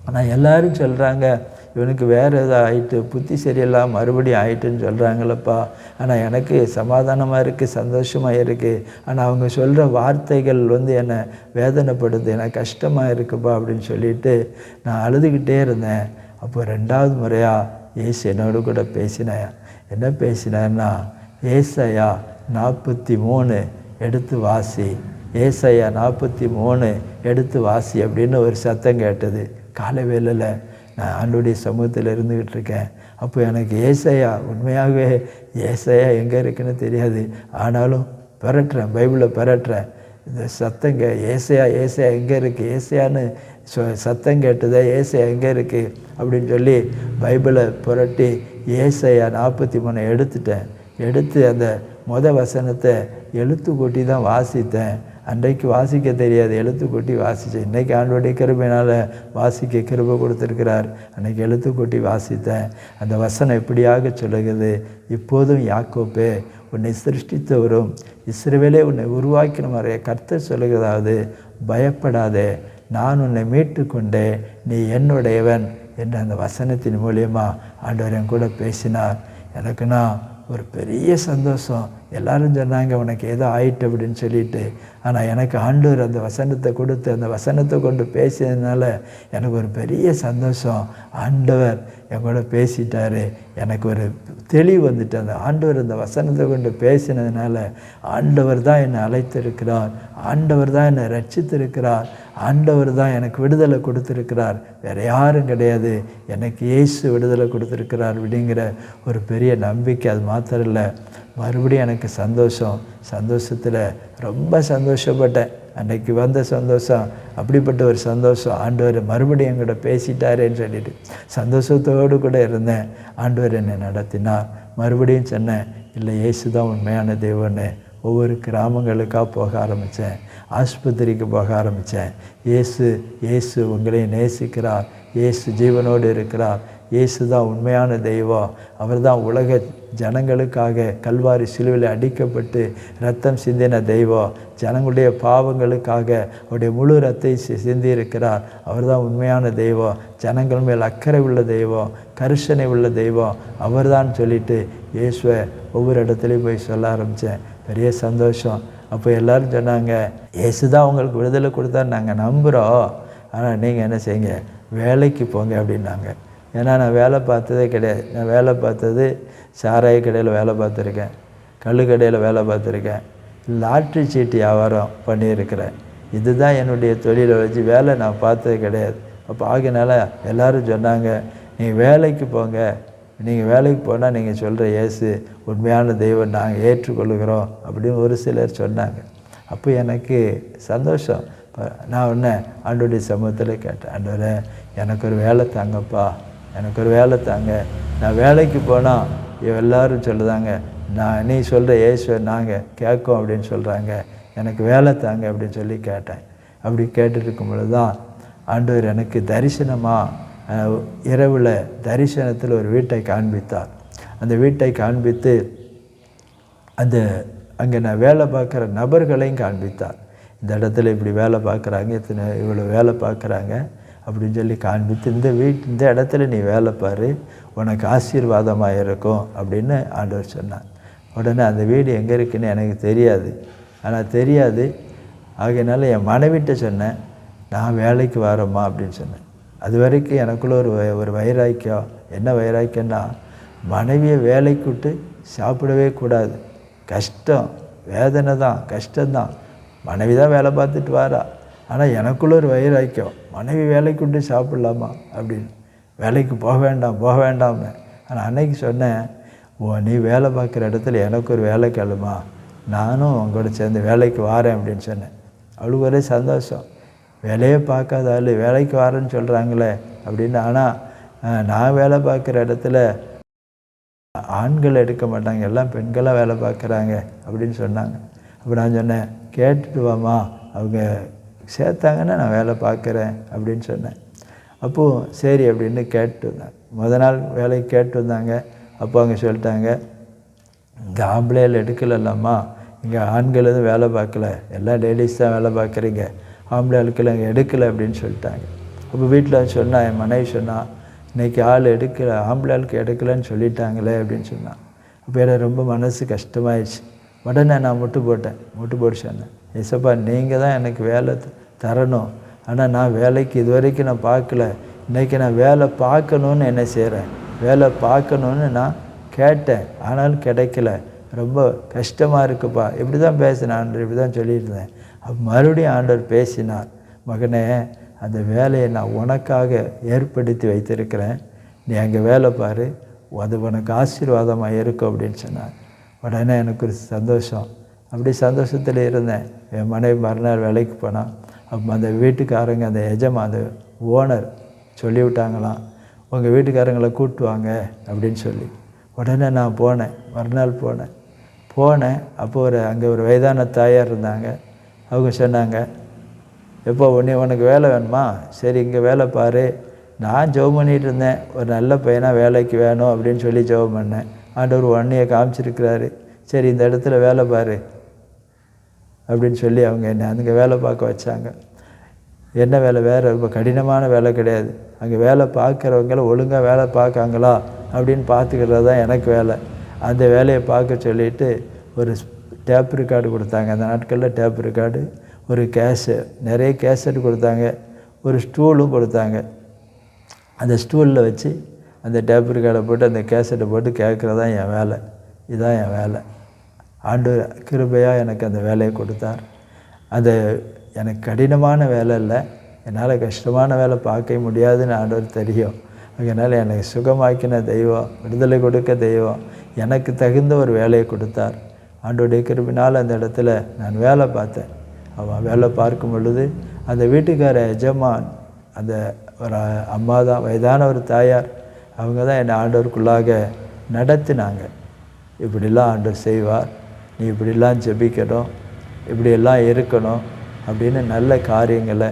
ஆனால் எல்லோரும் சொல்கிறாங்க இவனுக்கு வேறு எதாவது ஆகிட்டு, புத்தி சரியில்லாமல் மறுபடியும் ஆகிட்டுன்னு சொல்கிறாங்களப்பா. ஆனால் எனக்கு சமாதானமாக இருக்குது, சந்தோஷமாக இருக்குது. ஆனால் அவங்க சொல்கிற வார்த்தைகள் என்னை வேதனைப்படுது, எனக்கு கஷ்டமாக இருக்குப்பா அப்படின்னு சொல்லிட்டு நான் அழுதுகிட்டே இருந்தேன். அப்போ ரெண்டாவது முறையாக இயேசு என்னோடு கூட பேசினேன். என்ன பேசினேன்னா, ஏசாயா 43 எடுத்து வாசி, ஏசாயா 43 எடுத்து வாசி அப்படின்னு ஒரு சத்தம் கேட்டது. காலை வேளையில் நான் ஆண்டவருடைய சமூகத்தில் இருந்துக்கிட்டு இருக்கேன். அப்போ எனக்கு ஏசாயா, உண்மையாகவே ஏசாயா எங்கே இருக்குன்னு தெரியாது, ஆனாலும் பெறட்டுறேன், பைபிளை பெறட்டுறேன். இந்த சத்தம் ஏசாயா எங்கே இருக்குது, ஏசாயான்னு சத்தம் கேட்டதே, ஏசாயா எங்கே இருக்குது அப்படின்னு சொல்லி பைபிளை புரட்டி ஏசாயா 43 எடுத்து அந்த வசனத்தை எழுத்து கூட்டி தான் வாசித்தேன். அன்றைக்கு வாசிக்க தெரியாது, எழுத்து கூட்டி வாசித்தேன். இன்றைக்கி ஆண்டவருடைய கிருபையினால் வாசிக்க கிருபை கொடுத்துருக்கிறார். அன்றைக்கி எழுத்து கூட்டி வாசித்தேன். அந்த வசனம் எப்படியாக சொல்லுகிறது, இப்போதும் யாக்கோப்பே உன்னை சிருஷ்டித்தவரும் இஸ்ரவேலே உன்னை உருவாக்கின மாதிரியே கர்த்தர் சொல்லுகிறதாவது, பயப்படாதே, நான் உன்னை மீட்டு கொண்டேன், நீ என்னுடையவன் என்ற அந்த வசனத்தின் மூலியமாக ஆண்டவர் என் கூட பேசினார். எனக்குன்னா ஒரு பெரிய சந்தோஷம். எல்லாரும் சொன்னாங்க உனக்கு ஏதோ ஆயிட்டு அப்படின்னு சொல்லிட்டு, ஆனால் எனக்கு ஆண்டவர் அந்த வசனத்தை கொடுத்து அந்த வசனத்தை கொண்டு பேசியதுனால எனக்கு ஒரு பெரிய சந்தோஷம். ஆண்டவர் என் கூட பேசிட்டார், எனக்கு ஒரு தெளிவு வந்துட்டு. அந்த ஆண்டவர் அந்த வசனத்தை கொண்டு பேசினதுனால ஆண்டவர் தான் என்னை அழைத்திருக்கிறார், ஆண்டவர் தான் என்னை ரட்சித்திருக்கிறார், ஆண்டவர் தான் எனக்கு விடுதலை கொடுத்துருக்கிறார், வேறு யாரும் கிடையாது, எனக்கு இயேசு விடுதலை கொடுத்துருக்கிறார் அப்படிங்கிற ஒரு பெரிய நம்பிக்கை. அது மாத்திரம் இல்லை, மறுபடியும் எனக்கு சந்தோஷத்தில் ரொம்ப சந்தோஷப்பட்டேன். அன்றைக்கி வந்த சந்தோஷம் அப்படிப்பட்ட ஒரு சந்தோஷம். ஆண்டவர் மறுபடியும் என்கிட்ட பேசிட்டாரேன்னு சொல்லிட்டு சந்தோஷத்தோடு கூட இருந்தேன். ஆண்டவர் என்னை நடத்தினார். மறுபடியும் சொன்னேன், இல்லை இயேசு தான் உண்மையான தெய்வம்னு. ஒவ்வொரு கிராமங்களுக்காக போக ஆரம்பித்தேன், ஆஸ்பத்திரிக்கு போக ஆரம்பித்தேன். இயேசு உங்களை நேசிக்கிறார், இயேசு ஜீவனோடு இருக்கிறார், இயேசு தான் உண்மையான தெய்வம், அவர் தான் உலக ஜனங்களுக்காக கல்வாரி சிலுவையில் அடிக்கப்பட்டு இரத்தம் சிந்தின தெய்வம், ஜனங்களுடைய பாவங்களுக்காக அவருடைய முழு ரத்தை சிந்தியிருக்கிறார், அவர் தான் உண்மையான தெய்வம், ஜனங்கள் மேல் அக்கறை உள்ள தெய்வம், கரிசனை உள்ள தெய்வம் அவர் தான் சொல்லிட்டு இயேசுவை ஒவ்வொரு இடத்துலையும் போய் சொல்ல ஆரம்பித்தேன். பெரிய சந்தோஷம். அப்போ எல்லோரும் சொன்னாங்க, இயேசு தான் உங்களுக்கு விடுதலை கொடுத்தா நாங்கள் நம்புகிறோம், ஆனால் நீங்கள் என்ன செய்யுங்க, வேலைக்கு போங்க அப்படின்னாங்க. ஏன்னா நான் வேலை பார்த்ததே கிடையாது. நான் வேலை பார்த்தது சாராய கடையில் வேலை பார்த்துருக்கேன், கல்லுக்கடையில் வேலை பார்த்துருக்கேன், லாட்ரி சீட்டு வியாபாரம் பண்ணியிருக்கிறேன். இதுதான் என்னுடைய தொழிலை வச்சு வேலை நான் பார்த்தது கிடையாது. அப்போ ஆகையினால எல்லோரும் சொன்னாங்க, நீங்கள் வேலைக்கு போங்க, நீங்கள் வேலைக்கு போனால் நீங்கள் சொல்கிற இயேசு உண்மையான தெய்வம் நாங்கள் ஏற்றுக்கொள்கிறோம் அப்படின்னு ஒரு சிலர் சொன்னாங்க. அப்போ எனக்கு சந்தோஷம். நான் உடனே ஆண்டவருடைய சமூகத்தில் கேட்டேன், ஆண்டவரே எனக்கு ஒரு வேலை தாங்கப்பா, எனக்கு ஒரு வேலை தாங்க. நான் வேலைக்கு போனால் எல்லோரும் சொல்லுதாங்க, நீ சொல்கிற இயேசுவை நாங்கள் கேட்கோம் அப்படின்னு சொல்கிறாங்க, எனக்கு வேலை தாங்க அப்படின்னு சொல்லி கேட்டேன். அப்படி கேட்டுட்டு இருக்கும் பொழுது தான் ஆண்டவர் எனக்கு தரிசனமாக இரவில் தரிசனத்தில் ஒரு வீட்டை காண்பித்தார். அந்த வீட்டை காண்பித்து அங்கே நான் வேலை பார்க்குற நபர்களையும் காண்பித்தார். இந்த இடத்துல இப்படி வேலை பார்க்குறாங்க, இவ்வளோ வேலை பார்க்குறாங்க அப்படின்னு சொல்லி காண்பித்து, இந்த இடத்துல நீ வேலை பாரு, உனக்கு ஆசீர்வாதமாக இருக்கும் அப்படின்னு ஆண்டவர் சொன்னார். உடனே அந்த வீடு எங்கே இருக்குன்னு எனக்கு தெரியாது. ஆகையினால என் மனைவிட்ட சொன்னேன், நான் வேலைக்கு வரேம்மா அப்படின்னு சொன்னேன். அது வரைக்கும் எனக்குள்ள ஒரு வைராக்கியம். என்ன வைராக்கியம்னா, மனைவியை வேலைக்கு விட்டு சாப்பிடவே கூடாது. கஷ்டம், வேதனை தான், கஷ்டம்தான். மனைவி தான் வேலை பார்த்துட்டு வாரா, ஆனால் எனக்குள்ள ஒரு வைராக்கியம், மனைவி வேலைக்கு விட்டு சாப்பிட்லாமா அப்படின்னு. வேலைக்கு போக வேண்டாம்னு. ஆனால் அன்னைக்கு சொன்னேன், நீ வேலை பார்க்குற இடத்துல எனக்கு ஒரு வேலை கேளுமா, நானும் உங்களோட சேர்ந்து வேலைக்கு வாரேன் அப்படின்னு சொன்னேன். அவளுக்கு ஒரே சந்தோஷம். வேலையே பார்க்காத ஆள் வேலைக்கு வாரேன்னு சொல்கிறாங்களே அப்படின்னு. ஆனால் நான் வேலை பார்க்குற இடத்துல ஆண்கள் எடுக்க மாட்டாங்க, எல்லாம் பெண்களாக வேலை பார்க்குறாங்க அப்படின்னு சொன்னாங்க. அப்போ நான் சொன்னேன், கேட்டுட்டு வாமா, அவங்க சேர்த்தாங்கன்னா நான் வேலை பார்க்குறேன் அப்படின்னு சொன்னேன். அப்போது சரி அப்படின்னு கேட்டு வந்தாங்க. நாள் வேலைக்கு கேட்டு வந்தாங்க. அப்போ அவங்க சொல்லிட்டாங்க, இங்கே ஆம்பளையில் எடுக்கலம்மா, இங்கே ஆண்கள் எதுவும் வேலை பார்க்கல, எல்லாம் லேடிஸ் தான் வேலை பார்க்குறீங்க, ஆம்பளை ஆட்கள் அங்கே எடுக்கலை அப்படின்னு சொல்லிட்டாங்க. அப்போ வீட்டில் சொன்னால், என் மனைவி சொன்னால், இன்றைக்கி ஆள் எடுக்கலை, ஆம்பளை ஆளுக்கு எடுக்கலைன்னு சொல்லிட்டாங்களே அப்படின்னு சொன்னான். அப்போ எனக்கு ரொம்ப மனசு கஷ்டமாயிடுச்சு. உடனே நான் முட்டு போட்டு சொன்னேன், ஏசப்பா நீங்கள் தான் எனக்கு வேலை தரணும், ஆனால் நான் வேலைக்கு இது வரைக்கும் நான் பார்க்கல, இன்றைக்கி நான் வேலை பார்க்கணுன்னு என்ன செய்கிறேன், வேலை பார்க்கணுன்னு நான் கேட்டேன், ஆனாலும் கிடைக்கல, ரொம்ப கஷ்டமாக இருக்குப்பா. இப்படி தான் பேசினேன் ஆண்டவர், இப்படி தான் சொல்லியிருந்தேன். அப்போ மறுபடியும் ஆண்டவர் பேசினார், மகனே அந்த வேலையை நான் உனக்காக ஏற்படுத்தி வைத்திருக்கிறேன், நீ அங்கே வேலை பாரு, அது உனக்கு ஆசீர்வாதமாக இருக்கும் அப்படின்னு சொன்னார். உடனே எனக்கு ஒரு சந்தோஷம். அப்படி சந்தோஷத்தில் இருந்தேன். என் மனைவி மறுநாள் வேலைக்கு போனான். அப்போ அந்த வீட்டுக்காரங்க, அந்த அந்த ஓனர் சொல்லிவிட்டாங்களாம், உங்கள் வீட்டுக்காரங்களை கூட்டுவாங்க அப்படின்னு சொல்லி. உடனே நான் மறுநாள் போனேன். அப்போது அங்கே ஒரு வயதான தாயார் இருந்தாங்க. அவங்க சொன்னாங்க, எப்போ உனக்கு வேலை வேணுமா, சரி இங்கே வேலை பாரு. நான் ஜெபம் பண்ணிகிட்டு இருந்தேன், ஒரு நல்ல பையனாக வேலைக்கு வேணும் அப்படின்னு சொல்லி ஜெபம் பண்ணேன். ஆண்டவர் உன்னையை காமிச்சிருக்கிறாரு, சரி இந்த இடத்துல வேலை பாரு அப்படின்னு சொல்லி அவங்க என்னை அங்கே வேலை பார்க்க வச்சாங்க. என்ன வேலை, வேறு ரொம்ப கடினமான வேலை கிடையாது. அங்கே வேலை பார்க்குறவங்கள ஒழுங்காக வேலை பார்க்காங்களா அப்படின்னு பார்த்துக்கிறது தான் எனக்கு வேலை. அந்த வேலையை பார்க்க சொல்லிவிட்டு ஒரு டேப் ரெக்கார்டு கொடுத்தாங்க. அந்த நாட்களில் டேப் ரெக்கார்டு, ஒரு நிறைய கேசட் கொடுத்தாங்க, ஒரு ஸ்டூலும் கொடுத்தாங்க. அந்த ஸ்டூலில் வச்சு அந்த டேப் ரெக்கார்டை போட்டு அந்த கேசட்டை போட்டு கேட்குறது தான் என் வேலை. இதுதான் என் வேலை. ஆண்டவர் கிருபையாக எனக்கு அந்த வேலையை கொடுத்தார். அது எனக்கு கடினமான வேலை இல்லை, என்னால் கஷ்டமான வேலை பார்க்க முடியாதுன்னு ஆண்டவர் தெரியும். அதனால் எனக்கு சுகமாக்கின தெய்வம், விடுதலை கொடுக்க தெய்வம், எனக்கு தகுந்த ஒரு வேலையை கொடுத்தார். ஆண்டவருடைய கிருபையினால் அந்த இடத்துல நான் வேலை பார்த்தேன். அவன் வேலை பார்க்கும் பொழுது அந்த வீட்டுக்கார எஜமான், அந்த ஒரு அம்மா தான், வயதான ஒரு தாயார், அவங்க தான் என்னை ஆண்டவருக்குள்ளாக நடத்தினாங்க. இப்படிலாம் ஆண்டவர் செய்வார், நீ இப்படிலாம் ஜெபிக்கணும், இப்படியெல்லாம் இருக்கணும் அப்படின்னு நல்ல காரியங்களை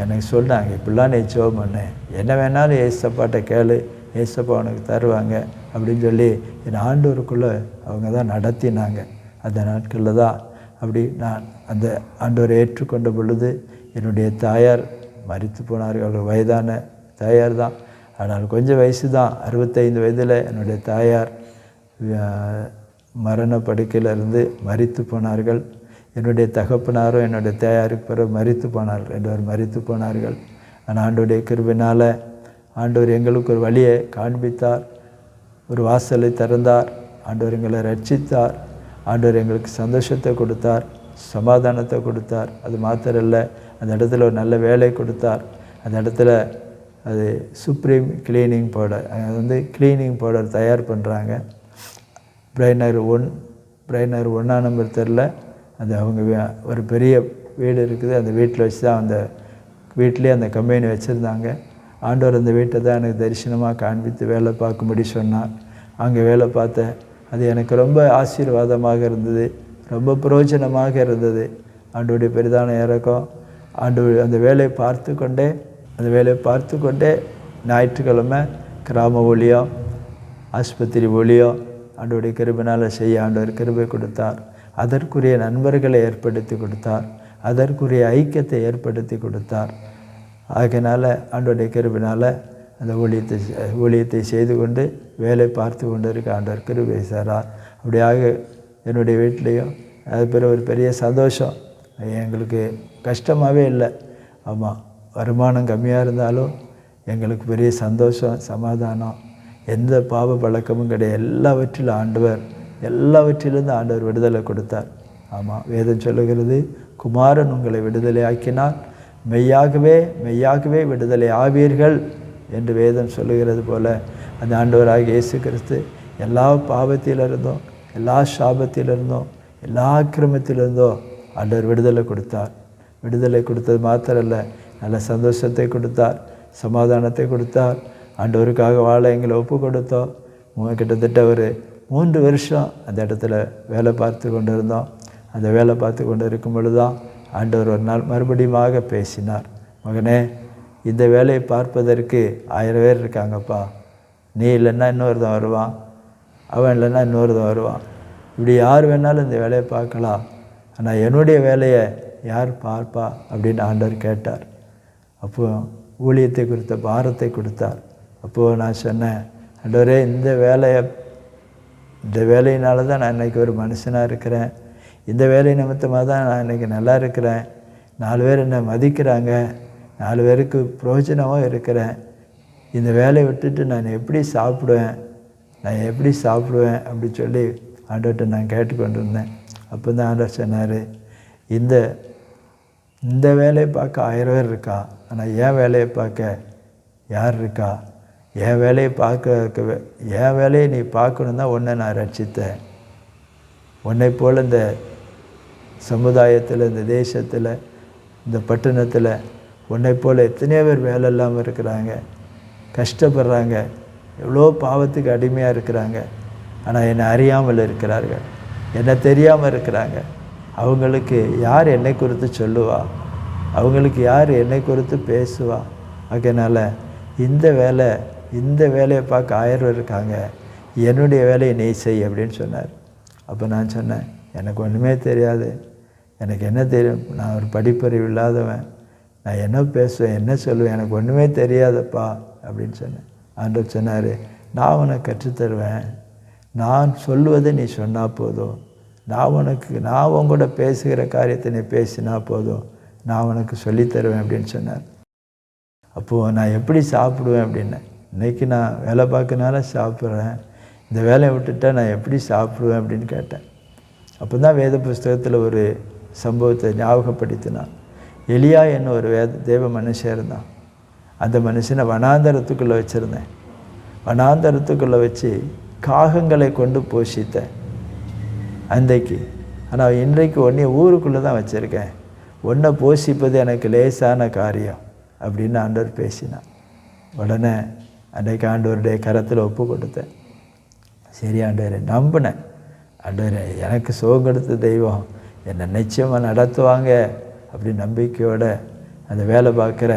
எனக்கு சொன்னாங்க. இப்படிலாம் நீ ஜெபம் பண்ணு, என்ன வேணாலும் ஏசப்பாட்ட கேளு, ஏசப்பா உனக்கு தருவாங்க அப்படின்னு சொல்லி என் ஆண்டவருக்குள்ளே அவங்க தான் நடத்தினாங்க. அந்த நாட்களில் தான் அப்படி நான் அந்த ஆண்டவரை ஏற்றுக்கொண்ட பொழுது என்னுடைய தாயார் மரித்து போனார்கள். அவர் வயதான தாயார் தான், ஆனால் கொஞ்சம் வயசு தான், 65 வயதில் என்னுடைய தாயார் மரண படுக்கையிலிருந்து மரித்து போனார்கள். என்னுடைய தகப்பனாரும் என்னுடைய தாயாருக்கு பிறகு மரித்து போனார்கள், 2 பேர் மரித்து போனார்கள். ஆனால் ஆண்டவருடைய கிருபையினால் ஆண்டவர் எங்களுக்கு ஒரு வழியை காண்பித்தார், ஒரு வாசலை திறந்தார். ஆண்டவர் எங்களை ரட்சித்தார். ஆண்டவர் எங்களுக்கு சந்தோஷத்தை கொடுத்தார், சமாதானத்தை கொடுத்தார். அது மாத்திரம் இல்லை, அந்த இடத்துல ஒரு நல்ல வேலை கொடுத்தார். அந்த இடத்துல அது சுப்ரீம் க்ளீனிங் பவுடர், அது வந்து க்ளீனிங் பவுடர் தயார் பண்ணுறாங்க. பிரைனர் 1ஆம் நம்பர் தெருவில் அது அவங்க ஒரு பெரிய வீடு இருக்குது. அந்த வீட்டில் வச்சு தான் அந்த வீட்டிலே அந்த கம்பெனி வச்சுருந்தாங்க. ஆண்டவர் அந்த வீட்டை தான் எனக்கு தரிசனமாக காண்பித்து வேலை பார்க்கும்படி சொன்னார். அங்கே வேலை பார்த்தேன். அது எனக்கு ரொம்ப ஆசீர்வாதமாக இருந்தது, ரொம்ப பிரயோஜனமாக இருந்தது. ஆண்டவருடைய பெரிதான இரக்கம். ஆண்டவர் அந்த வேலையை பார்த்து கொண்டே ஞாயிற்றுக்கிழமை கிராம ஊழியம், ஆஸ்பத்திரி ஊழியம் ஆண்டவருடைய கிருபையினால் செய்ய ஆண்டவர் கிருபை கொடுத்தார். அதற்குரிய நண்பர்களை ஏற்படுத்தி கொடுத்தார், அதற்குரிய ஐக்கியத்தை ஏற்படுத்தி கொடுத்தார். ஆகையினால் ஆண்டவருடைய கிருபையினால் அந்த ஊழியத்தை செய்து கொண்டு வேலை பார்த்து கொண்டு இருக்க ஆண்டவர் கிருபை செய்கிறார். அப்படியாக என்னுடைய வீட்லேயும் அது பிறகு ஒரு பெரிய சந்தோஷம். எங்களுக்கு கஷ்டமாகவே இல்லை. ஆமாம், வருமானம் கம்மியாக இருந்தாலும் எங்களுக்கு பெரிய சந்தோஷம், சமாதானம். எந்த பாவ பழக்கமும் கிடையாது. எல்லாவற்றிலிருந்து ஆண்டவர் விடுதலை கொடுத்தார். ஆமாம், வேதம் சொல்லுகிறது, குமாரன் உங்களை விடுதலை ஆக்கினால் மெய்யாகவே விடுதலை ஆவீர்கள் என்று வேதம் சொல்லுகிறது போல அந்த ஆண்டவராகிய இயேசு கிறிஸ்து எல்லா பாவத்திலிருந்தோம், எல்லா சாபத்திலிருந்தோம், எல்லா அக்கிரமத்திலிருந்தோம் ஆண்டவர் விடுதலை கொடுத்தார். விடுதலை கொடுத்தது மாத்திரமல்ல, நல்ல சந்தோஷத்தை கொடுத்தார், சமாதானத்தை கொடுத்தார். ஆண்டவருக்காக வாழ எங்களை ஒப்பு கொடுத்தோம். கிட்டத்தட்ட ஒரு 3 வருஷம் அந்த இடத்துல வேலை பார்த்து கொண்டு இருந்தோம். அந்த வேலை பார்த்து கொண்டு இருக்கும் பொழுது தான் ஆண்டவர் ஒரு நாள் மறுபடியுமாக பேசினார். மகனே, இந்த வேலையை பார்ப்பதற்கு 1000 பேர் இருக்காங்கப்பா. நீ இல்லைன்னா இன்னொருத்தன் வருவான், அவன் இல்லைன்னா இன்னொருத்தன் வருவான். இப்படி யார் வேணாலும் இந்த வேலையை பார்க்கலாம், ஆனால் என்னுடைய வேலையை யார் பார்ப்பா அப்படின்னு ஆண்டவர் கேட்டார். அப்போது ஊழியத்தை குறித்த பாரத்தை கொடுத்தார். அப்போது நான் சொன்னேன், ஆண்டவரே, இந்த வேலையினால தான் நான் இன்றைக்கி ஒரு மனுஷனாக இருக்கிறேன். இந்த வேலை நிமித்தமாக தான் நான் இன்றைக்கி நல்லா இருக்கிறேன். 4 பேர் என்னை மதிக்கிறாங்க, 4 பேருக்கு பிரயோஜனமாக இருக்கிறேன். இந்த வேலையை விட்டுட்டு நான் எப்படி சாப்பிடுவேன் அப்படி சொல்லி ஆண்டவர்கிட்ட நான் கேட்டுக்கொண்டு இருந்தேன். அப்போ தான் ஆண்டவர் சொன்னார், இந்த வேலையை பார்க்க 1000 பேர் இருக்கா, ஆனால் என் வேலையை பார்க்க யார் இருக்கா? என் வேலையை நீ பார்க்கணும் தான் உன்னை நான் ரட்சித்தேன். உன்னை போல் இந்த சமுதாயத்தில், இந்த தேசத்தில், இந்த பட்டணத்தில் உன்னை போல் எத்தனையோ பேர் வேலை இல்லாமல் இருக்கிறாங்க, கஷ்டப்படுறாங்க, எவ்வளோ பாவத்துக்கு அடிமையாக இருக்கிறாங்க. ஆனால் என்னை அறியாமல் இருக்கிறார்கள், என்னை தெரியாமல் இருக்கிறாங்க. அவங்களுக்கு யார் என்னை குறித்து சொல்லுவா? அவங்களுக்கு யார் என்னை குறித்து பேசுவா? அதனால் இந்த வேலையை பார்க்க 1000 இருக்காங்க, என்னுடைய வேலையை நீ செய் அப்படின்னு சொன்னார். அப்போ நான் சொன்னேன், எனக்கு ஒன்றுமே தெரியாது, எனக்கு என்ன தெரியும்? நான் ஒரு படிப்பறிவு இல்லாதவன், நான் என்ன பேசுவேன், என்ன சொல்லுவேன், எனக்கு ஒன்றுமே தெரியாதப்பா அப்படின்னு சொன்னேன். ஆண்டவர் சொன்னார், நான் உனக்கு கற்றுத்தருவேன், நான் சொல்லுவதை நீ சொன்னால் போதும், நான் உங்கூட பேசுகிற காரியத்தை நீ பேசினா போதும், நான் உனக்கு சொல்லித்தருவேன் அப்படின்னு சொன்னார். அப்போது நான் எப்படி சாப்பிடுவேன் அப்படின்னேன். இன்றைக்கி நான் வேலை பார்க்கனால சாப்பிட்றேன், இந்த வேலையை விட்டுட்டால் நான் எப்படி சாப்பிடுவேன் அப்படின்னு கேட்டேன். அப்போ தான் வேத புஸ்தகத்தில் ஒரு சம்பவத்தை ஞாபகப்படுத்தினான். எலியா என்ன ஒரு தேவ மனுஷன் இருந்தான். அந்த மனுஷனை வனாந்தரத்துக்குள்ளே வச்சுருந்தேன். வனாந்தரத்துக்குள்ளே வச்சு காகங்களை கொண்டு போஷித்தேன் அன்றைக்கு. ஆனால் இன்றைக்கு உன்னை ஊருக்குள்ளே தான் வச்சுருக்கேன், உன்னை போஷிப்பது எனக்கு லேசான காரியம் அப்படின்னு ஆண்டவர் பேசினான். உடனே அன்றைக்கு ஆண்டவருடைய கரத்தில் ஒப்பு கொடுத்தேன். சரி ஆண்டவரை நம்பினேன். ஆண்டவரை எனக்கு சுகம் கொடுத்த தெய்வம் என்னை நிச்சயமாக நடத்துவாங்க அப்படி நம்பிக்கையோடு அந்த வேலை பார்க்குற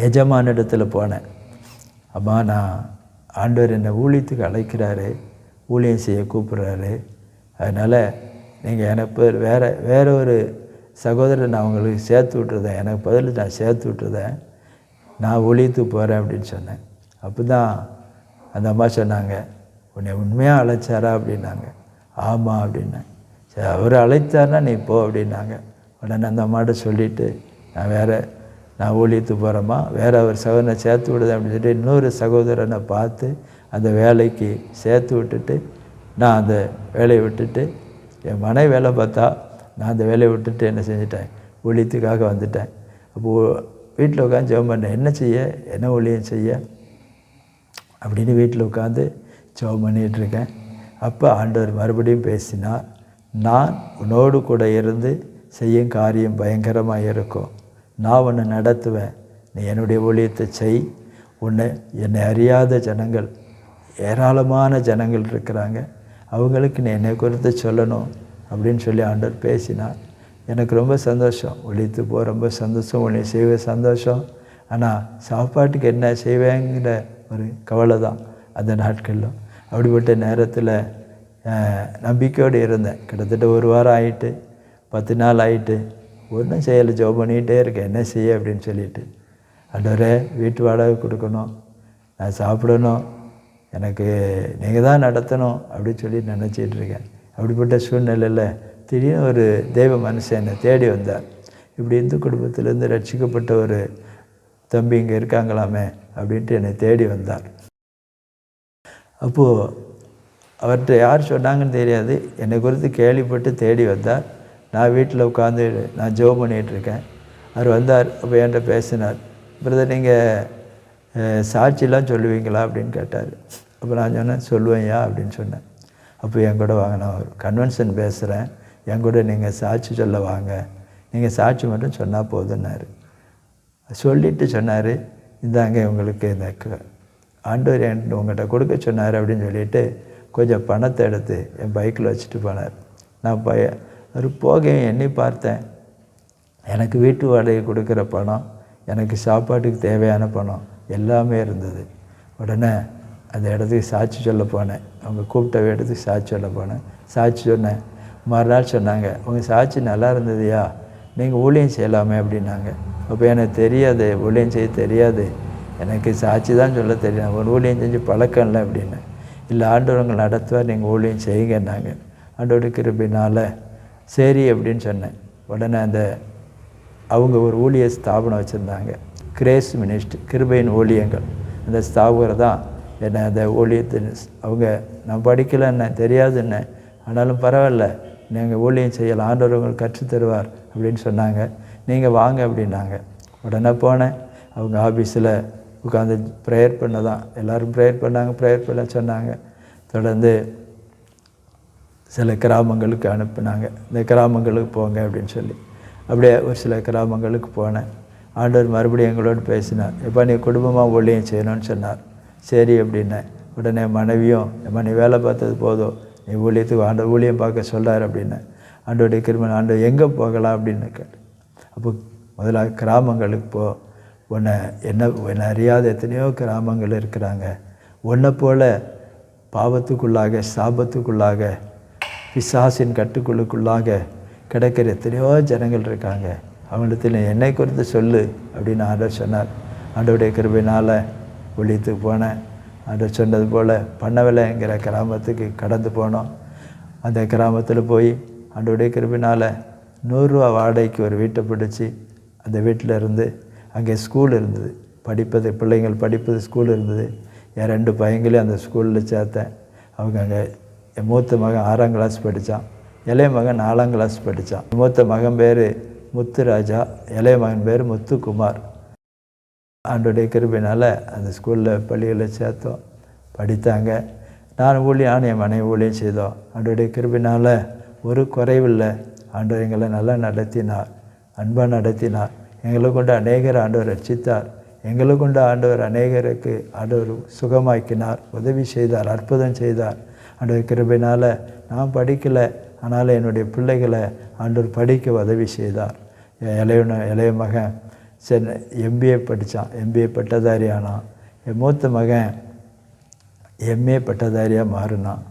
எஜமானிடத்தில் போனேன். அம்மா, நான் ஆண்டவர் என்னை ஊழியத்துக்கு அழைக்கிறாரு, ஊழியம் செய்ய கூப்பிட்றாரு, அதனால் நீங்கள் எனக்கு வேறு ஒரு சகோதரர் நான் உங்களுக்கு சேர்த்து விட்டுருதேன், எனக்கு பதில் நான் சேர்த்து விட்டுருதேன், நான் ஊழியத்துக்கு போகிறேன் அப்படின்னு சொன்னேன். அப்போ தான் அந்த அம்மா சொன்னாங்க, உன்னை உண்மையாக அழைச்சாரா அப்படின்னாங்க. ஆமாம் அப்படின்னேன். சரி, அவர் அழைத்தார்னா நீ போ அப்படின்னாங்க. உடனே அந்த அம்மாட்ட சொல்லிவிட்டு நான் ஊழியத்துக்கு போகிறேம்மா, வேறு ஒரு சகோதரனை சேர்த்து விடுதேன் அப்படின்னு சொல்லிட்டு இன்னொரு சகோதரனை பார்த்து அந்த வேலைக்கு சேர்த்து விட்டுட்டு நான் அந்த வேலையை விட்டுட்டு, என் மனைவி வேலை பார்த்தா நான் அந்த வேலையை விட்டுட்டு என்ன செஞ்சிட்டேன், ஊழியத்துக்காக வந்துட்டேன். அப்போது வீட்டில் உட்காந்து ஜெபம் பண்ணேன். என்ன செய்ய, என்ன ஊழியம் செய்ய அப்படின்னு வீட்டில் உட்காந்து ஜெபம் பண்ணிகிட்ருக்கேன். அப்போ ஆண்டவர் மறுபடியும் பேசினார். நான் உன்னோடு கூட இருந்து செய்யும் காரியம் பயங்கரமாக இருக்கும். நான் உன்னை நடத்துவேன். நீ என்னுடைய ஊழியத்தை செய். என்னை அறியாத ஜனங்கள், ஏராளமான ஜனங்கள் இருக்கிறாங்க, அவங்களுக்கு நீ என்னை குறித்து சொல்லணும் அப்படின்னு சொல்லி ஆண்டவர் பேசினார். எனக்கு ரொம்ப சந்தோஷம். ஊழியத்து போக ரொம்ப சந்தோஷம், ஊழியம் செய்வே சந்தோஷம். ஆனால் சாப்பாட்டுக்கு என்ன செய்வேங்கிற ஒரு கவலை தான் அந்த நாட்களில். அப்படிப்பட்ட நேரத்தில் நம்பிக்கையோடு இருந்தேன். கிட்டத்தட்ட 1 வாரம் ஆகிட்டு, 10 நாள் ஆகிட்டு, ஒன்றும் செய்யலை. ஜெபம் பண்ணிகிட்டே இருக்கேன், என்ன செய்ய அப்படின்னு சொல்லிட்டு. ஆண்டவரே, வீட்டு வாடகை கொடுக்கணும், நான் சாப்பிடணும், எனக்கு நீங்கள் தான் நடத்தணும் அப்படின்னு சொல்லி நினச்சிட்டு இருக்கேன். அப்படிப்பட்ட சூழ்நிலையில் திடீர்னு ஒரு தெய்வ மனுஷன் என்னை தேடி வந்தார். இப்படி இந்து குடும்பத்திலேருந்து ரட்சிக்கப்பட்ட ஒரு தம்பி இங்கே இருக்காங்களாமே அப்படின்ட்டு என்னை தேடி வந்தார். அப்போது அவர்கிட்ட யார் சொன்னாங்கன்னு தெரியாது, என்னை குறித்து கேள்விப்பட்டு தேடி வந்தார். நான் வீட்டில் உட்காந்து நான் ஜெபம் பண்ணிகிட்ருக்கேன். அவர் வந்தார். அப்போ என்கிட்ட பேசினார். பிரதர், நீங்கள் சாட்சிலாம் சொல்லுவீங்களா அப்படின்னு கேட்டார். அப்போ நான் சொன்னேன், சொல்லுவேன்யா அப்படின்னு சொன்னேன். அப்போ என் கூட வாங்க, நான் ஒரு கன்வென்ஷன் பேசுகிறேன், என் கூட நீங்கள் சாட்சி சொல்ல வாங்க, நீங்கள் சாட்சி மட்டும் சொன்னால் போதுன்னாரு. சொல்லிவிட்டு சொன்னார், இந்தாங்க உங்களுக்கு இந்த ஆண்டவர் உங்கள்கிட்ட கொடுக்க சொன்னார் அப்படின்னு சொல்லிவிட்டு கொஞ்சம் பணத்தை எடுத்து என் பைக்கில் வச்சுட்டு போனார். நான் அவர் போகையும் எண்ணி பார்த்தேன். எனக்கு வீட்டு வாடகை கொடுக்குற பணம், எனக்கு சாப்பாட்டுக்கு தேவையான பணம் எல்லாமே இருந்தது. உடனே அந்த இடத்துக்கு சாட்சி சொல்ல போனேன். அவங்க கூப்பிட்ட இடத்துக்கு சாட்சி சொல்ல போனேன். சாட்சி சொன்னேன். மறுநாள் சொன்னாங்க, உங்கள் சாட்சி நல்லா இருந்ததுயா, நீங்கள் ஊழியம் செய்யலாமே அப்படின்னாங்க. அப்போ எனக்கு தெரியாது, ஊழியம் செய்ய தெரியாது, எனக்கு சாட்சி தான் சொல்ல தெரியும், ஒரு ஊழியம் செஞ்சு பழக்கம் இல்லை அப்படின்னு. இல்லை, ஆண்டவர் உங்களை நடத்துவார், நீங்கள் ஊழியம் செய்யுங்கன்னாங்க. ஆண்டோட கிருபையினால் சரி அப்படின்னு சொன்னேன். உடனே அவங்க ஒரு ஊழிய ஸ்தாபனம் வச்சுருந்தாங்க, கிரேஸ் மினிஸ்ட்ரி, கிருபையின் ஊழியங்கள். அந்த ஸ்தாபகர் தான் என்னை அந்த ஊழியத்தின் நான் படிக்கலைன்னு தெரியாதுன்னு, ஆனாலும் பரவாயில்ல, நீங்கள் ஊழியம் செய்யலாம், ஆண்டவர் உங்களுக்கு கற்றுத்தருவார் அப்படின்னு சொன்னாங்க. நீங்கள் வாங்க அப்படின்னாங்க. உடனே போனேன். அவங்க ஆஃபீஸில் உட்காந்து ப்ரேயர் பண்ண தான், எல்லோரும் ப்ரேயர் பண்ணாங்க, ப்ரேயர் பண்ண சொன்னாங்க. தொடர்ந்து சில கிராமங்களுக்கு அனுப்புனாங்க, இந்த கிராமங்களுக்கு போங்க அப்படின்னு சொல்லி. அப்படியே ஒரு சில கிராமங்களுக்கு போனேன். ஆண்டவர் மறுபடியும் எங்களோடு பேசினார். எப்போ நீ குடும்பமாக ஊழியம் செய்யணும்னு சொன்னார். சரி அப்படின்னேன். உடனே மனைவியும், நீ வேலை பார்த்தது போதும், நீ ஊழியத்துக்கு ஆண்டவர் ஊழியம் பார்க்க சொல்கிறார் அப்படின்னு. ஆண்டோடைய கிருபை, ஆண்டவர் எங்கே போகலாம் அப்படின்னு கேட்டேன். அப்போ முதலாக கிராமங்களுக்கு என்னை அறியாத எத்தனையோ கிராமங்கள் இருக்கிறாங்க. உன்னை போல் பாவத்துக்குள்ளாக, சாபத்துக்குள்ளாக, பிசாசின் கட்டுக்குள்ளுக்குள்ளாக கிடைக்கிற எத்தனையோ ஜனங்கள் இருக்காங்க, அவங்களுக்கு என்னை குறித்து சொல்லு அப்படின்னு ஆண்டவர் சொன்னார். ஆண்டவருடைய கிருபையினால் ஊழியத்துக்கு போனேன். ஆண்டவர் சொன்னது போல் பண்ணவில்லைங்கிற கிராமத்துக்கு கடந்து போனோம். அந்த கிராமத்தில் போய் ஆண்டவருடைய கிருபையினால் 100 ரூபா வாடகைக்கு ஒரு வீட்டை பிடிச்சி அந்த வீட்டில் இருந்து, அங்கே ஸ்கூல் இருந்தது, பிள்ளைங்கள் படிப்பது ஸ்கூல் இருந்தது. என் 2 பையங்களையும் அந்த ஸ்கூலில் சேர்த்தேன். அவங்க அங்கே என் மூத்த மகன் 6ஆம் கிளாஸ் படித்தான், இளைய மகன் 4ஆம் கிளாஸ் படித்தான். மூத்த மகன் பேர் முத்துராஜா, இளைய மகன் பேர் முத்துக்குமார். ஆண்டோடைய கிருபையினால் அந்த ஸ்கூலில் பள்ளிகளில் சேர்த்தோம், படித்தாங்க. நான் என் மனைவி ஊழியம் செய்தோம். ஆண்டோடைய கிருபையினால் ஒரு குறைவில்லை. ஆண்டவர் எங்களை நல்லா நடத்தினார், அன்பாக நடத்தினார். எங்களை கொண்டு அநேகர் ஆண்டவர் ரட்சித்தார். எங்களை கொண்டு ஆண்டவர் அநேகருக்கு ஆண்டவர் சுகமாக்கினார், உதவி செய்தார், அற்புதம் செய்தார். ஆண்டவர் கிருபையினால் நான் படிக்கலை, ஆனாலும் என்னுடைய பிள்ளைகளை ஆண்டவர் படிக்க உதவி செய்தார். இளைய மகன் எம்பிஏ படித்தான், எம்பிஏ பட்டதாரி ஆனான். என் மூத்த மகன் எம்ஏ பட்டதாரியாக மாறினான்.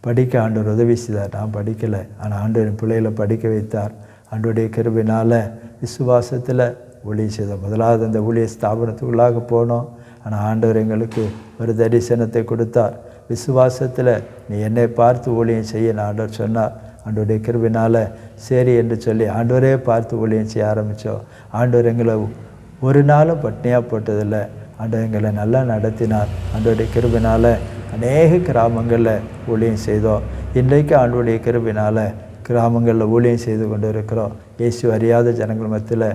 படிக்க ஆண்டவர் உதவி செய்தார். நான் படிக்கலை, ஆனால் ஆண்டவர் பிள்ளைகளை படிக்க வைத்தார். ஆண்டவருடைய கிருபையினால் விசுவாசத்தில் ஊழியம் செய்தோம். முதலாவது அந்த ஊழிய ஸ்தாபனத்துக்குள்ளாக போனோம். ஆனால் ஆண்டவர் எங்களுக்கு ஒரு தரிசனத்தை கொடுத்தார். விசுவாசத்தில் நீ என்னை பார்த்து ஊழியம் செய்ய ஆண்டவர் சொன்னார். ஆண்டவருடைய கிருபையினால் சரி என்று சொல்லி ஆண்டவரே பார்த்து ஊழியம் செய்ய ஆரம்பித்தோம். ஆண்டவர் எங்களை ஒரு நாளும் பட்னியாக போட்டதில்லை. ஆண்டவர் எங்களை நல்லா நடத்தினார். ஆண்டவருடைய கிருபையினால் அநேக கிராமங்களில் ஊழியம் செய்தோம். இன்றைக்கு ஆண்டவருடைய கிருபையினால் கிராமங்களில் ஊழியம் செய்து கொண்டு இருக்கிறோம். இயேசு அறியாத ஜனங்கள் மத்தியில்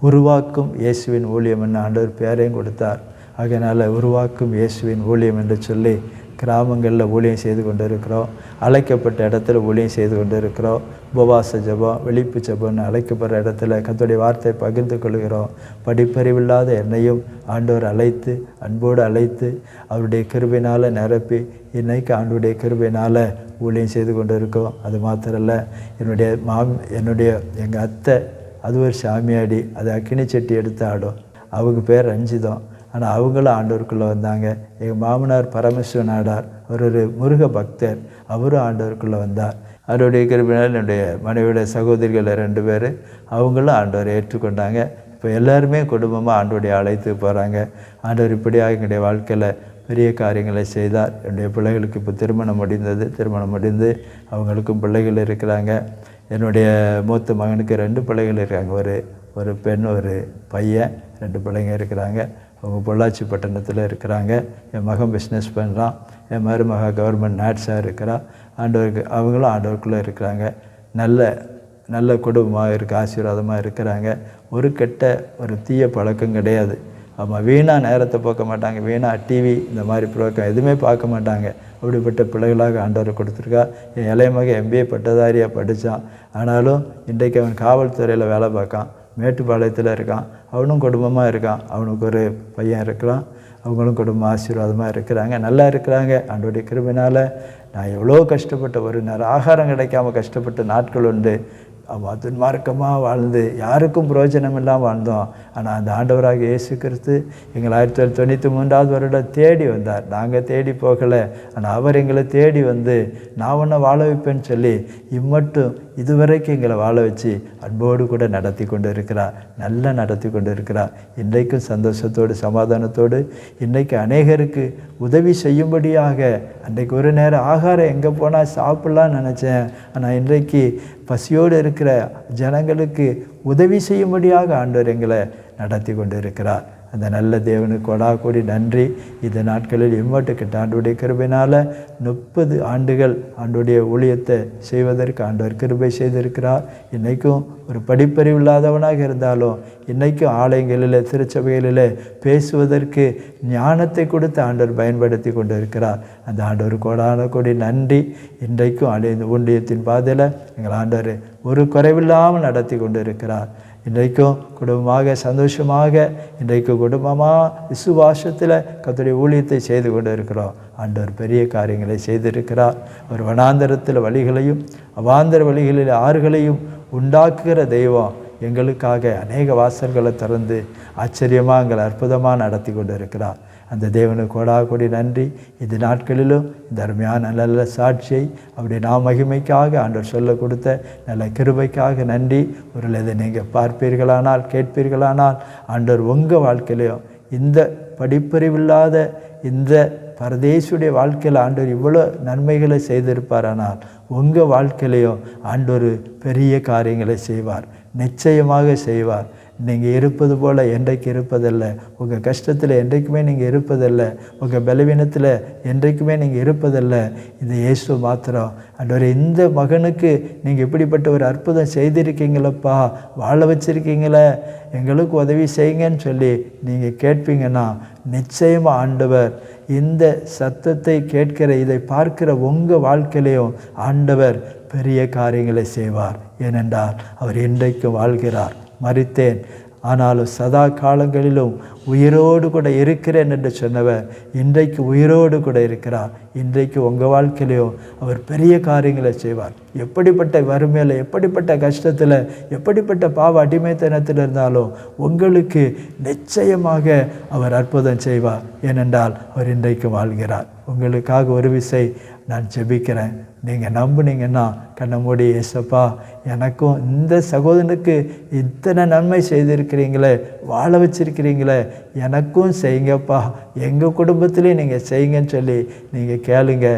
உருவாக்கும் இயேசுவின் ஊழியம் என்ன ஆண்டவர் பேரையும் கொடுத்தார். அதனால் உருவாக்கும் இயேசுவின் ஊழியம் என்று சொல்லி கிராமங்களில் ஊழியம் செய்து கொண்டு இருக்கிறோம். அழைக்கப்பட்ட இடத்துல ஊழியம் செய்து கொண்டு இருக்கிறோம். உபவாச ஜபம், வெளிப்பு ஜபம்னு அழைக்கப்படுற இடத்துல கர்த்தருடைய வார்த்தையை பகிர்ந்து கொள்கிறோம். படிப்பறிவில்லாத என்னையும் ஆண்டவர் அழைத்து, அன்போடு அழைத்து, அவருடைய கிருபையினால் நிரப்பி இன்னைக்கு ஆண்டவருடைய கிருபையினால் ஊழியம் செய்து கொண்டு இருக்கோம். அது மாத்திரல்ல, எங்கள் அத்தை அது ஒரு சாமியாடி, அது அக்கினி சட்டி எடுத்து ஆடும். அவங்க பேர் ரஞ்சிதம். ஆனால் அவங்களும் ஆண்டவருக்குள்ளே வந்தாங்க. எங்கள் மாமனார் பரமேஸ்வரன் ஆடார், அவர் ஒரு முருக பக்தர், அவரும் ஆண்டவருக்குள்ளே வந்தார். அவருடைய கிருபையினால் என்னுடைய மனைவியுடைய சகோதரிகள் 2 பேர், அவங்களும் ஆண்டவரை ஏற்றுக்கொண்டாங்க. இப்போ எல்லாருமே குடும்பமாக ஆண்டவருடைய அழைத்து போகிறாங்க. ஆண்டவர் இப்படியாக எங்களுடைய வாழ்க்கையில் பெரிய காரியங்களை செய்தார். என்னுடைய பிள்ளைகளுக்கு இப்போ திருமணம் முடிந்தது. திருமணம் முடிந்து அவங்களுக்கும் பிள்ளைகள் இருக்கிறாங்க. என்னுடைய மூத்த மகனுக்கு 2 பிள்ளைகள் இருக்காங்க. ஒரு பெண், ஒரு பையன், 2 பிள்ளைங்க இருக்கிறாங்க. அவங்க பொள்ளாச்சி பட்டணத்தில் இருக்கிறாங்க. என் மகன் பிஸ்னஸ் பண்ணுறான். என் மருமக கவர்மெண்ட் நாட்ஸாக இருக்கிறா. அவங்களும் ஆண்டவருக்குள்ளே இருக்கிறாங்க. நல்ல குடும்பமாக இருக்குது, ஆசீர்வாதமாக இருக்கிறாங்க. ஒரு தீய பழக்கம் கிடையாது. ஆமாம், வீணாக நேரத்தை போக்க மாட்டாங்க. வீணாக டிவி இந்த மாதிரி ப்ரோக்ராம் எதுவுமே பார்க்க மாட்டாங்க. அப்படிப்பட்ட பிள்ளைகளாக ஆண்டவர் கொடுத்துருக்கா. என் இளைய மகன் MBA பட்டதாரியாக படித்தான். ஆனாலும் இன்றைக்கு அவன் காவல்துறையில் வேலை பார்க்கான். மேட்டுப்பாளையத்தில் இருக்கான். அவனும் குடும்பமாக இருக்கான். அவனுக்கு ஒரு பையன் இருக்கிறான். அவங்களும் குடும்பம் ஆசீர்வாதமாக இருக்கிறாங்க, நல்லா இருக்கிறாங்க. ஆண்டவருடைய கிருபையினால் நான் எவ்வளோ கஷ்டப்பட்ட, ஒரு நேரம் ஆகாரம் கிடைக்காமல் கஷ்டப்பட்ட நாட்கள் உண்டு. துன்மார்க்கமாக வாழ்ந்து யாருக்கும் பிரயோஜனம் இல்லாமல் வாழ்ந்தோம். ஆனால் அந்த ஆண்டவராக இயேசு கிறிஸ்து எங்களை 1993 வருடம் தேடி வந்தார். நாங்கள் தேடி போகலை, ஆனால் அவர் எங்களை தேடி வந்து நான் ஒன்றை வாழ வைப்பேன்னு சொல்லி இம்மட்டும் இதுவரைக்கும் எங்களை வாழ வச்சு அன்போடு கூட நடத்தி கொண்டு இருக்கிறார். நல்லா நடத்தி கொண்டு இருக்கிறார். இன்றைக்கும் சந்தோஷத்தோடு சமாதானத்தோடு இன்றைக்கு அநேகருக்கு உதவி செய்யும்படியாக, அன்றைக்கு ஒரு நேரம் ஆகாரம் எங்கே போனால் சாப்பிட்லான்னு நினச்சேன். ஆனால் இன்றைக்கு பசியோடு இருக்கிற ஜனங்களுக்கு உதவி செய்யும்படியாக ஆண்டவர் எங்களை நடத்தி கொண்டு இருக்கிறார். அந்த நல்ல தேவனுக்கு கொடாக்கூடி நன்றி. இந்த நாட்களில் இம்மட்டுக்கிட்ட ஆண்டவருடைய கிருபையினால் 30 ஆண்டுகள் ஆண்டவருடைய ஊழியத்தை செய்வதற்கு ஆண்டவர் கிருபை செய்திருக்கிறார். இன்றைக்கும் ஒரு படிப்பறிவு இல்லாதவனாக இருந்தாலும் இன்றைக்கும் ஆலயங்களில் திருச்சபைகளில் பேசுவதற்கு ஞானத்தை கொடுத்து ஆண்டவர் பயன்படுத்தி கொண்டு இருக்கிறார். அந்த ஆண்டவர் கொடாக்கூடி நன்றி. இன்றைக்கும் ஊழியத்தின் பாதையில் எங்கள் ஆண்டவர் ஒரு குறைவில்லாமல் நடத்தி கொண்டு இருக்கிறார். இன்றைக்கும் குடும்பமாக சந்தோஷமாக இன்றைக்கு குடும்பமாக விசுவாசத்தில் கர்த்தருடைய ஊழியத்தை செய்து கொண்டு இருக்கிறோம். ஆண்டவர் பெரிய காரியங்களை செய்திருக்கிறார். அவர் வனாந்தரத்தில் வழிகளையும் அவாந்தர வழிகளில் ஆறுகளையும் உண்டாக்குகிற தெய்வம். எங்களுக்காக அநேக வாசல்களை திறந்து ஆச்சரியமாக எங்களை அற்புதமாக நடத்தி கொண்டு இருக்கிறார். அந்த தேவனுக்கு கொடாக்கூடி நன்றி. இந்த நாட்களிலும் இந்த அருமையான நல்ல சாட்சியை அவருடைய மகிமைக்காக ஆண்டவர் சொல்ல கொடுத்த நல்ல கிருபைக்காக நன்றி. ஒரு இதை நீங்கள் பார்ப்பீர்களானால் கேட்பீர்களானால் ஆண்டவர் உங்கள் வாழ்க்கையிலையும் இந்த படிப்பறிவில்லாத இந்த பரதேசுடைய வாழ்க்கையில் ஆண்டவர் இவ்வளோ நன்மைகளை செய்திருப்பாரானால் உங்கள் வாழ்க்கையிலையும் ஆண்டவர் பெரிய காரியங்களை செய்வார், நிச்சயமாக செய்வார். நீங்கள் இருப்பது போல் என்றைக்கு இருப்பதில்லை. உங்கள் கஷ்டத்தில் என்றைக்குமே நீங்கள் இருப்பதில்லை. உங்கள் பலவீனத்தில் என்றைக்குமே நீங்கள் இருப்பதில்லை. இந்த இயேசு மாத்திரம் ஆண்டவரே, இந்த மகனுக்கு நீங்கள் இப்படிப்பட்ட ஒரு அற்புதம் செய்திருக்கீங்களப்பா, வாழ வச்சுருக்கீங்களே, எங்களுக்கு உதவி செய்யுங்கன்னு சொல்லி நீங்கள் கேட்பீங்கன்னா நிச்சயமாக ஆண்டவர் இந்த சத்தத்தை கேட்கிற இதை பார்க்கிற உங்கள் வாழ்க்கையிலையும் ஆண்டவர் பெரிய காரியங்களை செய்வார். ஏனென்றால் அவர் இன்றைக்கும் வாழ்கிறார். மரித்தேன் ஆனாலும் சதா காலங்களிலும் உயிரோடு கூட இருக்கிறேன் என்று சொன்னவர் இன்றைக்கு உயிரோடு கூட இருக்கிறார். இன்றைக்கு உங்கள் வாழ்க்கையிலையும் அவர் பெரிய காரியங்களை செய்வார். எப்படிப்பட்ட வறுமையில், எப்படிப்பட்ட கஷ்டத்தில், எப்படிப்பட்ட பாவ அடிமைத்தனத்தில் இருந்தாலும் உங்களுக்கு நிச்சயமாக அவர் அற்புதம் செய்வார். ஏனென்றால் அவர் இன்றைக்கு வாழ்கிறார். உங்களுக்காக ஒரு விசை நான் ஜெபிக்கிறேன். நீங்கள் நம்புனீங்கன்னா கண்ணை மூடி, ஏசப்பா எனக்கும் இந்த சகோதரனுக்கு இத்தனை நன்மை செய்திருக்கிறீங்களே, வாழ வச்சிருக்கிறீங்களே, எனக்கும் செய்யுங்கப்பா, எங்கள் குடும்பத்திலே நீங்கள் செய்யுங்கன்னு சொல்லி நீங்கள் கேளுங்க.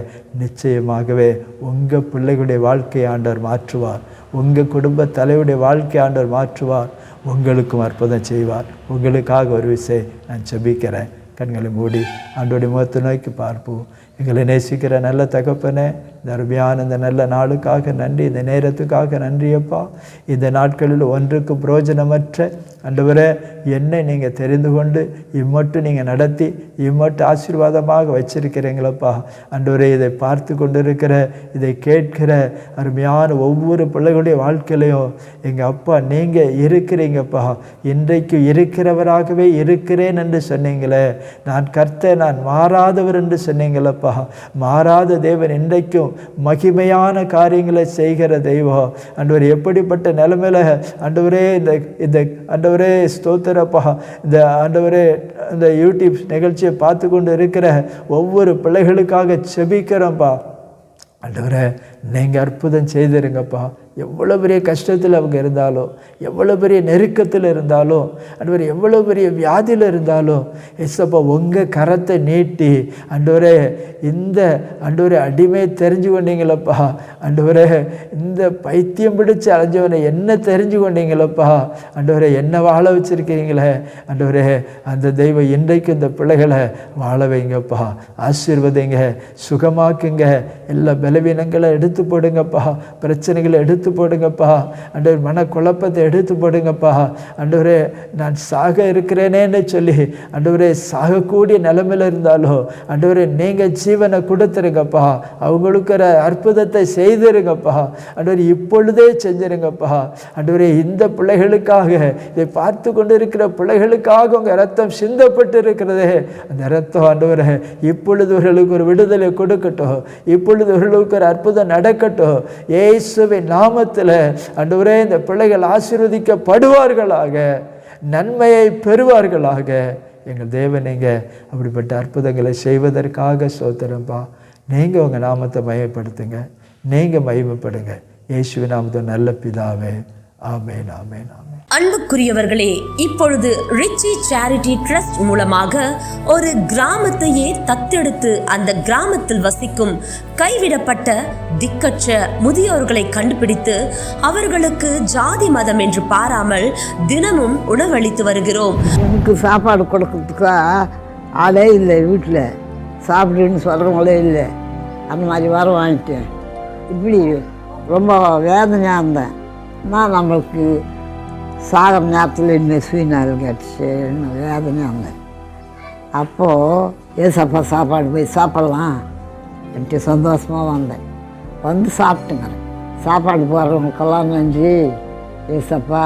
நிச்சயமாகவே உங்கள் பிள்ளைகளுடைய வாழ்க்கையை ஆண்டவர் மாற்றுவார். உங்கள் குடும்ப தலைவருடைய வாழ்க்கை ஆண்டவர் மாற்றுவார். உங்களுக்கும் அற்புதம் செய்வார். உங்களுக்காக ஒரு விசை நான் ஜெபிக்கிறேன். கண்களை மூடி ஆண்டோடைய முகத்தை நோக்கி பார்ப்போம். எங்களை நேசிக்கிற நல்ல தகப்பனே, இந்த அருமையான இந்த நல்ல நாளுக்காக நன்றி, இந்த நேரத்துக்காக நன்றி அப்பா. இந்த நாட்களில் ஒன்றுக்கு பிரயோஜனமற்ற ஆண்டவரே என்னை நீங்கள் தெரிந்து கொண்டு இம்மட்டும் நீங்கள் நடத்தி இம்மட்டும் ஆசீர்வாதமாக வச்சிருக்கிறீங்களப்பா. ஆண்டவரே, இதை பார்த்து கொண்டிருக்கிற, இதை கேட்கிற அருமையான ஒவ்வொரு பிள்ளைகளுடைய வாழ்க்கையிலையும் எங்கள் அப்பா நீங்கள் இருக்கிறீங்கப்பா. இன்றைக்கு இருக்கிறவராகவே இருக்கிறேன் என்று சொன்னீங்களே, நான் கர்த்தர், நான் மாறாதவர் என்று சொன்னீங்களப்பா. மாறாத தேவன் இன்றைக்கும் மகிமையான காரியங்களை செய்கிற தெய்வம். ஆண்டவரே, எப்படிப்பட்ட நிலைமையில ஆண்டவரே இந்த ஆண்டவரே ஸ்தோத்திரப்பா, இந்த ஆண்டவரே இந்த யூடியூப் நிகழ்ச்சியை பார்த்து கொண்டு இருக்கிற ஒவ்வொரு பிள்ளைகளுக்காக செபிக்கிறோம்ப்பா. ஆண்டவரே, நீங்கள் அற்புதம் செய்திருங்கப்பா. எவ்வளோ பெரிய கஷ்டத்தில் அவங்க இருந்தாலும், எவ்வளோ பெரிய நெருக்கத்தில் இருந்தாலும், ஆண்டவரே எவ்வளோ பெரிய வியாதியில் இருந்தாலும், ஏசப்பா உங்கள் கரத்தை நீட்டி ஆண்டவரே இந்த ஆண்டவரே அடிமையை தெரிஞ்சு கொண்டீங்களப்பா. ஆண்டவரே, இந்த பைத்தியம் பிடிச்சு அலைஞ்சவனை என்ன தெரிஞ்சு கொண்டீங்களப்பா. ஆண்டவரே, என்ன வாழ வச்சுருக்கிறீங்களே. ஆண்டவரே, அந்த தெய்வம் இன்றைக்கு இந்த பிள்ளைகளை வாழ வைங்கப்பா. ஆசீர்வதிங்க, சுகமாக்குங்க, எல்லா பலவீனங்களை எடுத்து போடுங்கப்பா, பிரச்சனைகளை எடுத்து போடுங்கப்பா. ஆண்டவர் மனக்குழப்பத்தை எடுத்து போடுங்கப்பா. ஆண்டவரே, நான் சாக இருக்கிறேனேன்னு சொல்லி ஆண்டவரே சாகக்கூடிய நிலைமையில் இருந்தாலும் ஆண்டவரே நீங்கள் ஜீவனை கொடுத்துருங்கப்பா. அவங்களுக்கு ஒரு அற்புதத்தை செய்திருங்கப்பா. ஆண்டவர் இப்பொழுதே செஞ்சிருங்கப்பா. ஆண்டவரே, இந்த பிள்ளைகளுக்காக, இதை பார்த்து கொண்டு இருக்கிற பிள்ளைகளுக்காக உங்கள் ரத்தம் சிந்தப்பட்டு இருக்கிறதே, அந்த ரத்தம் ஆண்டவரே இப்பொழுது அவர்களுக்கு ஒரு விடுதலை கொடுக்கட்டும். இப்பொழுது அவர்களுக்கு ஒரு அற்புதம் நடக்கட்டும். இயேசுவின் நாமத்தில் ஆண்டவரே இந்த பிள்ளைகள் ஆசீர்வதிக்கப்படுவார்களாக, நன்மையை பெறுவார்களாக. எங்கள் தேவன் நீங்கள் அப்படிப்பட்ட அற்புதங்களை செய்வதற்காக ஸ்தோத்திரம்பா. நீங்கள் உங்கள் நாமத்தை மகிமைப்படுத்துங்க, நீங்கள் மகிமைப்படுங்க. இயேசுவின் நாமத்தில் நல்ல பிதாவே, ஆமேன், ஆமேன், ஆமேன். அன்புக்குரியவர்களே, இப்பொழுது ரிச்சி சேரிட்டி ட்ரஸ்ட் மூலமாக ஒரு கிராமத்தையே தத்தெடுத்து அந்த கிராமத்தில் வசிக்கும் கைவிடப்பட்ட திக்கற்ற முதியோர்களை கண்டுபிடித்து அவர்களுக்கு ஜாதி மதம் என்று பாராமல் தினமும் உணவளித்து வருகிறோம். எனக்கு சாப்பாடு கொடுக்கறதுக்கு ஆளே இல்லை, வீட்டில் சாப்பிடுன்னு சொல்கிறவங்களே இல்லை. அந்த மாதிரி வர வாங்கிட்டேன். இப்படி ரொம்ப வேதனையாக இருந்தேன். நான் நம்மளுக்கு சாகிற நேரத்தில் இன்னும் சுயநாள் கிடச்சி இன்னும் வேதனையாக இருந்தேன். அப்போது ஏசப்பா சாப்பாடு போய் சாப்பிட்லாம் என்கிட்ட சந்தோஷமாக வந்தேன். வந்து சாப்பிட்டுங்கிறேன். சாப்பாடு போடுறவங்களுக்கெல்லாம் நன்றி ஏசப்பா,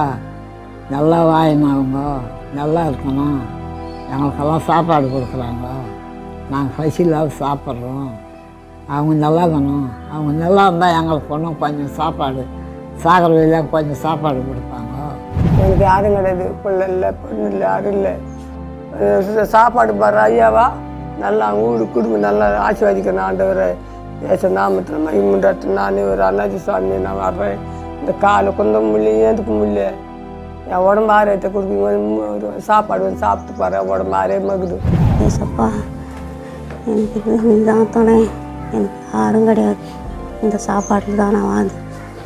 நல்லா வாங்கினவங்க நல்லா இருக்கணும், எங்களுக்கெல்லாம் சாப்பாடு கொடுக்குறாங்க, நாங்கள் பசியில்லாத சாப்பிட்றோம், அவங்க நல்லா இருக்கணும், அவங்க நல்லா இருந்தால் எங்களுக்கு ஒன்றும் கொஞ்சம் சாப்பாடு சாகிற வழியில் கொஞ்சம் சாப்பாடு கொடுப்பாங்க. எனக்கு யாரும் கிடையாது, பிள்ளை இல்லை, பொண்ணு இல்லை, யாரும் இல்லை. சாப்பாடு பாரு ஐயாவா, நல்லா ஊடு குடும்பம் நல்லா ஆசீர்வதிக்கணும். ஆண்டவரை ஏச நாமத்தில் மகிமுண்டாட்டு நான் ஒரு அண்ணாச்சி சுவாமி நான் வர்றேன். இந்த காலை கொஞ்சம் முடியல, ஏந்துக்க முடியல, என் உடம்பு ஆரோக்கியத்தை கொடுப்பீங்க. சாப்பாடு வந்து சாப்பிட்டு பாரு, உடம்பு ஆரோக்கியமாகுது. ஏசப்பா, எனக்கு இதுதான் துணை, எனக்கு யாரும் கிடையாது. இந்த சாப்பாட்டில் தான் நான் வாழ்ந்து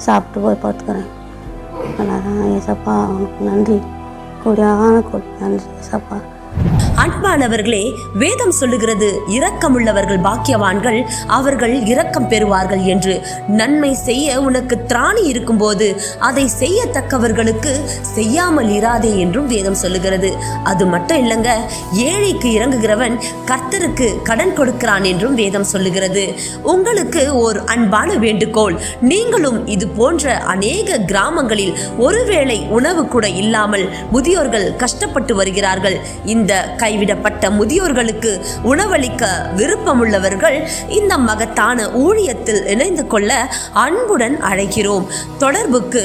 சாப்பிட்டு போய் பார்த்துக்கிறேன். அதனால் ஏசப்பா உனக்கு நன்றி, கொடியான நன்றி ஏசப்பா. அன்பானவர்களே, வேதம் சொல்லுகிறது, இரக்கமுள்ளவர்கள் பாக்கியவான்கள், அவர்கள் இரக்கம் பெறுவார்கள் என்று. நன்மை செய்ய உனக்கு திராணி இருக்கும்போது அதை செய்யத்தக்கவர்களுக்கு செய்யாமல் இராதே என்றும் வேதம் சொல்லுகிறது. அது மட்டும் இல்லைங்க, ஏழைக்கு இறங்குகிறவன் கர்த்தருக்கு கடன் கொடுக்கிறான் என்றும் வேதம் சொல்லுகிறது. உங்களுக்கு ஒரு அன்பான வேண்டுகோள், நீங்களும் இது போன்ற அநேக கிராமங்களில் ஒருவேளை உணவு கூட இல்லாமல் முதியோர்கள் கஷ்டப்பட்டு வருகிறார்கள். இந்த கைவிடப்பட்ட முதியோர்களுக்கு உணவளிக்க விருப்பமுள்ளவர்கள் இந்த மகத்தான ஊழியத்தில் இணைந்து கொள்ள அன்புடன் அழைக்கிறோம். தொடர்புக்கு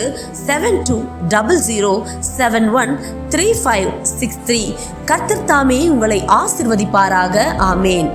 7200713563. கர்த்தர் தாமே உங்களை ஆசீர்வதிப்பாராக. ஆமேன்.